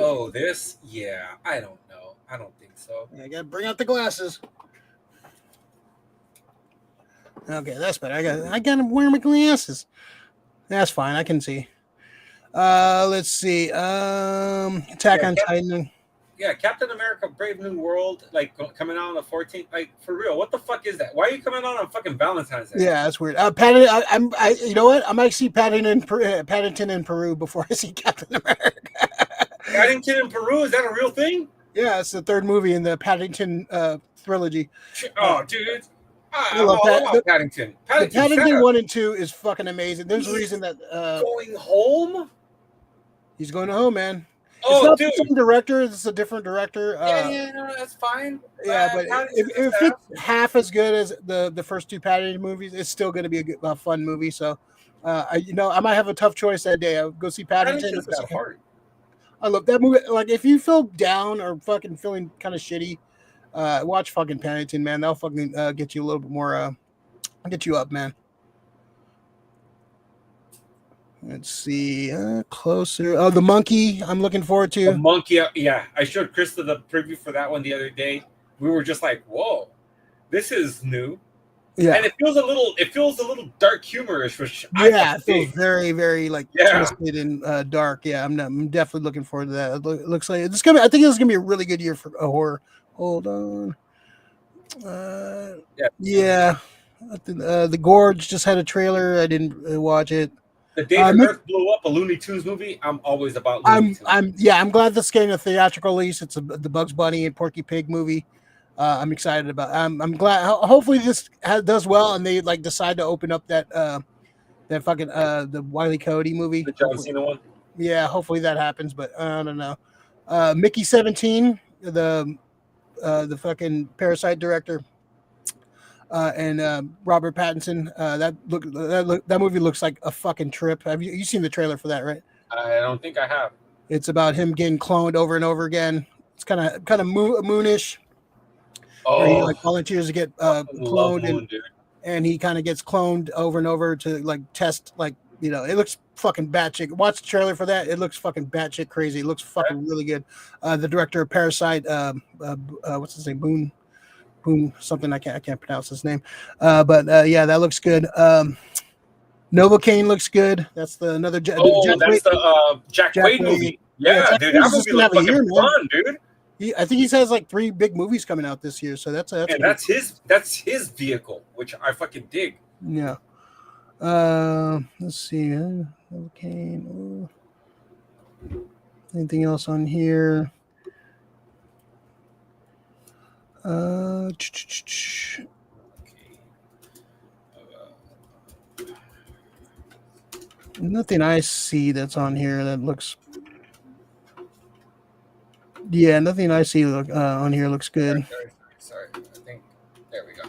B: Oh, this? Yeah, I don't know. I don't think so.
A: I gotta bring out the glasses. Okay, that's better. I gotta wear my glasses. That's fine. I can see. Let's see. Attack on Titan.
B: Yeah, Captain America: Brave New World, like coming out on the 14th. Like for real, what the fuck is that? Why are you coming out on fucking Valentine's Day?
A: Yeah, that's weird. Paddington. You know what? I might see Paddington in Peru before I see Captain America.
B: Paddington in Peru, is that a real thing?
A: Yeah, it's the third movie in the Paddington trilogy.
B: Oh, dude. I'm all about Paddington.
A: The Paddington 1 and 2 is fucking amazing. There's a reason that
B: going home.
A: He's going home, man.
B: Oh,
A: it's not
B: dude.
A: the same director. It's a different director.
B: No, that's fine.
A: Yeah, but if it's half as good as the first two Paddington movies, it's still going to be a fun movie. So, I might have a tough choice that day. I'll go see Paddington.
B: Got heart.
A: I love that movie. Like, if you feel down or fucking feeling kind of shitty, watch fucking Paddington, man. That'll fucking get you a little bit more. Get you up, man. Let's see. Closer. Oh, The Monkey. I'm looking forward to.
B: The Monkey. Yeah, I showed Krista the preview for that one the other day. We were just like, "Whoa, this is new."
A: Yeah,
B: and it feels a little dark humorous, which
A: it feels very, very like twisted and dark. Yeah, I'm definitely looking forward to that. It looks like it's gonna. I think it's gonna be a really good year for a horror. Hold on. Yeah. The Gorge just had a trailer. I didn't watch it.
B: The day the Earth blew up, a Looney Tunes movie. I'm always about Looney Tunes.
A: I'm glad this is getting a theatrical release. It's the Bugs Bunny and Porky Pig movie. I'm excited about. I'm glad. Hopefully this does well, and they like decide to open up that fucking the Wile E. Coyote movie.
B: The John Cena one.
A: Yeah, hopefully that happens, but I don't know. Mickey 17, the fucking Parasite director. And Robert Pattinson. That movie looks like a fucking trip. Have you seen the trailer for that, right?
B: I don't think I have.
A: It's about him getting cloned over and over again. It's kind of moonish.
B: Oh,
A: where he like volunteers to get cloned, and he kind of gets cloned over and over to like test like it looks fucking batshit. Watch the trailer for that. It looks fucking batshit crazy. It looks fucking really good. The director of Parasite, what's his name? Boom, something I can't pronounce his name. But yeah, that looks good. Novocaine looks good. That's another Jack
B: Quaid movie. Yeah, dude, that movie looks fucking fun, dude.
A: I think he has like 3 big movies coming out this year, so that's
B: that's his vehicle, which I fucking dig.
A: Yeah. Let's see. Novocaine. Anything else on here? Nothing I see that's on here that looks. Yeah, nothing I see on here looks good.
B: Sorry. I think there we go.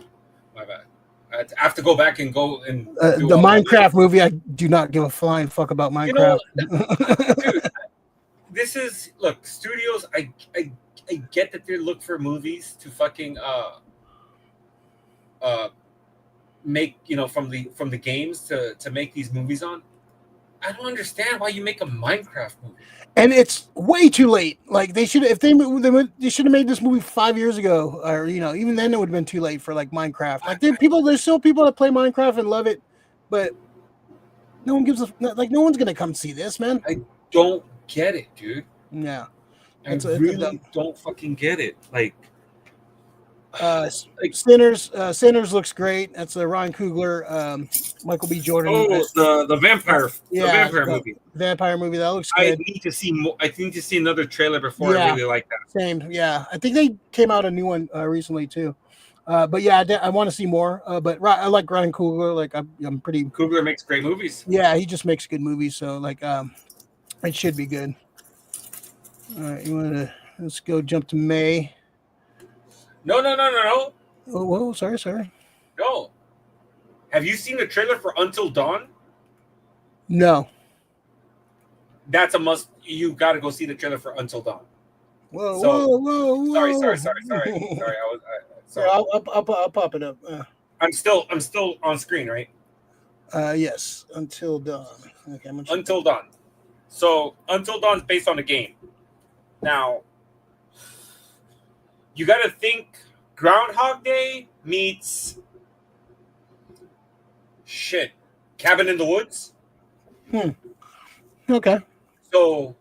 B: My bad. I have to go back and do
A: the Minecraft movie. I do not give a flying fuck about Minecraft.
B: Dude, this is studios. I get that they look for movies to fucking make from the games to make these movies on. I don't understand why you make a Minecraft movie.
A: And it's way too late. Like they should have made this movie 5 years ago, or even then it would have been too late for like Minecraft. Like there's still people that play Minecraft and love it, but no one gives no one's gonna come see this, man.
B: I don't get it, dude.
A: Yeah,
B: I really don't fucking get it.
A: Sinners looks great. That's a Ryan Coogler, Michael B. Jordan.
B: The vampire movie.
A: Vampire movie that looks good.
B: I need to see more. I need to see another trailer before I really like that.
A: Same, yeah. I think they came out a new one recently too. But yeah, I want to see more. But I like Ryan Coogler. Like I'm pretty.
B: Coogler makes great movies.
A: Yeah, he just makes good movies. So it should be good. All right, let's go jump to May.
B: No.
A: Oh, whoa, sorry.
B: No. Have you seen the trailer for Until Dawn?
A: No.
B: That's a must. You got to go see the trailer for Until Dawn.
A: Whoa.
B: Sorry. Sorry.
A: I'll pop it up.
B: I'm still on screen, right?
A: Yes. Until Dawn. Okay.
B: Until Dawn. So Until Dawn is based on a game. Now, you got to think Groundhog Day meets Cabin in the Woods.
A: Okay.
B: So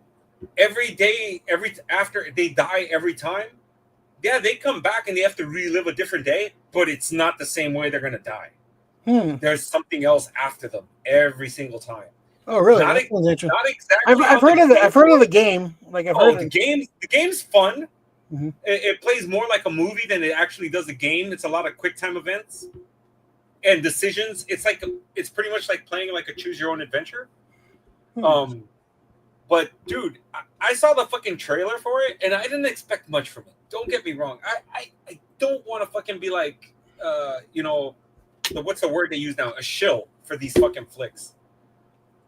B: every day, after they die every time, yeah, they come back and they have to relive a different day, but it's not the same way they're going to die. There's something else after them every single time.
A: Oh, really?
B: Not exactly.
A: I've heard of it. I've heard of the game.
B: The game's fun.
A: Mm-hmm.
B: It plays more like a movie than it actually does a game. It's a lot of quick time events and decisions. It's pretty much like playing like a choose your own adventure. But dude, I saw the fucking trailer for it and I didn't expect much from it. Don't get me wrong. I don't want to fucking be like what's the word they use now? A shill for these fucking flicks.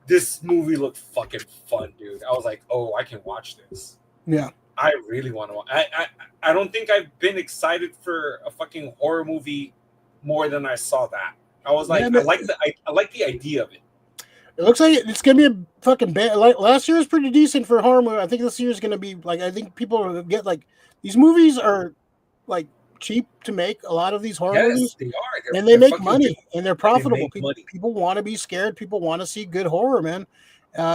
B: This movie looked fucking fun, dude. I was like, oh, I can watch this.
A: Yeah.
B: I really want to. I don't think I've been excited for a fucking horror movie more than I saw that. I was like, I like the idea of it.
A: It looks like it's gonna be a fucking bad. Like last year was pretty decent for horror movie. I think this year is gonna be like. I think people are get like these movies are like cheap to make. A lot of these horror movies,
B: they are,
A: and they make money and they're profitable. People want to be scared. People want to see good horror, man.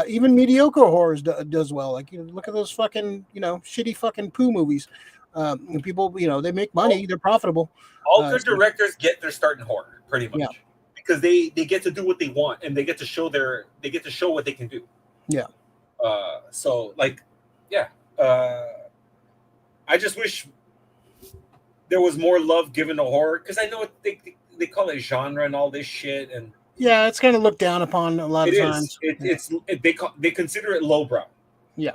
A: Even mediocre horror does well. Like look at those fucking shitty fucking poo movies. And people they make money. They're profitable.
B: All good directors get their start in horror, pretty much. Yeah. Because they get to do what they want and they get to show what they can do.
A: Yeah.
B: I just wish there was more love given to horror because I know they call it genre and all this shit and
A: yeah, it's kind of looked down upon a lot of times.
B: They consider it lowbrow.
A: Yeah.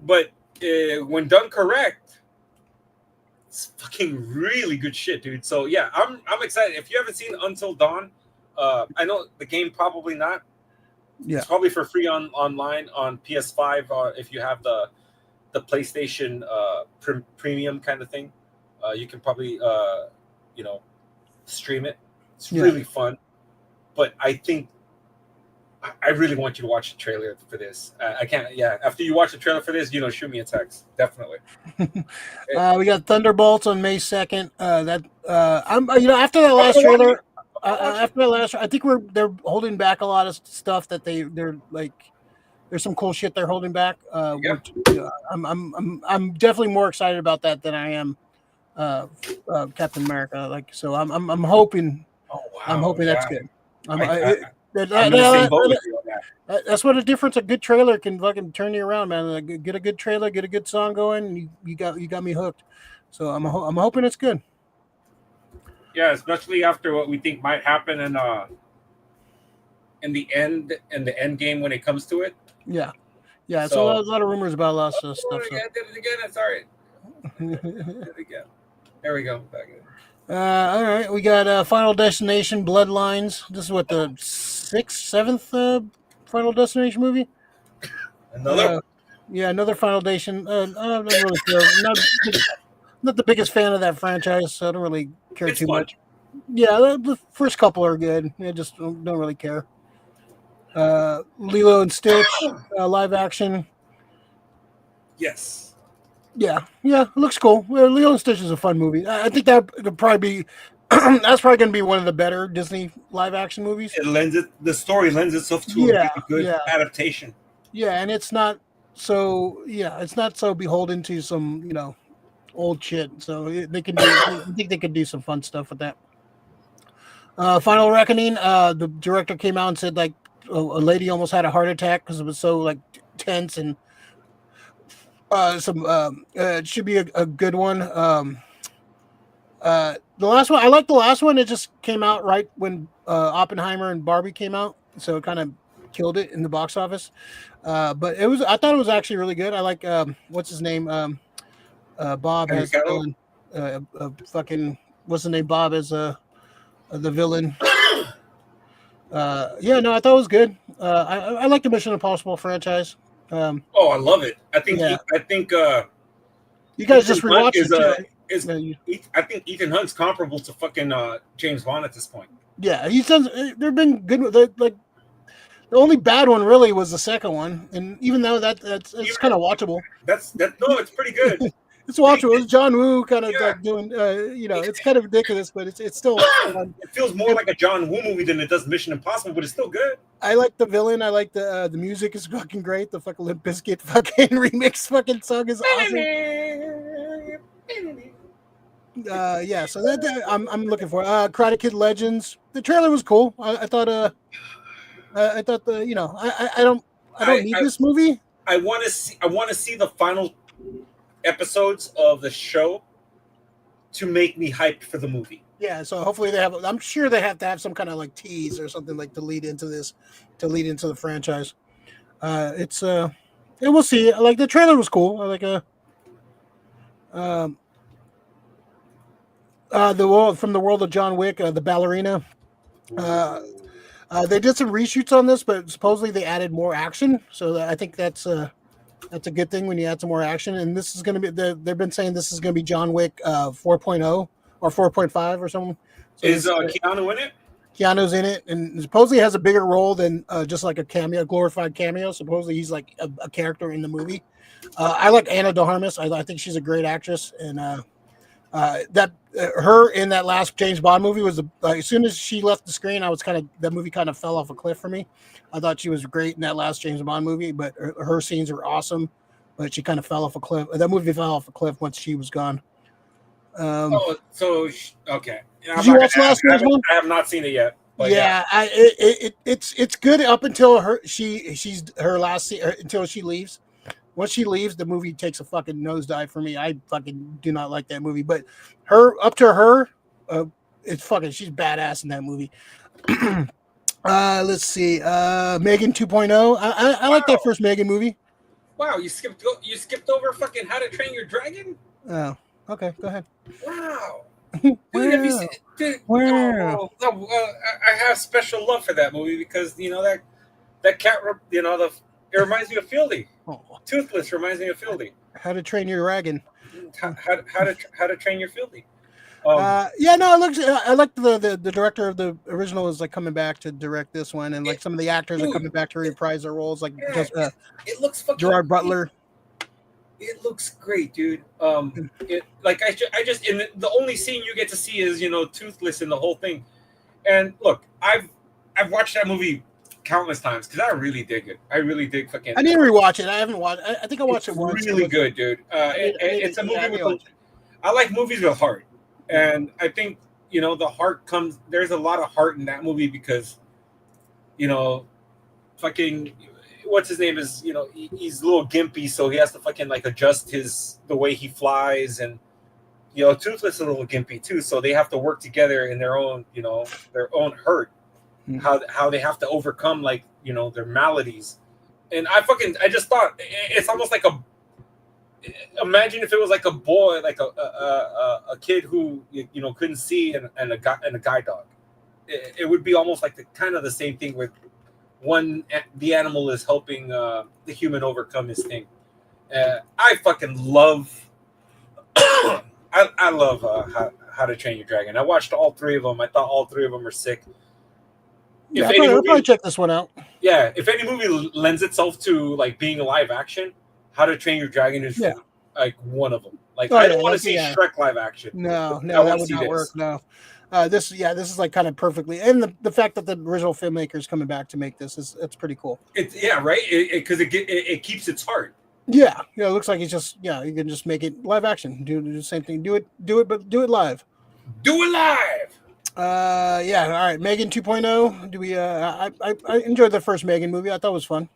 B: But when done correct, it's fucking really good shit, dude. So yeah, I'm excited. If you haven't seen Until Dawn, I know the game probably not.
A: Yeah.
B: It's probably for free online on PS5 if you have the PlayStation premium kind of thing. You can probably stream it. It's really fun. But I think I really want you to watch the trailer for this. I can't. Yeah, after you watch the trailer for this, shoot me a text. Definitely.
A: We got Thunderbolts on May 2nd. I'm after that last trailer. After the last, I think they're holding back a lot of stuff that they're like. There's some cool shit they're holding back. I'm definitely more excited about that than I am Captain America. Like, so I'm hoping.
B: Oh wow!
A: I'm hoping that's good.
B: I'm in the same boat with you on that.
A: That's what a difference a good trailer can fucking turn you around, man. Like, get a good trailer, get a good song going, and you got me hooked. So I'm hoping it's good.
B: Yeah, especially after what we think might happen in the end game when it comes to it.
A: Yeah. So a lot of rumors about a lot of stuff.
B: I did it again. That's all right. Did it again. There we go. Back in.
A: All right, we got Final Destination Bloodlines. This is what, the 6th, 7th Final Destination movie?
B: Another
A: another Final Destination. I don't really care. Not the biggest fan of that franchise, so I don't really care too much. Yeah, the first couple are good. I just don't really care. Lilo and Stitch, live action.
B: Yes.
A: Yeah, it looks cool. Lilo and Stitch is a fun movie. I think that could probably be that's probably going to be one of the better Disney live action movies.
B: The story lends itself to a good adaptation.
A: Yeah, and it's not so beholden to some old shit. So they can do. I think they could do some fun stuff with that. Final Reckoning. The director came out and said like a lady almost had a heart attack because it was so like tense and. It should be a good one. The last one, I like the last one. It just came out right when Oppenheimer and Barbie came out, so it kind of killed it in the box office. But I thought it was actually really good. I like what's his name? Bob has fucking what's the name? Bob as the villain. I thought it was good. I like the Mission Impossible franchise.
B: I love it. I think
A: you guys just rewatched it.
B: I think Ethan Hunt's comparable to fucking James Bond at this point.
A: Yeah, he says they've been good. Like the only bad one really was the second one, and even though it's kind of watchable.
B: It's pretty good.
A: It's watchable. It's John Woo kind of like doing, it's kind of ridiculous, but it's still.
B: It feels more like a John Woo movie than it does Mission Impossible, but it's still good.
A: I like the villain. I like the music is fucking great. The fucking Limp Bizkit fucking remix fucking song is awesome. So that I'm looking for. Karate Kid Legends. The trailer was cool. I thought I don't need this movie.
B: I want to see the final episodes of the show to make me hyped for the movie.
A: Yeah, so hopefully I'm sure they have to have some kind of like tease or something like to lead into the franchise. And we'll see. Like the trailer was cool. I like the world from the world of John Wick, the ballerina. They did some reshoots on this, but supposedly they added more action. So I think that's a good thing when you add some more action. And this is going to be they've been saying this is going to be John Wick 4.0 or 4.5 or something. So
B: is Keanu in it?
A: Keanu's in it, and supposedly has a bigger role than just like a cameo, glorified cameo. Supposedly he's like a character in the movie. I like Ana de Armas. I think she's a great actress, and her in that last James Bond movie was as soon as she left the screen, that movie kind of fell off a cliff for me. I thought she was great in that last James Bond movie, but her scenes were awesome. But she kind of fell off a cliff. That movie fell off a cliff once she was gone.
B: Okay.
A: Did you watch last James Bond?
B: I have not seen it yet.
A: Yeah. It's good up until until she leaves. Once she leaves, the movie takes a fucking nosedive for me. I fucking do not like that movie. But it's fucking. She's badass in that movie. Let's see. Megan 2.0. I like that first Megan movie.
B: Wow, you skipped over fucking How to Train Your Dragon?
A: Oh, okay, go ahead.
B: Wow.
A: Dude,
B: Have you seen, I have special love for that movie because that cat, it reminds me of Fieldy.
A: Oh.
B: Toothless reminds me of Fieldy.
A: How to Train Your Dragon.
B: How to Train Your Fieldy.
A: Yeah, no, it looks. I like the director of the original is like coming back to direct this one, and like some of the actors are coming back to reprise their roles, like
B: yeah,
A: just
B: it looks fucking
A: Gerard
B: great.
A: Butler.
B: It looks great, dude. It like I just in the only scene you get to see is Toothless in the whole thing. And look, I've watched that movie countless times because I really dig it. I really dig fucking.
A: I need to rewatch it. I haven't watched. I think I watched it once.
B: Really good, dude. It's a movie with. I like movies with heart, and I think the heart comes. There's a lot of heart in that movie because, fucking, what's his name is he's a little gimpy, so he has to fucking like adjust the way he flies, and Toothless is a little gimpy too, so they have to work together in their own hurt. How they have to overcome their maladies. And I just thought it's almost like imagine if it was like a boy, like a kid who couldn't see and a guide dog. It would be almost like the same thing with the animal is helping the human overcome his thing. I fucking love I love How to Train Your Dragon. I watched all three of them. I thought all three of them were sick.
A: Yeah, I'll probably check this one out.
B: Yeah, if any movie lends itself to like being a live action, How to Train Your Dragon is like one of them. Like I don't want to see Shrek live action.
A: No, that would not work. No, this is like kind of perfectly, and the fact that the original filmmaker is coming back to make it's pretty cool.
B: It's right because it keeps its heart.
A: Yeah, it looks like it's just you can just make it live action. Do the same thing. Do it, but do it live.
B: Do it live.
A: Yeah, all right. Megan 2.0. Do we? I enjoyed the first Megan movie. I thought it was fun.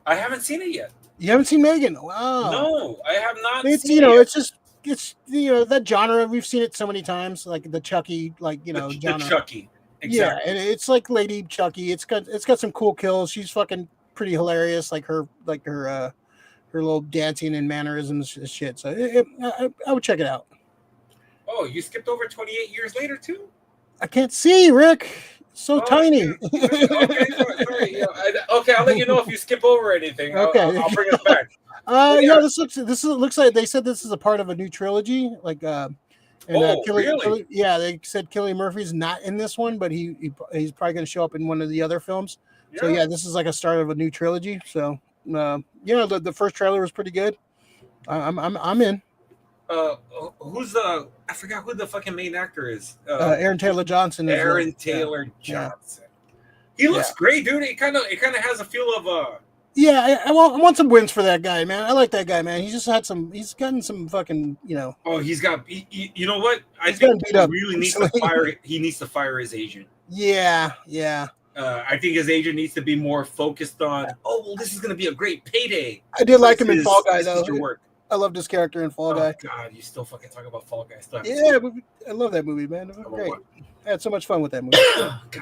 B: I haven't seen it yet.
A: You haven't seen Megan? Wow.
B: No, I have not.
A: It's
B: seen it.
A: It's that genre. We've seen it so many times, like the Chucky, genre.
B: The Chucky. Exactly.
A: Yeah, and it's like Lady Chucky. It's got some cool kills. She's fucking pretty hilarious. Her little dancing and mannerisms and shit. So I would check it out.
B: Oh, you skipped over 28 years later too?
A: I can't see, Rick. So tiny.
B: Okay, sorry. Okay, I'll let you know if you skip over anything.
A: Okay,
B: I'll bring it back.
A: Yeah, this looks like they said this is a part of a new trilogy.
B: Really?
A: Yeah, they said Cillian Murphy's not in this one, but he's probably going to show up in one of the other films. Yeah. So yeah, this is like a start of a new trilogy. So the first trailer was pretty good. I'm in.
B: Who's I forgot who the fucking main actor is.
A: Aaron Taylor Johnson.
B: Johnson. He looks great, dude. It kind of has a feel of
A: Yeah, I want some wins for that guy, man. I like that guy, man. He's gotten some fucking,
B: Oh, he's got. You know what? I think he really needs to fire. He needs to fire his agent.
A: Yeah.
B: I think his agent needs to be more focused on. Oh well, this is going to be a great payday.
A: I did like him in Fall Guy though. I loved his character in Fall Guy.
B: God, you still fucking talk about Fall Guy stuff.
A: Yeah, I love that movie, man. It was great. I had so much fun with that movie.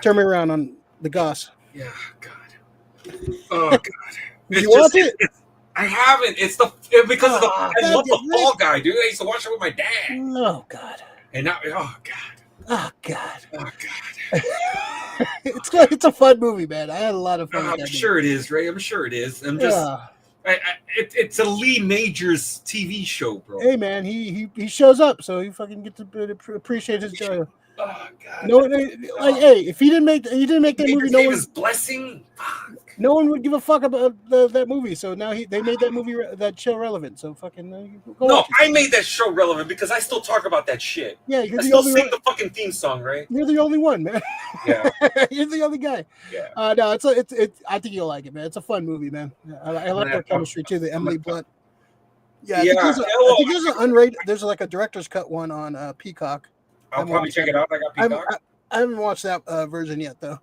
A: Turn me around on the goss.
B: Yeah, God. Oh God.
A: Did you watch it?
B: I haven't. Because of I love the Fall Guy, dude. I used to watch it with my dad.
A: Oh God.
B: And now, oh God.
A: It's a fun movie, man. I had a lot of fun.
B: I'm sure it is, Ray. I'm sure it is. I'm just. It's a Lee Majors TV show, bro.
A: Hey, man, he shows up, so you fucking get to appreciate his joy.
B: Oh God!
A: No, hey, if he didn't make that movie, no one's
B: blessing.
A: No one would give a fuck about that movie. So now they made that show relevant. So fucking
B: I made that show relevant because I still talk about that shit.
A: Yeah, you're
B: the only one. The fucking theme song, right?
A: You're the only one, man.
B: Yeah,
A: you're the only guy.
B: Yeah.
A: No, it's. I think you'll like it, man. It's a fun movie, man. I like their chemistry too. The Emily Blunt. Yeah, I think there's an unrated. There's like a director's cut one on Peacock.
B: I'll probably check it out. I got Peacock.
A: I haven't watched that version yet, though.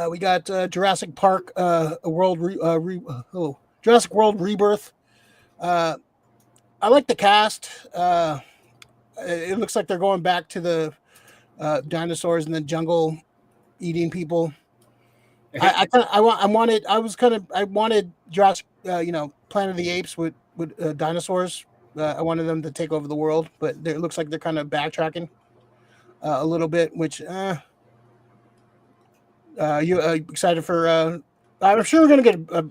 A: We got Jurassic Park, Jurassic World Rebirth. I like the cast. It looks like they're going back to the dinosaurs in the jungle eating people. I wanted Jurassic, Planet of the Apes with dinosaurs. I wanted them to take over the world, but it looks like they're kind of backtracking a little bit, which you excited for? I'm sure we're gonna get I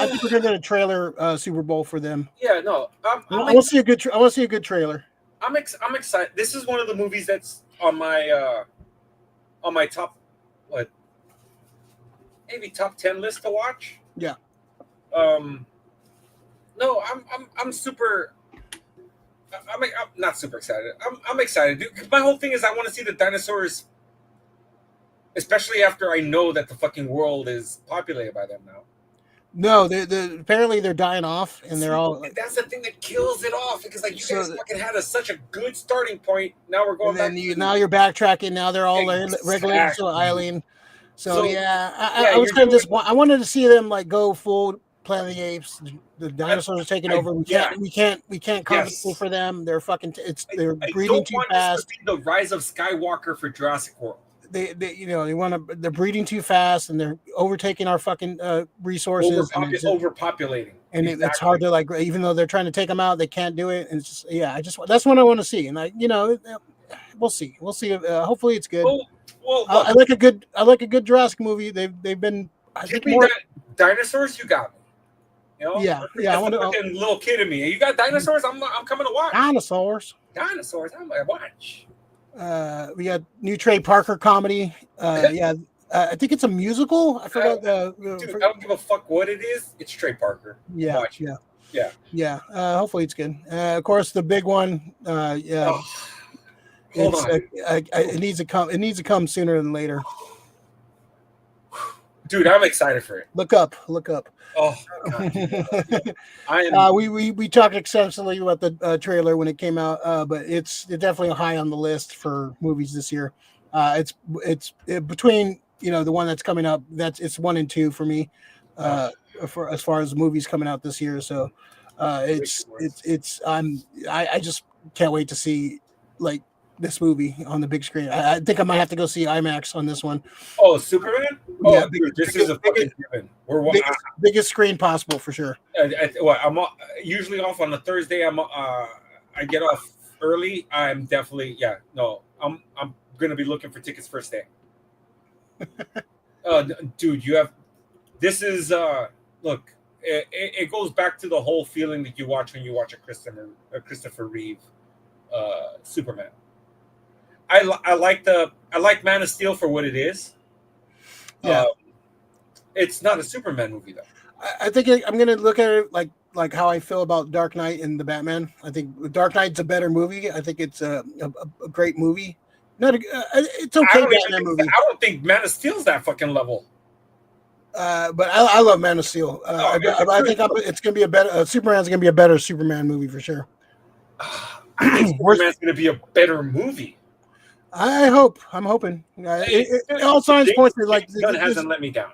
A: think we're gonna get a trailer Super Bowl for them.
B: Yeah, no,
A: I want to see a good. I want to see a good trailer.
B: I'm excited. This is one of the movies that's on my top, what, maybe top 10 list to watch.
A: Yeah.
B: No, I'm super. I'm not super excited. I'm excited, dude. 'Cause my whole thing is I want to see the dinosaurs, especially after I know that the fucking world is populated by them now.
A: No, they apparently they're dying off, and they're all.
B: That's the thing that kills it off because like you
A: So
B: guys fucking had such a good starting point. Now we're going
A: And
B: back.
A: then now you're backtracking. Now they're all regulated to an island. So yeah, I was kind of disappointed. I wanted to see them like go full Planet of the Apes. The dinosaurs are taking over. We can't compensate for them. They're fucking. They're breeding too fast.
B: This to be the rise of Skywalker for Jurassic World.
A: They're breeding too fast, and they're overtaking our fucking resources.
B: Overpopulating.
A: And it's hard to like, even though they're trying to take them out, they can't do it. And it's just, that's what I want to see. And we'll see. Hopefully it's good.
B: Well,
A: I like a good Jurassic movie. They've been.
B: Dinosaurs. You got me. You know?
A: Yeah. I want
B: to. Little kid in me. You got dinosaurs. I'm coming to watch.
A: Dinosaurs.
B: I'm gonna watch.
A: We got new Trey Parker comedy. I think it's a musical. I forgot
B: I don't give a fuck what it is. It's Trey Parker.
A: Yeah. Hopefully it's good. Of course, the big one.
B: Hold on.
A: It needs to come sooner than later.
B: Dude, I'm excited for it.
A: Look up.
B: Oh, God.
A: We talked extensively about the trailer when it came out, but it's definitely high on the list for movies this year. It's between the one that's coming up. It's 1 and 2 for me, for as far as movies coming out this year. So I just can't wait to see like this movie on the big screen. I think I might have to go see IMAX on this one.
B: Oh, Superman! Oh,
A: yeah,
B: dude, this is a fucking given.
A: Biggest screen possible for sure.
B: I'm usually off on a Thursday. I get off early. I'm definitely I'm gonna be looking for tickets first day. Dude, this is look. It goes back to the whole feeling that you watch when you watch a Christopher Reeve Superman. I like Man of Steel for what it is.
A: Yeah.
B: It's not a Superman movie though.
A: I think I'm gonna look at it like how I feel about Dark Knight and the Batman. I think Dark Knight's a better movie. I think it's a great movie. It's okay.
B: I don't think Man of Steel's that fucking level.
A: But I love Man of Steel. I think it's gonna be a better. Superman's gonna be a better Superman movie for sure.
B: I think Superman's gonna be a better movie.
A: I hope. I'm hoping. All signs point to like
B: Gunn hasn't let me down.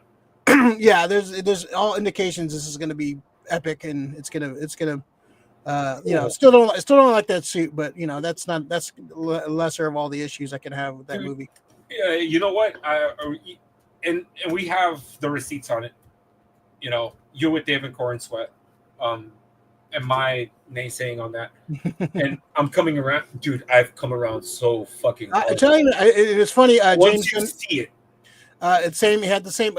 A: Yeah, there's all indications this is going to be epic, and it's gonna still don't like that suit, but that's lesser of all the issues I can have with that movie.
B: Yeah, you know what? And we have the receipts on it. You're with David Corn Sweat. And my naysaying on that, and I'm coming around, dude. I've come around so fucking.
A: I tell you, it was funny.
B: Once you see it,
A: it's same. He had the same.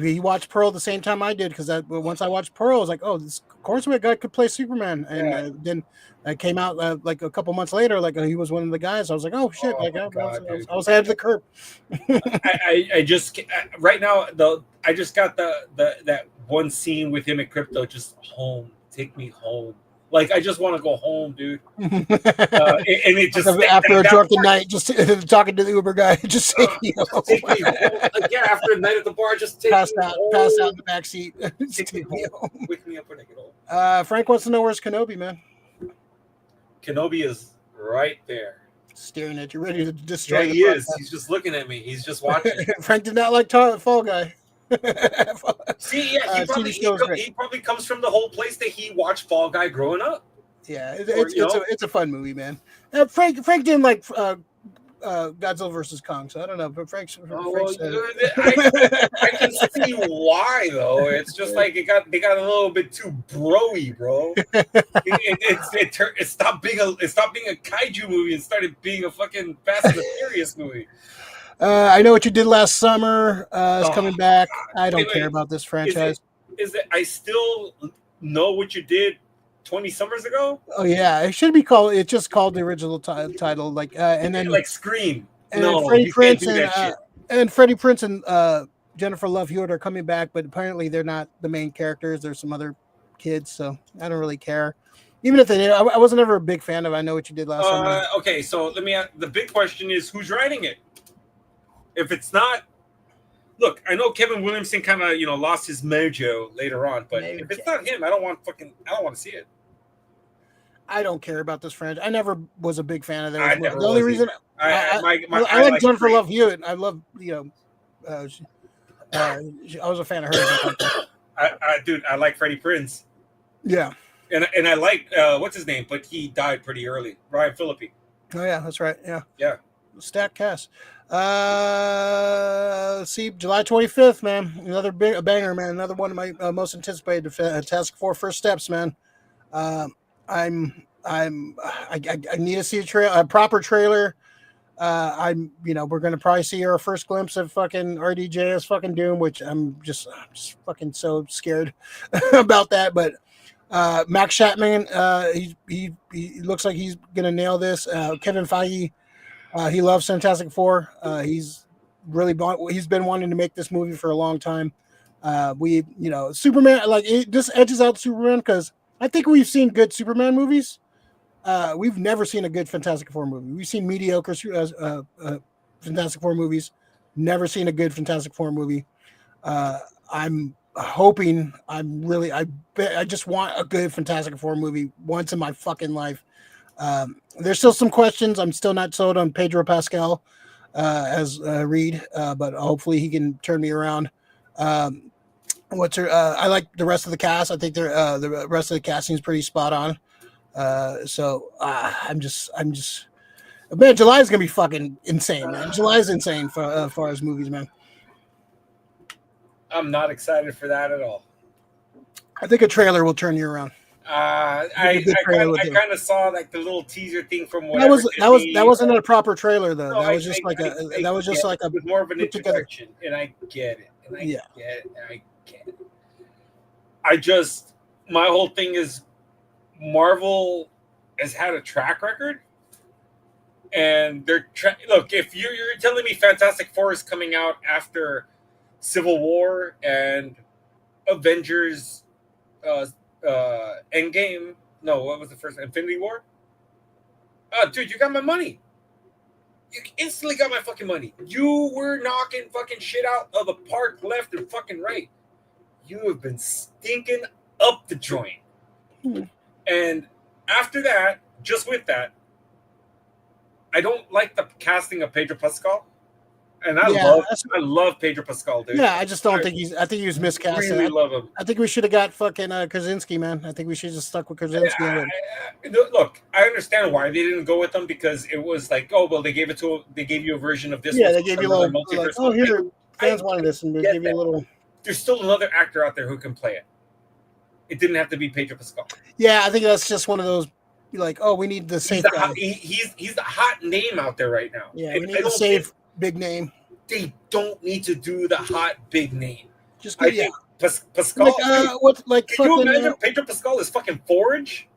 A: He watched Pearl the same time I did because once I watched Pearl, I was like, oh, this Cornsway guy could play Superman, and then I came out like a couple months later, like he was one of the guys. I was like, oh shit, I was ahead of the curve.
B: I just right now I just got that one scene with him at Crypto just home. Take me home. Like I just want to go home, dude. And it just
A: after a drunken night, just talking to the Uber guy, just take me home.
B: Take me home. After a night at the bar, just take
A: pass
B: me
A: out,
B: home.
A: pass out in the back seat.
B: Take me home. Wake me up when I get home.
A: Frank wants to know where's Kenobi, man.
B: Kenobi is right there,
A: staring at you, ready to destroy.
B: Yeah, he is. He's just looking at me. He's just watching.
A: Frank did not like Fall Guy.
B: See, yeah, he probably comes from the whole place that he watched Fall Guy growing up.
A: Yeah, it's a fun movie, man. Frank didn't like Godzilla versus Kong, so I don't know. But I
B: can see why though. It's just like they got a little bit too broy, bro. It stopped being a kaiju movie and started being a fucking Fast and the Furious movie.
A: I Know What You Did Last Summer is coming back. I don't care about this franchise.
B: Is it I still Know What You Did 20 summers ago.
A: Oh yeah, it should be called. It's just called the original title. Like, and then
B: like Scream.
A: and
B: No,
A: then Freddie
B: you can't
A: Prinze
B: do that shit.
A: and Freddie Prinze and Jennifer Love Hewitt are coming back, but apparently they're not the main characters. There's some other kids, so I don't really care. Even if they did, I wasn't ever a big fan of I Know What You Did Last Summer.
B: Okay, so let me ask, the big question is who's writing it? If it's not, look, I know Kevin Williamson kind of lost his mojo later on, but if it's not him, I don't want to see it.
A: I don't care about this franchise. I never was a big fan of theirs.
B: The
A: only reason I like Jennifer Love Hewitt. I love I was a fan of hers.
B: Dude, I like Freddie Prinze.
A: Yeah.
B: And I like what's his name, but he died pretty early. Ryan Phillippe.
A: Oh yeah, that's right. Yeah.
B: Yeah.
A: Stacked cast. See, July 25th, man. Another big banger, man. Another one of my most anticipated Task Force First Steps, man. I need to see a proper trailer. We're gonna probably see our first glimpse of fucking RDJ's fucking Doom, which I'm just fucking so scared about that. But Max Chapman, he looks like he's gonna nail this. Kevin Feige, he loves Fantastic Four. He's been wanting to make this movie for a long time. Superman, like, it just edges out Superman because I think we've seen good Superman movies. We've never seen a good Fantastic Four movie. We've seen mediocre Fantastic Four movies. Never seen a good Fantastic Four movie. I'm hoping. I just want a good Fantastic Four movie once in my fucking life. There's still some questions. I'm still not sold on Pedro Pascal as Reed, but hopefully he can turn me around. I like the rest of the cast. I think the rest of the casting is pretty spot on. I'm just, man, July is gonna be fucking insane, man. July is insane for as far as movies, man.
B: I'm not excited for that at all.
A: I think a trailer will turn you around.
B: I kind of saw like the little teaser thing from
A: that wasn't a proper trailer though. No, that was just like
B: more of an introduction, and I get it, and I get it. My whole thing is Marvel has had a track record, and look. If you're telling me Fantastic Four is coming out after Civil War and Avengers, Endgame. No, what was the first? Infinity War. Dude, you got my money. You instantly got my fucking money. You were knocking fucking shit out of the park left and fucking right. You have been stinking up the joint. And after that, just with that, I don't like the casting of Pedro Pascal. And I love Pedro Pascal, dude.
A: Yeah, I just don't think I think he was miscast.
B: I really love him.
A: I think we should have got fucking Krasinski, man. I think we should have just stuck with Krasinski.
B: Look, I understand why they didn't go with them, because it was like, oh well, they gave you a version of this.
A: Yeah, they gave you a little multiverse. Oh, here, fans wanted this, and they gave you a little.
B: There's still another actor out there who can play it. It didn't have to be Pedro Pascal.
A: Yeah, I think that's just one of those, like, oh, we need the safe guy.
B: He's the hot name out there right now.
A: Yeah, we need the safe big name.
B: They don't need to do the hot big name.
A: Just
B: Pascal. Can you imagine Pedro Pascal is fucking Forge?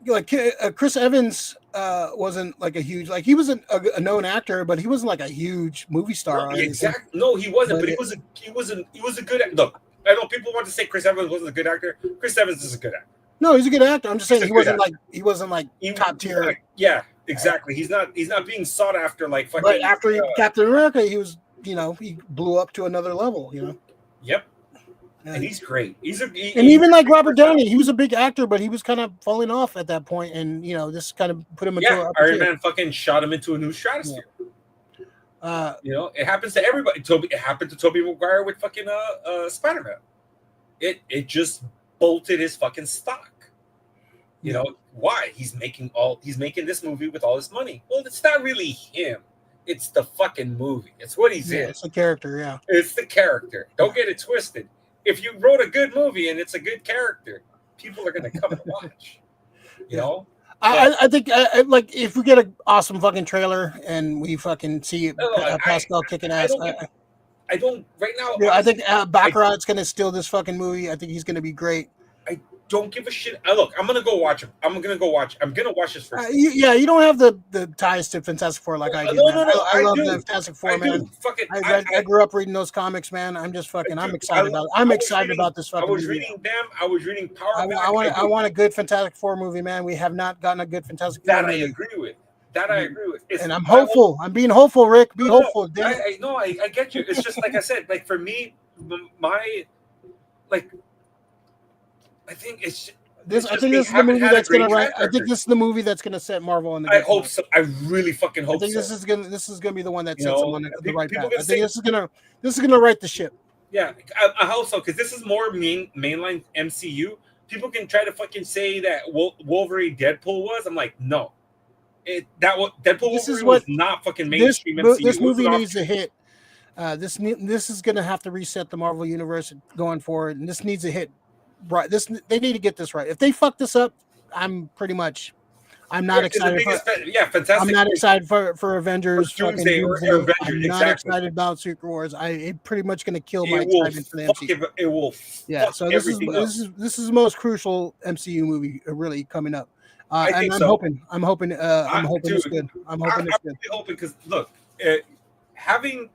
A: Like Chris Evans wasn't like a huge, like, he was a known actor, but he wasn't like a huge movie star.
B: Exactly. No, he wasn't. But he was a good. Look, I know people want to say Chris Evans wasn't a good actor. Chris Evans is a good actor.
A: No, he's a good actor. I'm just saying he wasn't like top tier.
B: Yeah, exactly. He's not being sought after like fucking.
A: But after Captain America, he was, he blew up to another level.
B: Yep. And he's great.
A: Even like Robert Downey, he was a big actor, but he was kind of falling off at that point, and this kind of put him into
B: Iron Man fucking shot him into a new stratosphere. Yeah. It happens to everybody. It happened to Tobey Maguire with fucking Spider-Man. It just bolted his fucking stock. Why? He's making this movie with all this money. Well, it's not really him. It's the fucking movie. It's what he's in.
A: It's the character, yeah.
B: It's the character. Don't get it twisted. If you wrote a good movie and it's a good character, people are going to come and watch.
A: I think like if we get an awesome fucking trailer and we fucking see Pascal kicking ass.
B: I don't right now.
A: Yeah, I think Baccarat's going to steal this fucking movie. I think he's going to be great.
B: don't give a shit. Look, I'm gonna go watch him. I'm gonna watch this first.
A: You don't have the ties to Fantastic Four like I do.
B: No,
A: I love
B: do.
A: the Fantastic Four, man.
B: Fucking,
A: I grew up reading those comics, man. I'm just fucking. I'm excited about. I'm excited about this fucking.
B: I was reading them. I was reading Power.
A: I want a good Fantastic Four movie, man. We have not gotten a good Fantastic Four movie.
B: I agree with. I agree with.
A: And I'm hopeful. I'm being hopeful, Rick. Be hopeful.
B: I get you. It's just like I said. Like for me, my like. I think it's.
A: I think this is the movie that's gonna write. I think this is the movie that's gonna set Marvel on the.
B: I hope so. I really fucking hope so.
A: I think this is gonna be the one that sets them on the right path. I think this is gonna right the ship.
B: Yeah, I hope so, because this is more mainline MCU. People can try to fucking say that Wolverine Deadpool was. I'm like, no, Deadpool was not fucking mainstream MCU.
A: This movie needs a hit. This is gonna have to reset the Marvel universe going forward, and this needs a hit. Right, they need to get this right. If they fuck this up, I'm not excited.
B: Fantastic.
A: I'm not excited for Avengers.
B: Doomsday.
A: I'm not excited about Secret Wars. It's pretty much going to kill my excitement for the MCU.
B: It will.
A: Yeah. So this is the most crucial MCU movie really coming up. I'm hoping it's good. I'm hoping it's good.
B: I'm hoping because look, having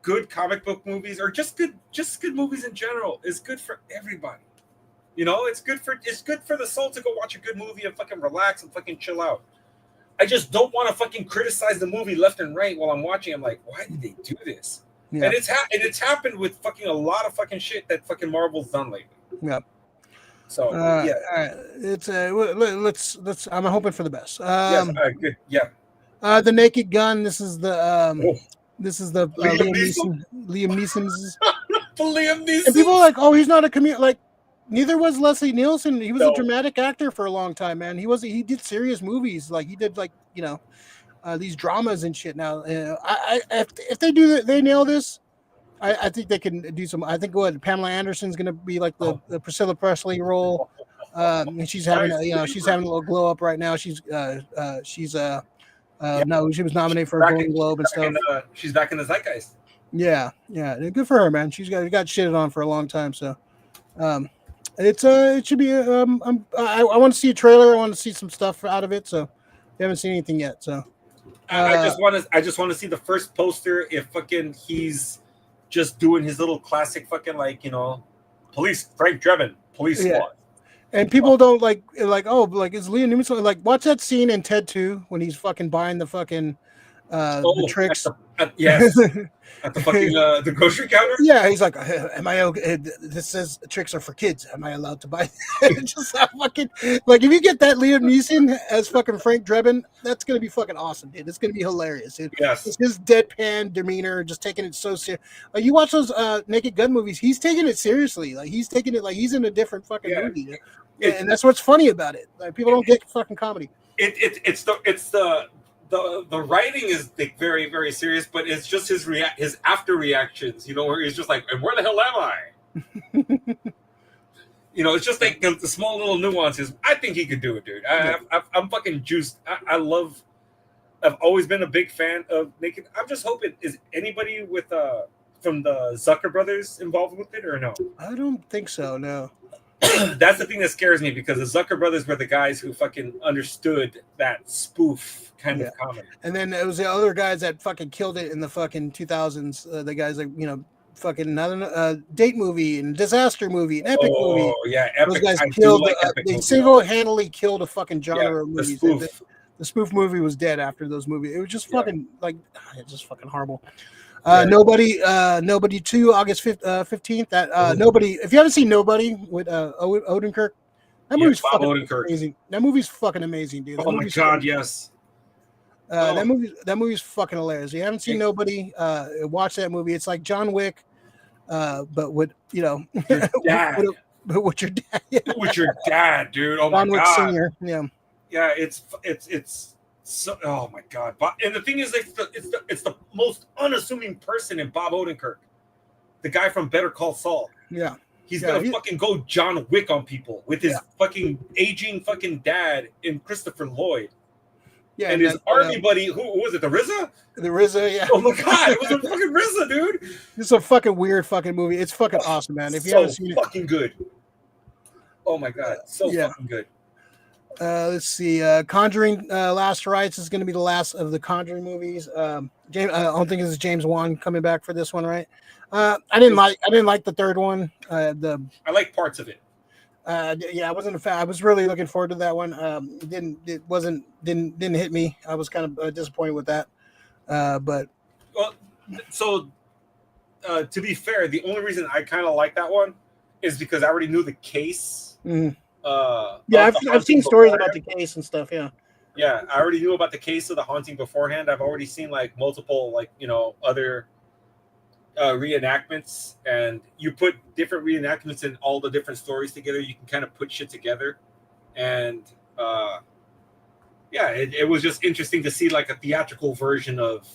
B: good comic book movies or just good movies in general is good for everybody. You know, it's good for the soul to go watch a good movie and fucking relax and fucking chill out. I just don't want to fucking criticize the movie left and right while I'm watching. I'm like, why did they do this? Yeah. And it's happened with fucking a lot of fucking shit that fucking Marvel's done lately.
A: Yeah.
B: So
A: yeah, all right. It's let's. I'm hoping for the best.
B: Yes, good. Yeah.
A: The Naked Gun. This is the Liam Neeson's.
B: Liam Neeson.
A: And people are like, oh, he's not a comedian. Like, neither was Leslie Nielsen. He was a dramatic actor for a long time, man. He did serious movies. Like he did these dramas and shit. Now, if they nail this, I think they can do some. I think Pamela Anderson's gonna be like the Priscilla Presley role. And she's having a little glow up right now. She was nominated for a Golden Globe and stuff.
B: She's back in the zeitgeist.
A: Yeah, good for her, man. She's got shitted on for a long time, so it should be. I want to see a trailer. I want to see some stuff out of it. So we haven't seen anything yet. So
B: I just want to see the first poster. If fucking he's just doing his little classic fucking police Frank Drebin police squad.
A: And people don't like is Liam Neeson like watch that scene in Ted 2 when he's fucking buying the fucking the tricks.
B: Yes. At the fucking the grocery counter?
A: Yeah, he's like, am I okay? This says tricks are for kids. Am I allowed to buy? Just fucking like if you get that Liam Neeson as fucking Frank Drebin, that's gonna be fucking awesome, dude. It's gonna be hilarious, dude.
B: Yes.
A: It's his deadpan demeanor, just taking it so serious. Like you watch those Naked Gun movies, he's taking it seriously. Like he's taking it like he's in a different fucking movie. And that's what's funny about it. Like people don't get fucking comedy.
B: The writing is like very, very serious, but it's just his after reactions, where he's just like, and where the hell am I? It's just like the small little nuances. I think he could do it, dude. I'm fucking juiced. I've always been a big fan of Naked. I'm just hoping, is anybody with from the Zucker brothers involved with it or no?
A: I don't think so, no.
B: That's the thing that scares me because the Zucker brothers were the guys who fucking understood that spoof kind of comedy.
A: And then it was the other guys that fucking killed it in the fucking 2000s. The guys like, fucking another date movie and disaster movie, an epic movie.
B: Oh, yeah. Epic.
A: Those guys killed, they single-handedly killed a fucking genre of movies. The spoof movie was dead after those movies. It was just fucking it's just fucking horrible. Nobody 2, August 15th. Nobody. If you haven't seen Nobody with Odenkirk, that movie's fucking amazing. That movie's fucking amazing, dude.
B: Oh my god, yes.
A: That movie's fucking hilarious. If you haven't seen Nobody, watch that movie. It's like John Wick, but with your dad. But with your dad.
B: With your dad, dude. Oh
A: John
B: my
A: Wick
B: god.
A: Senior. Yeah.
B: Yeah, it's. So, oh my god! And the thing is, it's the most unassuming person in Bob Odenkirk, the guy from Better Call Saul.
A: Yeah,
B: he's gonna fucking go John Wick on people with his fucking aging fucking dad in Christopher Lloyd. Yeah, and his army buddy, who was it? The RZA?
A: The RZA, yeah.
B: Oh my god, it was a fucking RZA, dude.
A: It's a fucking weird fucking movie. It's fucking awesome, man. If you haven't seen it,
B: fucking good. Oh my god, so
A: Yeah.
B: fucking good.
A: Let's see. Conjuring Last Rites is going to be the last of the Conjuring movies. James, I don't think it's James Wan coming back for this one, right? I didn't like the third one.
B: I like parts of it.
A: Yeah, I wasn't a fan. I was really looking forward to that one. Didn't hit me. I was kind of disappointed with that. But
B: Well, so to be fair, the only reason I kind of like that one is because I already knew the case.
A: yeah,
B: of
A: I've
B: the
A: seen
B: haunting
A: stories about
B: beforehand.
A: the case and stuff. Yeah.
B: Yeah, I already knew about the case of the haunting beforehand. I've already seen like multiple, like, you know, other reenactments, and you put different reenactments and all the different stories together. You can kind of put shit together, and yeah, it was just interesting to see like a theatrical version of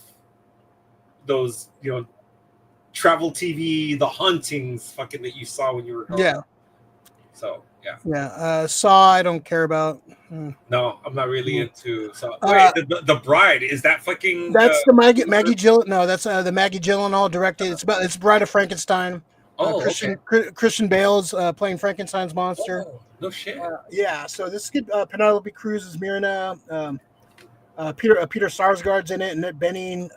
B: those, you know, travel TV, the hauntings, fucking that you saw when you were growing up. So yeah.
A: Yeah. Saw, I don't care about.
B: No, I'm not really into. So wait, the Bride, is that fucking?
A: That's the Maggie Gyllenhaal. No, that's the Maggie Gyllenhaal directed. It's Bride of Frankenstein. Christian Bale's playing Frankenstein's monster.
B: Oh, no shit.
A: Yeah, so this is good. Penelope Cruz is Myrna. Peter Sarsgaard's in it, and Annette Bening.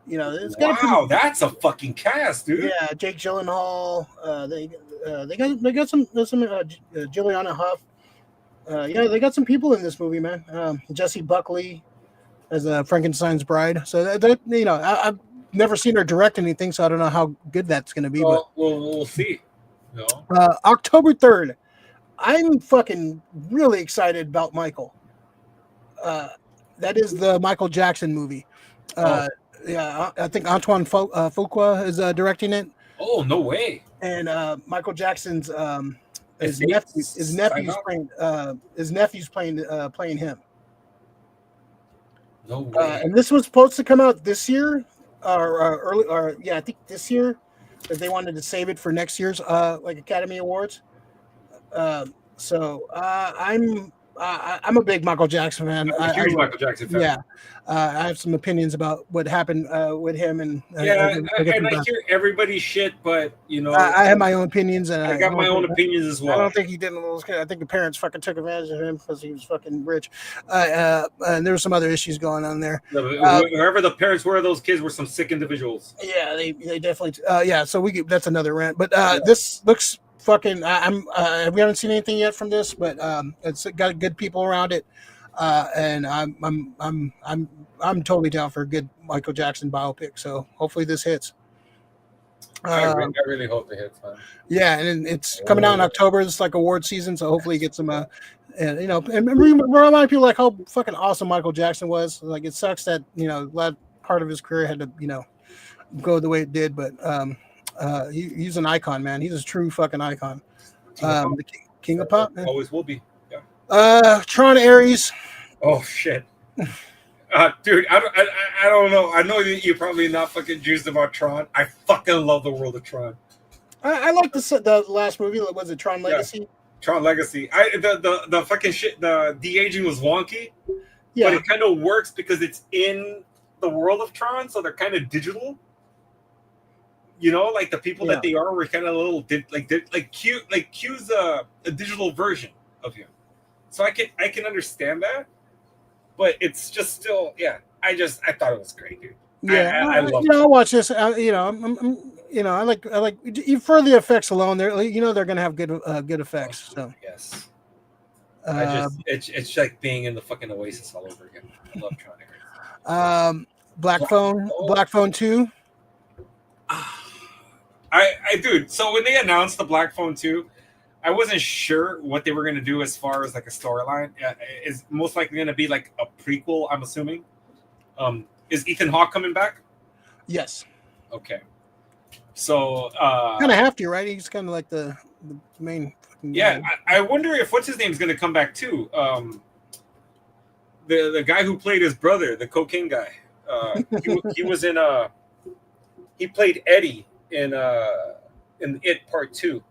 A: You know, it's
B: wow, that's a fucking cast, dude.
A: Yeah, Jake Gyllenhaal. They got some Juliana Hough. Yeah, they got some people in this movie, man. Jessie Buckley as Frankenstein's bride. So that you know, I've never seen her direct anything, so I don't know how good that's going to be.
B: Well, we'll see. No.
A: October 3rd. I'm fucking really excited about Michael. That is the Michael Jackson movie. Yeah, I think Antoine Fuqua is directing it.
B: Oh, no way!
A: And Michael Jackson's his nephew's playing him.
B: No way!
A: And this was supposed to come out this year, or I think this year, but they wanted to save it for next year's like Academy Awards. So I'm a big Michael Jackson fan.
B: I'm a huge Michael Jackson fan.
A: Yeah, I have some opinions about what happened with him, and
B: I hear everybody's shit, but you know,
A: I have my own opinions, and
B: I got my own opinions as well.
A: I don't think he did. I think the parents fucking took advantage of him because he was fucking rich, and there were some other issues going on there.
B: Whoever the parents were, those kids were some sick individuals.
A: Yeah, they definitely. Yeah, so that's another rant. But this looks fucking. We haven't seen anything yet from this, but it's got good people around it, and I'm totally down for a good Michael Jackson biopic. So hopefully this hits.
B: I really hope it hits, man.
A: Yeah, and it's coming out in October. It's like award season, so hopefully get some. And you know, and remind people like how fucking awesome Michael Jackson was. Like it sucks that that part of his career had to go the way it did, but he's an icon, man. He's a true fucking icon. The king of pop, man.
B: Always will be. Yeah.
A: Tron Ares.
B: Oh shit. Dude, I don't know. I know that you're probably not fucking juiced about Tron. I fucking love the world of Tron.
A: I like the last movie. Was it Tron Legacy?
B: Yeah. Tron Legacy. The fucking shit. The de-aging was wonky. Yeah. But it kind of works because it's in the world of Tron, so they're kind of digital. You know, like the people that they are were kind of a little Q. Like Q's a digital version of him. So I can understand that. But it's just still, I thought it was great, dude.
A: Yeah,
B: I love it.
A: I'll watch this. I like for the effects alone. They're gonna have good effects. So
B: yes, it's like being in the fucking Oasis all over again. I love Tron.
A: Black Phone 2.
B: Dude. So when they announced the Black Phone 2. I wasn't sure what they were going to do as far as like a storyline. Is most likely going to be like a prequel, I'm assuming. Is Ethan Hawke coming back?
A: Yes.
B: Okay. So
A: kind of have to, right? He's kind of like the main.
B: Yeah, I wonder if what's his name is going to come back too. The guy who played his brother, the cocaine guy. He was in he played Eddie in It Part 2,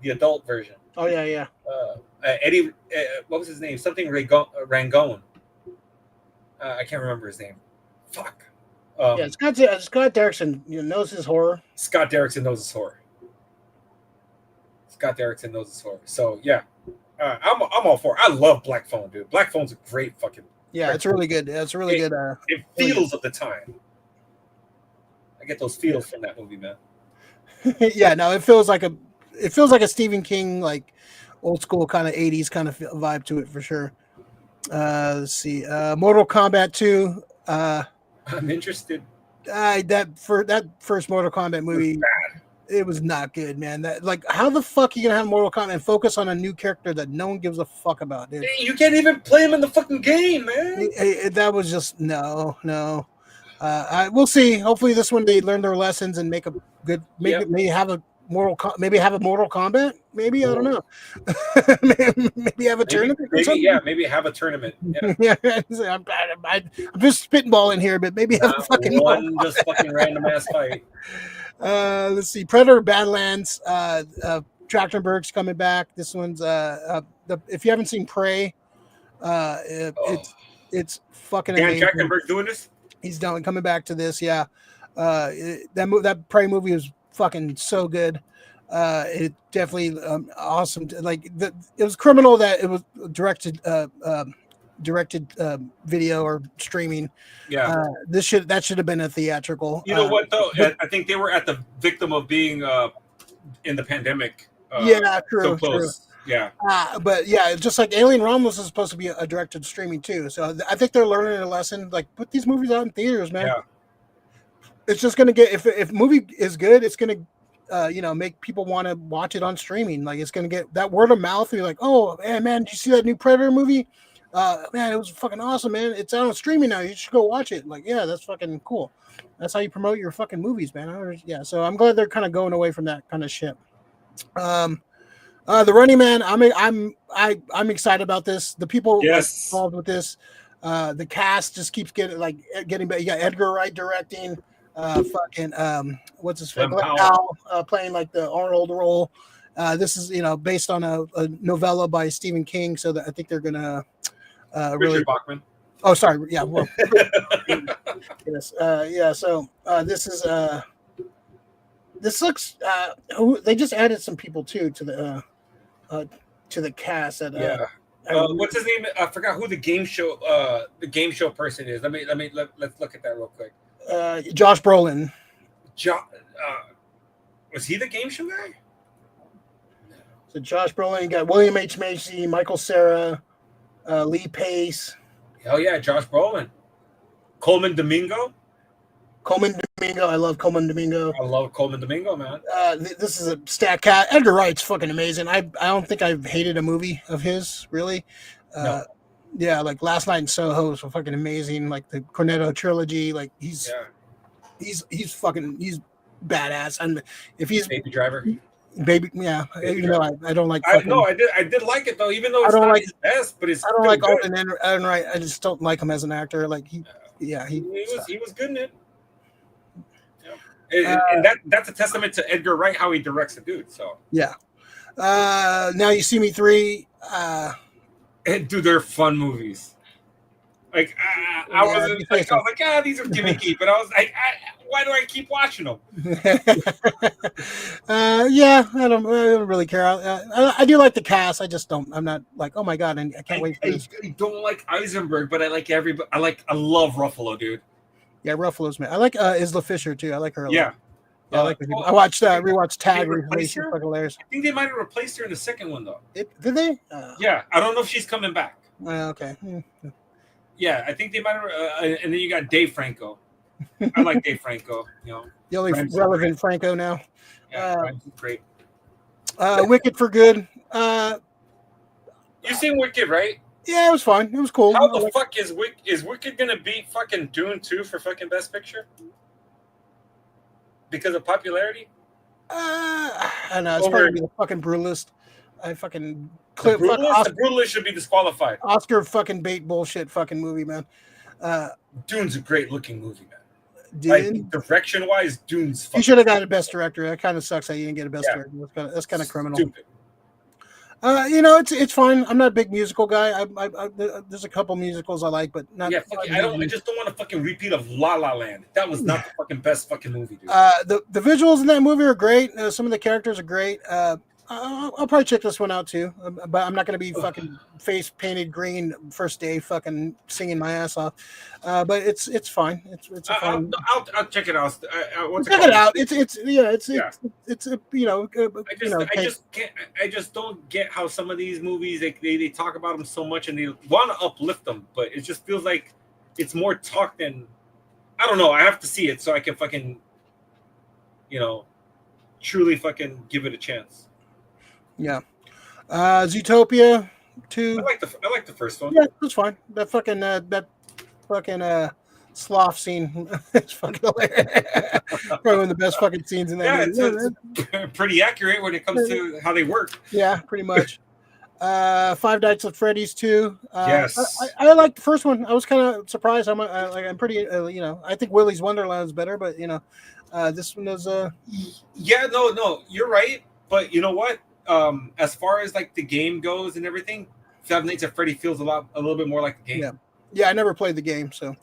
B: the adult version.
A: Oh yeah.
B: Eddie, what was his name? Something Rangone. I can't remember his name. Fuck.
A: Scott Derrickson knows his horror.
B: Scott Derrickson knows his horror. So yeah, I'm all for it. I love Black Phone, dude. Black Phone's a great fucking.
A: Yeah, it's really good. It's really good.
B: It feels of the time. I get those feels from that movie, man.
A: Yeah, no, it feels like a Stephen King, like old school kind of 80s kind of vibe to it for sure. Let's see. Mortal Kombat 2.
B: I'm interested.
A: That first Mortal Kombat movie, it was not good, man. That, like, how the fuck are you gonna have Mortal Kombat and focus on a new character that no one gives a fuck about, dude?
B: You can't even play him in the fucking game, man.
A: That was just no. We'll see. Hopefully, this one they learn their lessons and make a good. Maybe have a Mortal Kombat. Maybe I don't know. maybe have a tournament.
B: Maybe have a tournament.
A: Yeah, I'm just spitballing here, but maybe have a fucking
B: one just fucking random ass fight.
A: Let's see. Predator Badlands. Trachtenberg's coming back. This one's if you haven't seen Prey, it's fucking amazing.
B: Trachtenberg's doing this.
A: He's coming back to this. Yeah, that Prey movie was fucking so good. It definitely awesome. Like it was criminal that it was directed video or streaming.
B: Yeah,
A: that should have been a theatrical.
B: You know what though? I think they were at the victim of being in the pandemic.
A: Yeah, true.
B: So close. True. Yeah.
A: But yeah, just like Alien Romulus is supposed to be a directed streaming too. So I think they're learning a lesson. Like, put these movies out in theaters, man. Yeah. It's just gonna get if movie is good, it's gonna make people want to watch it on streaming. Like, it's gonna get that word of mouth. You're like, oh man, did you see that new Predator movie? Man, it was fucking awesome, man. It's out on streaming now. You should go watch it. Like, yeah, that's fucking cool. That's how you promote your fucking movies, man. Yeah, so I'm glad they're kind of going away from that kind of shit. The Running Man, I'm excited about this. The people involved with this, the cast just keeps getting better. You got Edgar Wright directing, what's his face? Powell, playing like the Arnold role. This is based on a novella by Stephen King, so that I think they're gonna
B: Richard Bachman.
A: Oh, sorry, yeah. Well, yes, yeah. So this looks. They just added some people too to the cast.
B: What's his name? I forgot who the game show person is. Let's look at that real quick.
A: Josh Brolin.
B: Was he the game show guy?
A: So Josh Brolin, you got William H. Macy, Michael Cera, Lee Pace.
B: Oh yeah, Josh Brolin. Coleman Domingo.
A: I love Coleman Domingo.
B: I love Coleman Domingo, man.
A: This is a stat cat. Edgar Wright's fucking amazing. I don't think I've hated a movie of his, really. No. Yeah, like Last Night in Soho was fucking amazing. Like the Cornetto trilogy, like he's badass. And if he's
B: Baby Driver.
A: Baby, yeah. Baby Driver. I don't like.
B: I did like it though, even though it's not his best, but it's.
A: I don't like Alden Ehrenreich. I just don't like him as an actor. Like he
B: was good in it. And that's a testament to Edgar Wright, how he directs a dude. So
A: yeah. Now You See Me 3.
B: Dude, they're fun movies. Like I was like, these are gimmicky, but I was like, why do I keep watching them?
A: Yeah, I don't really care. I do like the cast. I just don't. I'm not like, oh my god, and I can't wait for this.
B: I don't like Eisenberg, but I like everybody. I love Ruffalo, dude.
A: Yeah, Ruffalo's man. I like Isla Fisher too. I like her a lot.
B: Yeah,
A: I like her. I watched rewatched Tag recently. She's fucking hilarious.
B: I think they might have replaced her in the second one though.
A: Did they?
B: Yeah, I don't know if she's coming back.
A: Okay.
B: Yeah, I think they might have. And then you got Dave Franco. I like Dave Franco.
A: The only relevant Franco now.
B: Yeah, great.
A: Wicked for Good.
B: You seen Wicked, right?
A: Yeah, it was fun. It was cool.
B: How the fuck is Wicked gonna beat fucking Dune 2 for fucking Best Picture? Because of popularity?
A: I don't know. It's probably the fucking Brutalist. I fucking
B: The Brutalist should be disqualified.
A: Oscar fucking bait bullshit fucking movie, man.
B: Dune's a great looking movie, man.
A: Dune?
B: Like, direction wise, Dune's fucking.
A: You should have got a Best Director. That kind of sucks that you didn't get a Best Director. That's kind of criminal.
B: Stupid.
A: It's fine. I'm not a big musical guy. There's a couple musicals I like, but not.
B: Yeah, I just don't want a fucking repeat of La La Land. That was not the fucking best fucking movie, dude.
A: The visuals in that movie are great. Some of the characters are great. I'll probably check this one out too, but I'm not going to be fucking face painted green first day, fucking singing my ass off. But it's fine. It's a fine.
B: I'll check it out. What's it
A: Check
B: called?
A: it out.
B: Yeah.
A: It's a
B: I just don't get how some of these movies they talk about them so much and they want to uplift them, but it just feels like it's more talk than I don't know. I have to see it so I can fucking truly fucking give it a chance.
A: Yeah. Zootopia 2.
B: I like the first one.
A: Yeah, that's fine. That fucking sloth scene is fucking hilarious. Probably one of the best fucking scenes in that movie.
B: It's pretty accurate when it comes to how they work.
A: Yeah, pretty much. Five Nights at Freddy's 2.
B: Yes.
A: I liked the first one. I was kind of surprised. I'm pretty I think Willy's Wonderland is better, but this one is
B: yeah, no, you're right. But you know what? As far as like the game goes and everything, Five Nights at Freddy feels a little bit more like the game.
A: Yeah, I never played the game, so.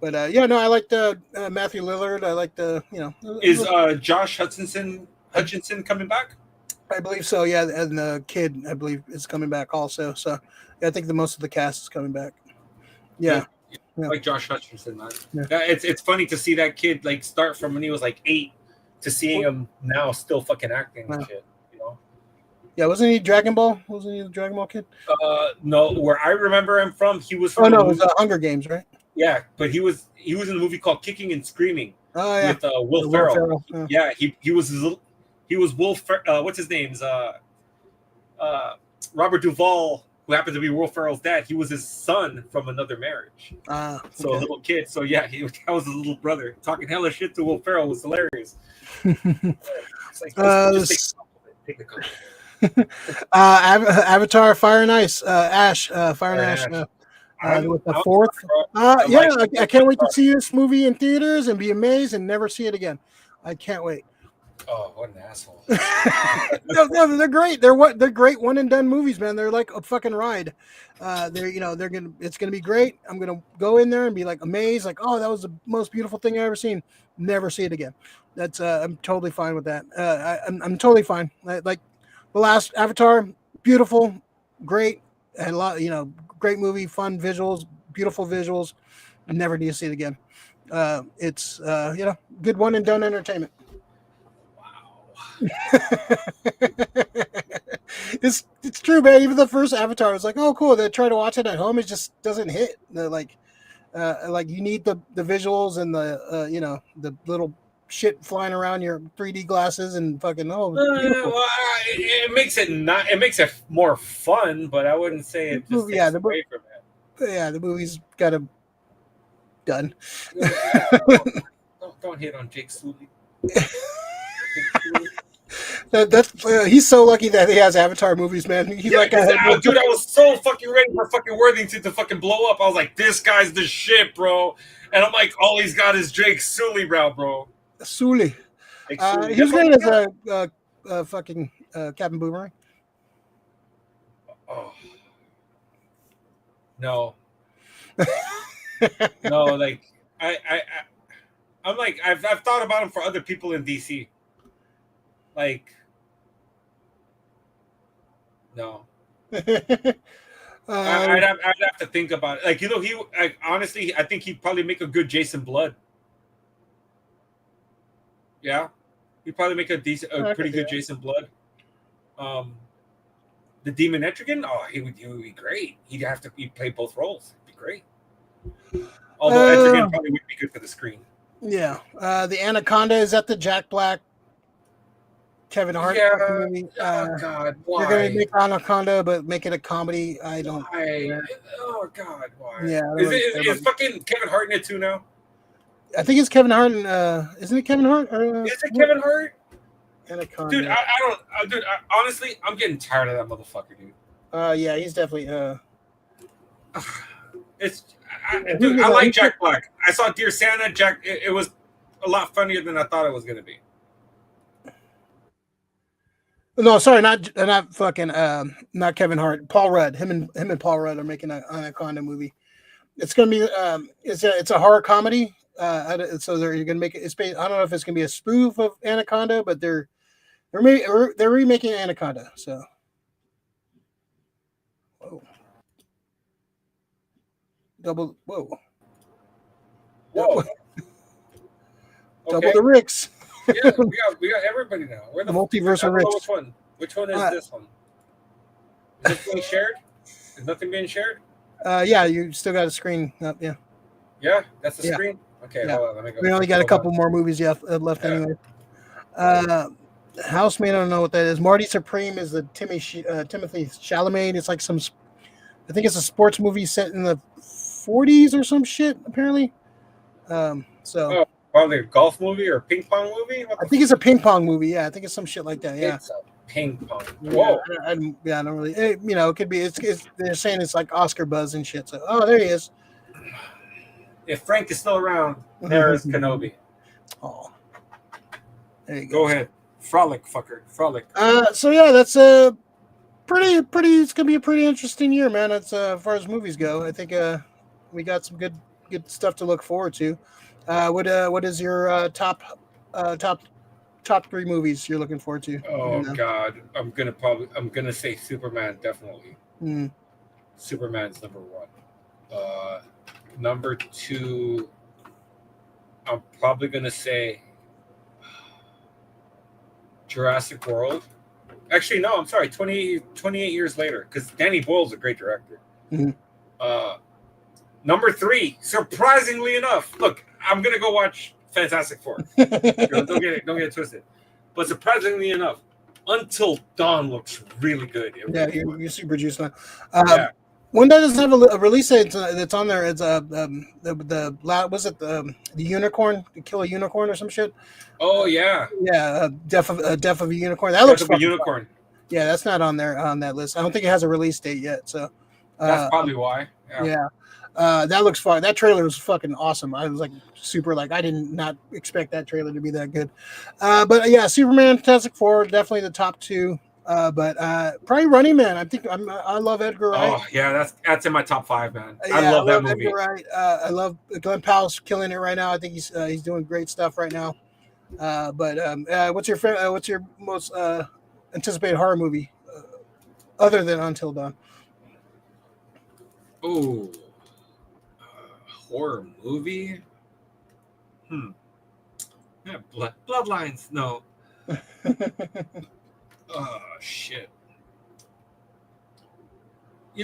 A: But I like the Matthew Lillard. I like the
B: Is Josh Hutchinson coming back?
A: I believe so. Yeah, and the kid I believe is coming back also. So I think the most of the cast is coming back. Yeah.
B: Like Josh Hutcherson, man.
A: Yeah.
B: It's funny to see that kid like start from when he was like 8 to seeing him now still fucking acting and shit.
A: Yeah, wasn't he Dragon Ball? Wasn't he the Dragon Ball kid?
B: No, where I remember him from, he was from.
A: Oh no, it was Hunger Games, right?
B: Yeah, but he was in a movie called Kicking and Screaming.
A: Oh yeah,
B: with Will Ferrell.
A: Yeah,
B: he was Will. What's his name's Robert Duvall, who happened to be Will Ferrell's dad. He was his son from another marriage. So a little kid. So yeah, that was his little brother talking hella shit to Will Ferrell was hilarious. It's like, just take the compliment.
A: Avatar Fire and Ice, Ash, Fire and Ash. With the fourth. I can't wait to see this movie in theaters and be amazed and never see it again. I can't wait.
B: Oh, what an asshole!
A: No, they're great. They're great one and done movies, man. They're like a fucking ride. It's gonna be great. I'm gonna go in there and be like amazed, like, oh, that was the most beautiful thing I ever seen. Never see it again. That's I'm totally fine with that. I'm totally fine. Like the last Avatar, beautiful, great, and a lot, great movie, fun visuals, beautiful visuals. Never need to see it again. It's good one and done entertainment. It's true, man. Even the first Avatar was like, oh, cool. They try to watch it at home, it just doesn't hit. Like you need the visuals and the the little shit flying around your 3D glasses and fucking
B: it makes it more fun, but I wouldn't say it just takes away from it.
A: Yeah, the movie's got a done.
B: Don't hit on Jake Sully.
A: That's he's so lucky that he has Avatar movies, man. Dude,
B: I was so fucking ready for fucking Worthington to fucking blow up. I was like, this guy's the shit, bro. And I'm like, all he's got is Jake Sully, bro.
A: Sully. He was great as a fucking Captain Boomerang.
B: Oh. No. No, like I'm like I've thought about him for other people in DC. Like, no. I'd have to think about it. Like, honestly, I think he'd probably make a good Jason Blood. Yeah, he'd probably make a pretty good Jason Blood. The Demon Etrigan, he would be great. He'd play both roles. It'd be great. Although Etrigan probably would be good for the screen.
A: Yeah, the Anaconda is at the Jack Black, Kevin Hart movie.
B: God, why?
A: They're gonna make Anaconda, but make it a comedy. I don't.
B: Why? Oh God, why?
A: Yeah.
B: Is fucking Kevin Hart in it too now?
A: I think it's Kevin Hart. And, isn't it Kevin Hart?
B: Is it Kevin Hart?
A: Anaconda.
B: Dude, I don't. Dude, honestly, I'm getting tired of that motherfucker, dude.
A: Yeah, he's definitely.
B: I like Jack Black. I saw Dear Santa. It was a lot funnier than I thought it was gonna be.
A: No, sorry, not fucking not Kevin Hart. Paul Rudd. Him and Paul Rudd are making an Anaconda movie. It's gonna be it's a horror comedy. So they're gonna make it. I don't know if it's gonna be a spoof of Anaconda, but they're They're remaking Anaconda. So, whoa, double, whoa,
B: Whoa.
A: double the Ricks.
B: Yeah, we got everybody now. Where
A: The
B: the
A: multiverse
B: I
A: of
B: don't know
A: Ricks.
B: which one. Which one is this one? Is this being shared? Is nothing being shared?
A: Yeah, you still got a screen up. Yeah.
B: Yeah, that's the
A: Yeah.
B: screen. Okay,
A: Yeah.
B: hold on. Let me go.
A: We only got a
B: Hold
A: couple
B: on.
A: more movies left
B: Yeah.
A: anyway. Housemaid, I don't know what that is. Marty Supreme is the Timothy Chalamet. It's like I think it's a sports movie set in the 40s or some shit, apparently. So
B: Oh, probably a golf movie or a ping pong movie?
A: I think it's a ping pong movie. Yeah, I think it's some shit like that. Yeah.
B: It's a ping pong.
A: Yeah,
B: Whoa.
A: I don't really. It could be. It's. They're saying it's like Oscar buzz and shit. So, oh, there he is.
B: If Frank is still around, there's Kenobi.
A: Oh, there you go.
B: Go ahead. Frolic, fucker. Frolic.
A: So yeah, that's pretty. It's gonna be a pretty interesting year, man. As far as movies go, I think we got some good stuff to look forward to. What is your top 3 movies you're looking forward to?
B: Oh God, I'm gonna say Superman definitely.
A: Mm.
B: Superman's number 1. Number 2, I'm probably gonna say Jurassic World. Actually, no, I'm sorry. 28 years later, because Danny Boyle's a great director.
A: Mm-hmm.
B: Number 3, surprisingly enough, look, I'm gonna go watch Fantastic Four. don't get it twisted. But surprisingly enough, Until Dawn looks really good.
A: You're super juiced now.
B: Yeah.
A: One that doesn't have a release date that's on there. It's was it the unicorn, to kill a unicorn or some shit?
B: Oh yeah.
A: Yeah, death of a unicorn. That looks
B: a unicorn.
A: Fun. Yeah, that's not on there on that list. I don't think it has a release date yet. So
B: that's probably why.
A: Yeah. That looks fun. That trailer was fucking awesome. I was like super I did not expect that trailer to be that good. But yeah, Superman, Fantastic Four, definitely the top 2. But probably Running Man. I think I love Edgar Wright.
B: Oh yeah, that's in my top 5, man. I love that movie.
A: Edgar Wright. I love Glenn Powell's killing it right now. I think he's doing great stuff right now. But what's your most anticipated horror movie other than Until Dawn?
B: Oh, horror movie. Yeah, Bloodlines. No. Oh shit. I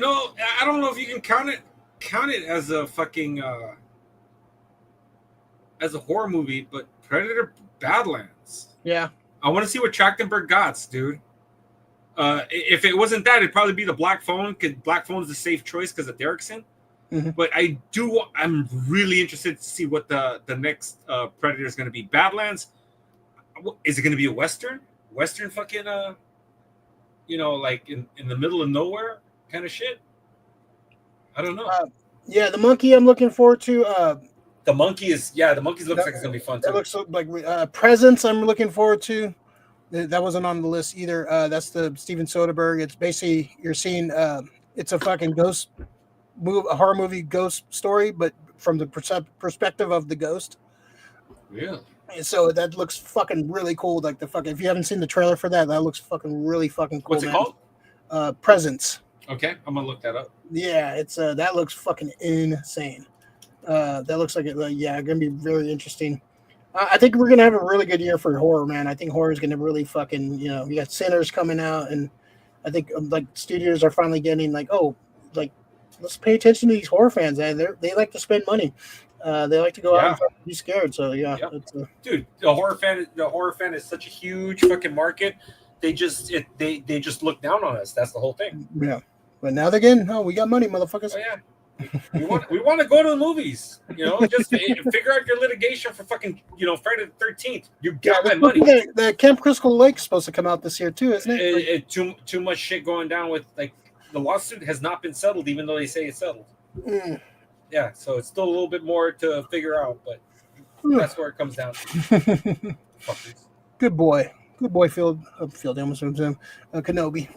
B: don't know if you can count it as a fucking as a horror movie, but Predator Badlands.
A: Yeah.
B: I want to see what Trachtenberg got, dude. If it wasn't that, it'd probably be the Black Phone, because Black Phone's the safe choice because of Derrickson.
A: Mm-hmm.
B: But I'm really interested to see what the next Predator is going to be. Badlands, is it going to be a Western fucking, like in the middle of nowhere kind of shit? I don't know.
A: Yeah, the monkey I'm looking forward to.
B: The monkey looks like it's going to be fun too.
A: That looks like Presence I'm looking forward to. That wasn't on the list either. That's the Steven Soderbergh. It's basically you're seeing it's a fucking ghost a horror movie ghost story, but from the perspective of the ghost.
B: Really?
A: And so that looks fucking really cool. Like if you haven't seen the trailer for that looks fucking really fucking cool.
B: What's it called?
A: Presence.
B: Okay, I'm gonna look that up.
A: Yeah, it's that looks fucking insane. That looks like gonna be very interesting. I think we're gonna have a really good year for horror, man. I think horror is gonna really fucking, we got Sinners coming out, and I think studios are finally getting let's pay attention to these horror fans. They like to spend money. They like to go out and be scared. So yeah.
B: Dude, the horror fan is such a huge fucking market. They just look down on us. That's the whole thing.
A: Yeah, but now they're getting we got money, motherfuckers.
B: Oh yeah. we want to go to the movies, just figure out your litigation for fucking, Friday the 13th. You got my money.
A: The Camp Crystal Lake is supposed to come out this year too, isn't it?
B: Too much shit going down with the lawsuit has not been settled, even though they say it's settled. Yeah, so it's still a little bit more to figure out, but that's where it comes down to.
A: Good boy, Field. Almost Kenobi.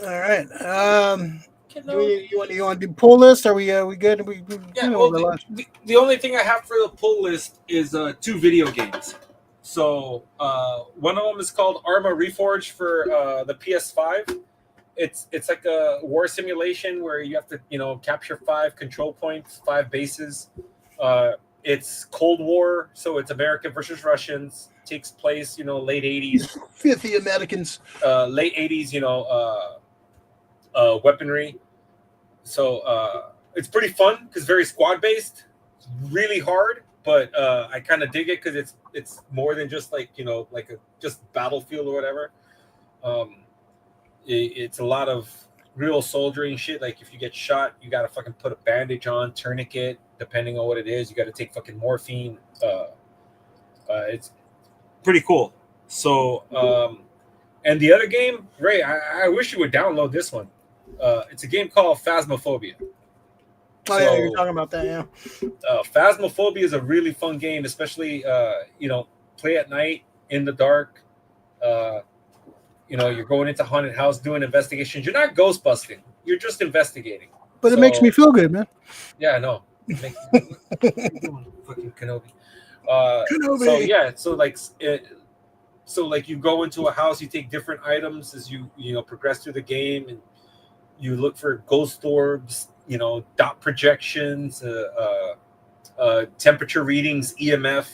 A: All right. You want to do pull list? Are we good? We
C: Yeah. Well, the only thing I have for the pull list is 2 video games. So one of them is called Arma Reforged for the PS5. It's like a war simulation where you have to capture 5 control points, 5 bases. It's Cold War, so it's America versus Russians. Takes place late 80s.
A: 50 Americans.
C: Late 80s, weaponry. So it's pretty fun because very squad based. It's really hard, but I kind of dig it because it's more than just like just battlefield or whatever. It's a lot of real soldiering shit. Like if you get shot, you gotta fucking put a bandage on, tourniquet, depending on what it is. You gotta take fucking morphine. It's pretty cool. So and the other game, Ray, I wish you would download this one. It's a game called Phasmophobia.
A: Oh yeah, you're talking about that, yeah.
C: Phasmophobia is a really fun game, especially play at night in the dark. You're going into haunted house doing investigations. You're not ghost busting. You're just investigating.
A: But it makes me feel good, man.
C: Yeah, I know. Fucking Kenobi. Kenobi. So you go into a house, you take different items as you progress through the game, and you look for ghost orbs, dot projections, temperature readings, EMF.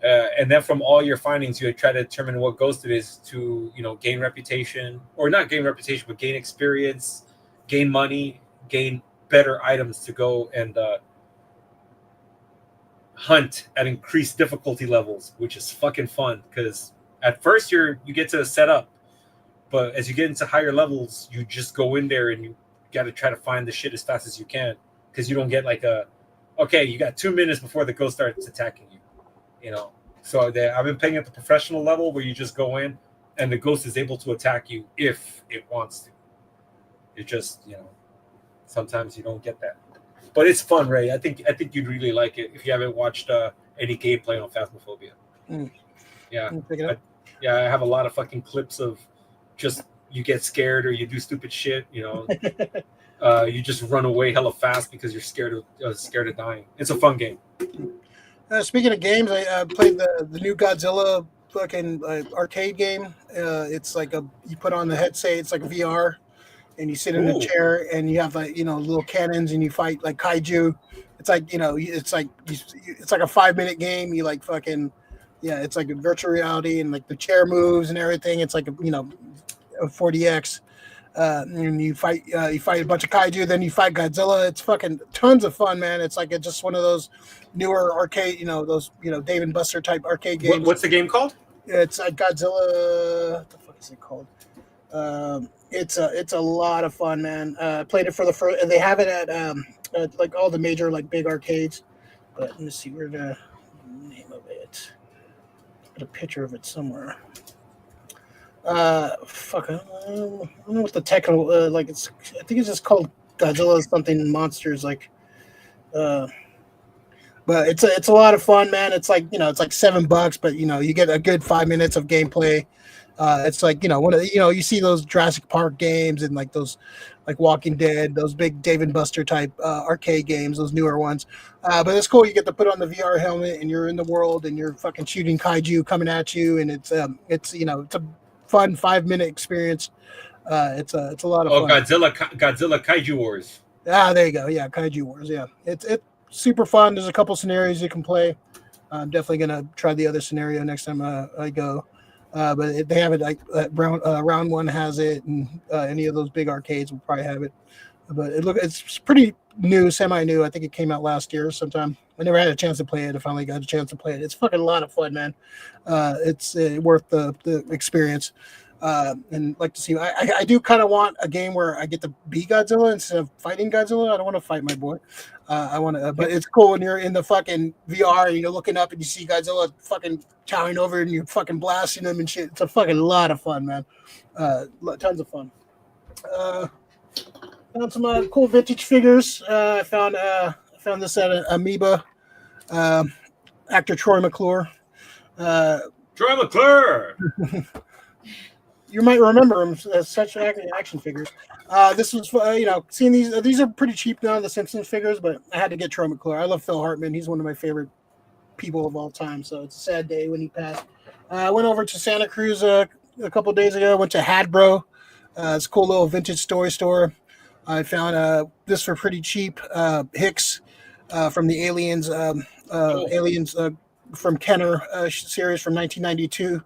C: And then from all your findings, you try to determine what ghost it is to, gain reputation, or not gain reputation, but gain experience, gain money, gain better items to go and hunt at increased difficulty levels, which is fucking fun. Because at first you get to set up, but as you get into higher levels, you just go in there and you got to try to find the shit as fast as you can, because you don't get like you got 2 minutes before the ghost starts attacking you. So I've been playing at the professional level where you just go in and the ghost is able to attack you if it wants to. It just, sometimes you don't get that, but it's fun, Ray. I think you'd really like it if you haven't watched any gameplay on Phasmophobia. Yeah, I have a lot of fucking clips of just you get scared or you do stupid shit. You just run away hella fast because you're scared of dying. It's a fun game.
A: Speaking of games, I played the new Godzilla fucking arcade game. It's like you put on the headset. It's like VR, and you sit in a chair, and you have little cannons, and you fight like kaiju. It's like it's like a 5-minute game. You like fucking it's like a virtual reality, and like the chair moves and everything. It's like a 40X. And you fight a bunch of kaiju, then you fight Godzilla. It's fucking tons of fun, man. It's like just one of those newer arcade, those Dave and Buster type arcade games.
C: What's the game called?
A: It's like Godzilla. What the fuck is it called? It's a lot of fun, man. Played it for the first, and they have it at like all the major like big arcades. But let me see where the name of it. Put a picture of it somewhere. I don't know what the technical I think it's just called Godzilla something monsters but it's a lot of fun, man. It's like it's like $7, but you get a good 5 minutes of gameplay. It's like one of the, you see those Jurassic Park games and like those like Walking Dead, those big Dave and Buster type arcade games, those newer ones. But it's cool. You get to put on the VR helmet and you're in the world and you're fucking shooting kaiju coming at you, and it's a fun 5-minute experience. It's a lot of fun.
C: Godzilla Kaiju Wars.
A: There you go. Yeah, Kaiju Wars. Yeah, it's super fun. There's a couple scenarios you can play. I'm definitely gonna try the other scenario next time I go. But they have it like round one has it, and any of those big arcades will probably have it. But it's pretty new, semi-new. I think it came out last year sometime. I never had a chance to play it. I finally got a chance to play it. It's fucking a lot of fun, man. It's worth the experience. And like to see, I do kind of want a game where I get to be Godzilla instead of fighting Godzilla. I don't want to fight my boy. I want to, but it's cool when you're in the fucking VR and you're looking up and you see Godzilla fucking towering over and you're fucking blasting him and shit. It's a fucking lot of fun, man. Tons of fun. Found some cool vintage figures. I found this at Amoeba. Actor Troy McClure.
C: Troy McClure.
A: you might remember them as such action figures. This was seeing these are pretty cheap now, the Simpsons figures, but I had to get Troy McClure. I love Phil Hartman. He's one of my favorite people of all time. So it's a sad day when he passed. I went over to Santa Cruz a couple days ago. Went to Hasbro. It's a cool little vintage toy store. I found this for pretty cheap. Hicks from the Aliens, Aliens from Kenner series from 1992.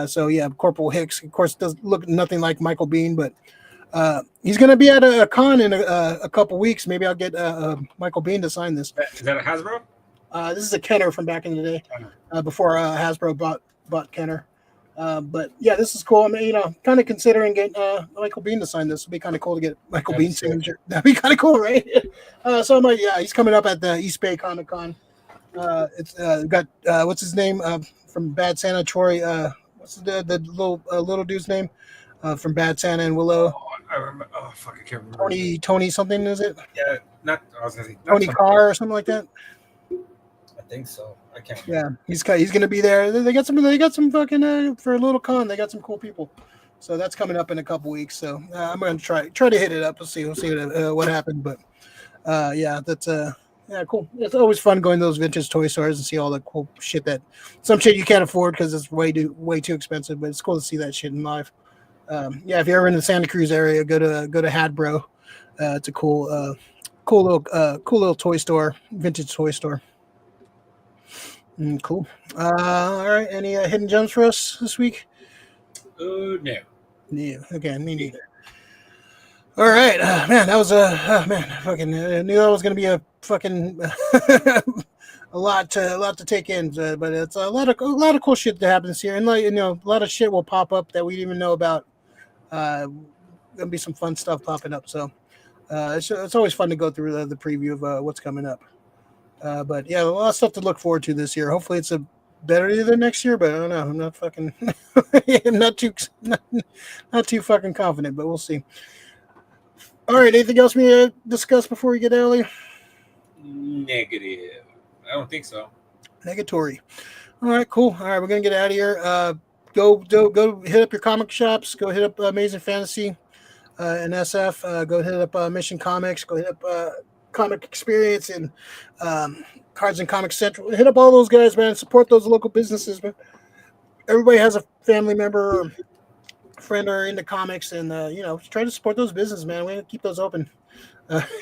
A: So yeah, Corporal Hicks, of course, does look nothing like Michael Biehn, but he's going to be at a con in a couple weeks. Maybe I'll get Michael Biehn to sign this.
B: Is that a Hasbro?
A: This is a Kenner from back in the day, before Hasbro bought Kenner. But yeah, this is cool. I mean, kind of considering getting Michael Biehn to sign this. Would be kind of cool to get Michael Biehn signature. That'd be kind of cool, right? So I'm like, yeah, he's coming up at the East Bay Comic Con. It's got what's his name from Bad Santa, Troy. What's the little dude's name from Bad Santa and Willow?
B: Oh, I remember. Oh, fuck, I can't remember.
A: Tony something, is it?
B: Yeah, not. I was gonna say
A: Tony Carr or something like that.
B: I think so. I can't.
A: Yeah, he's gonna be there. They got some fucking for a little con. They got some cool people. So that's coming up in a couple weeks. So I'm gonna try to hit it up. We'll see what happened. But yeah, that's yeah, cool. It's always fun going to those vintage toy stores and see all the cool shit some shit you can't afford because it's way too expensive. But it's cool to see that shit in live. Yeah, if you're ever in the Santa Cruz area, go to Hadbro. It's a cool little toy store, vintage toy store. Cool. All right. Any hidden gems for us this week?
B: No.
A: Yeah. Okay. Me neither. All right, man. That was man. Fucking knew that was gonna be a fucking a lot to take in, but it's a lot of cool shit that happens here, and like a lot of shit will pop up that we didn't even know about. Gonna be some fun stuff popping up. So it's always fun to go through the preview of what's coming up. But yeah, a lot of stuff to look forward to this year. Hopefully, it's a better year than next year. But I don't know. I'm not fucking. I'm not too fucking confident. But we'll see. All right. Anything else we need to discuss before we get out of here?
B: Negative. I don't think so.
A: Negatory. All right. Cool. All right. We're gonna get out of here. Go hit up your comic shops. Go hit up Amazing Fantasy and SF. Go hit up Mission Comics. Go hit up Comix Experience and Cards and Comics Central. Hit up all those guys, man. Support those local businesses, man. Everybody has a family member or friend or into comics, and try to support those businesses, man. We gotta keep those open.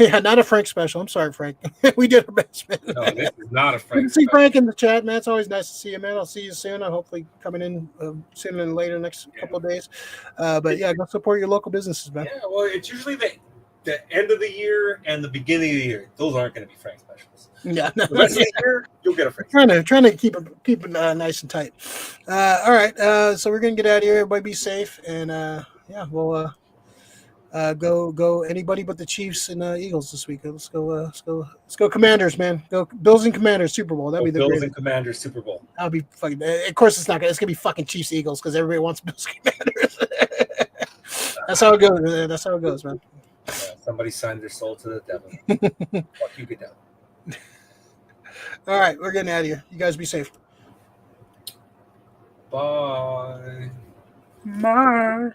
A: Yeah, not a Frank special. I'm sorry, Frank. We did our best, man.
B: No, this is not a Frank.
A: Good to see Frank in the chat, man. It's always nice to see you, man. I'll see you soon. I'm hopefully coming in sooner than later next couple of days. But yeah, go support your local businesses, man.
B: Yeah, well, it's usually the end of the year and the beginning of the year. Those aren't going to be Frank specials.
A: Yeah,
B: the rest of the year, you'll get a Frank.
A: Trying to keep it nice and tight. All right, so we're gonna get out of here. Everybody be safe, and yeah, we'll go anybody but the Chiefs and Eagles this week. Let's go Commanders, man. Go Bills and Commanders Super Bowl. That'd be the
B: Bills and Commanders Super Bowl.
A: That'll be fucking. Of course, it's gonna be fucking Chiefs Eagles because everybody wants Bills Commanders. That's how it goes. That's how it goes, man.
B: Yeah, somebody signed their soul to the devil. Fuck you, get down.
A: All right, we're getting out of here. You guys be safe.
B: Bye.
A: Bye.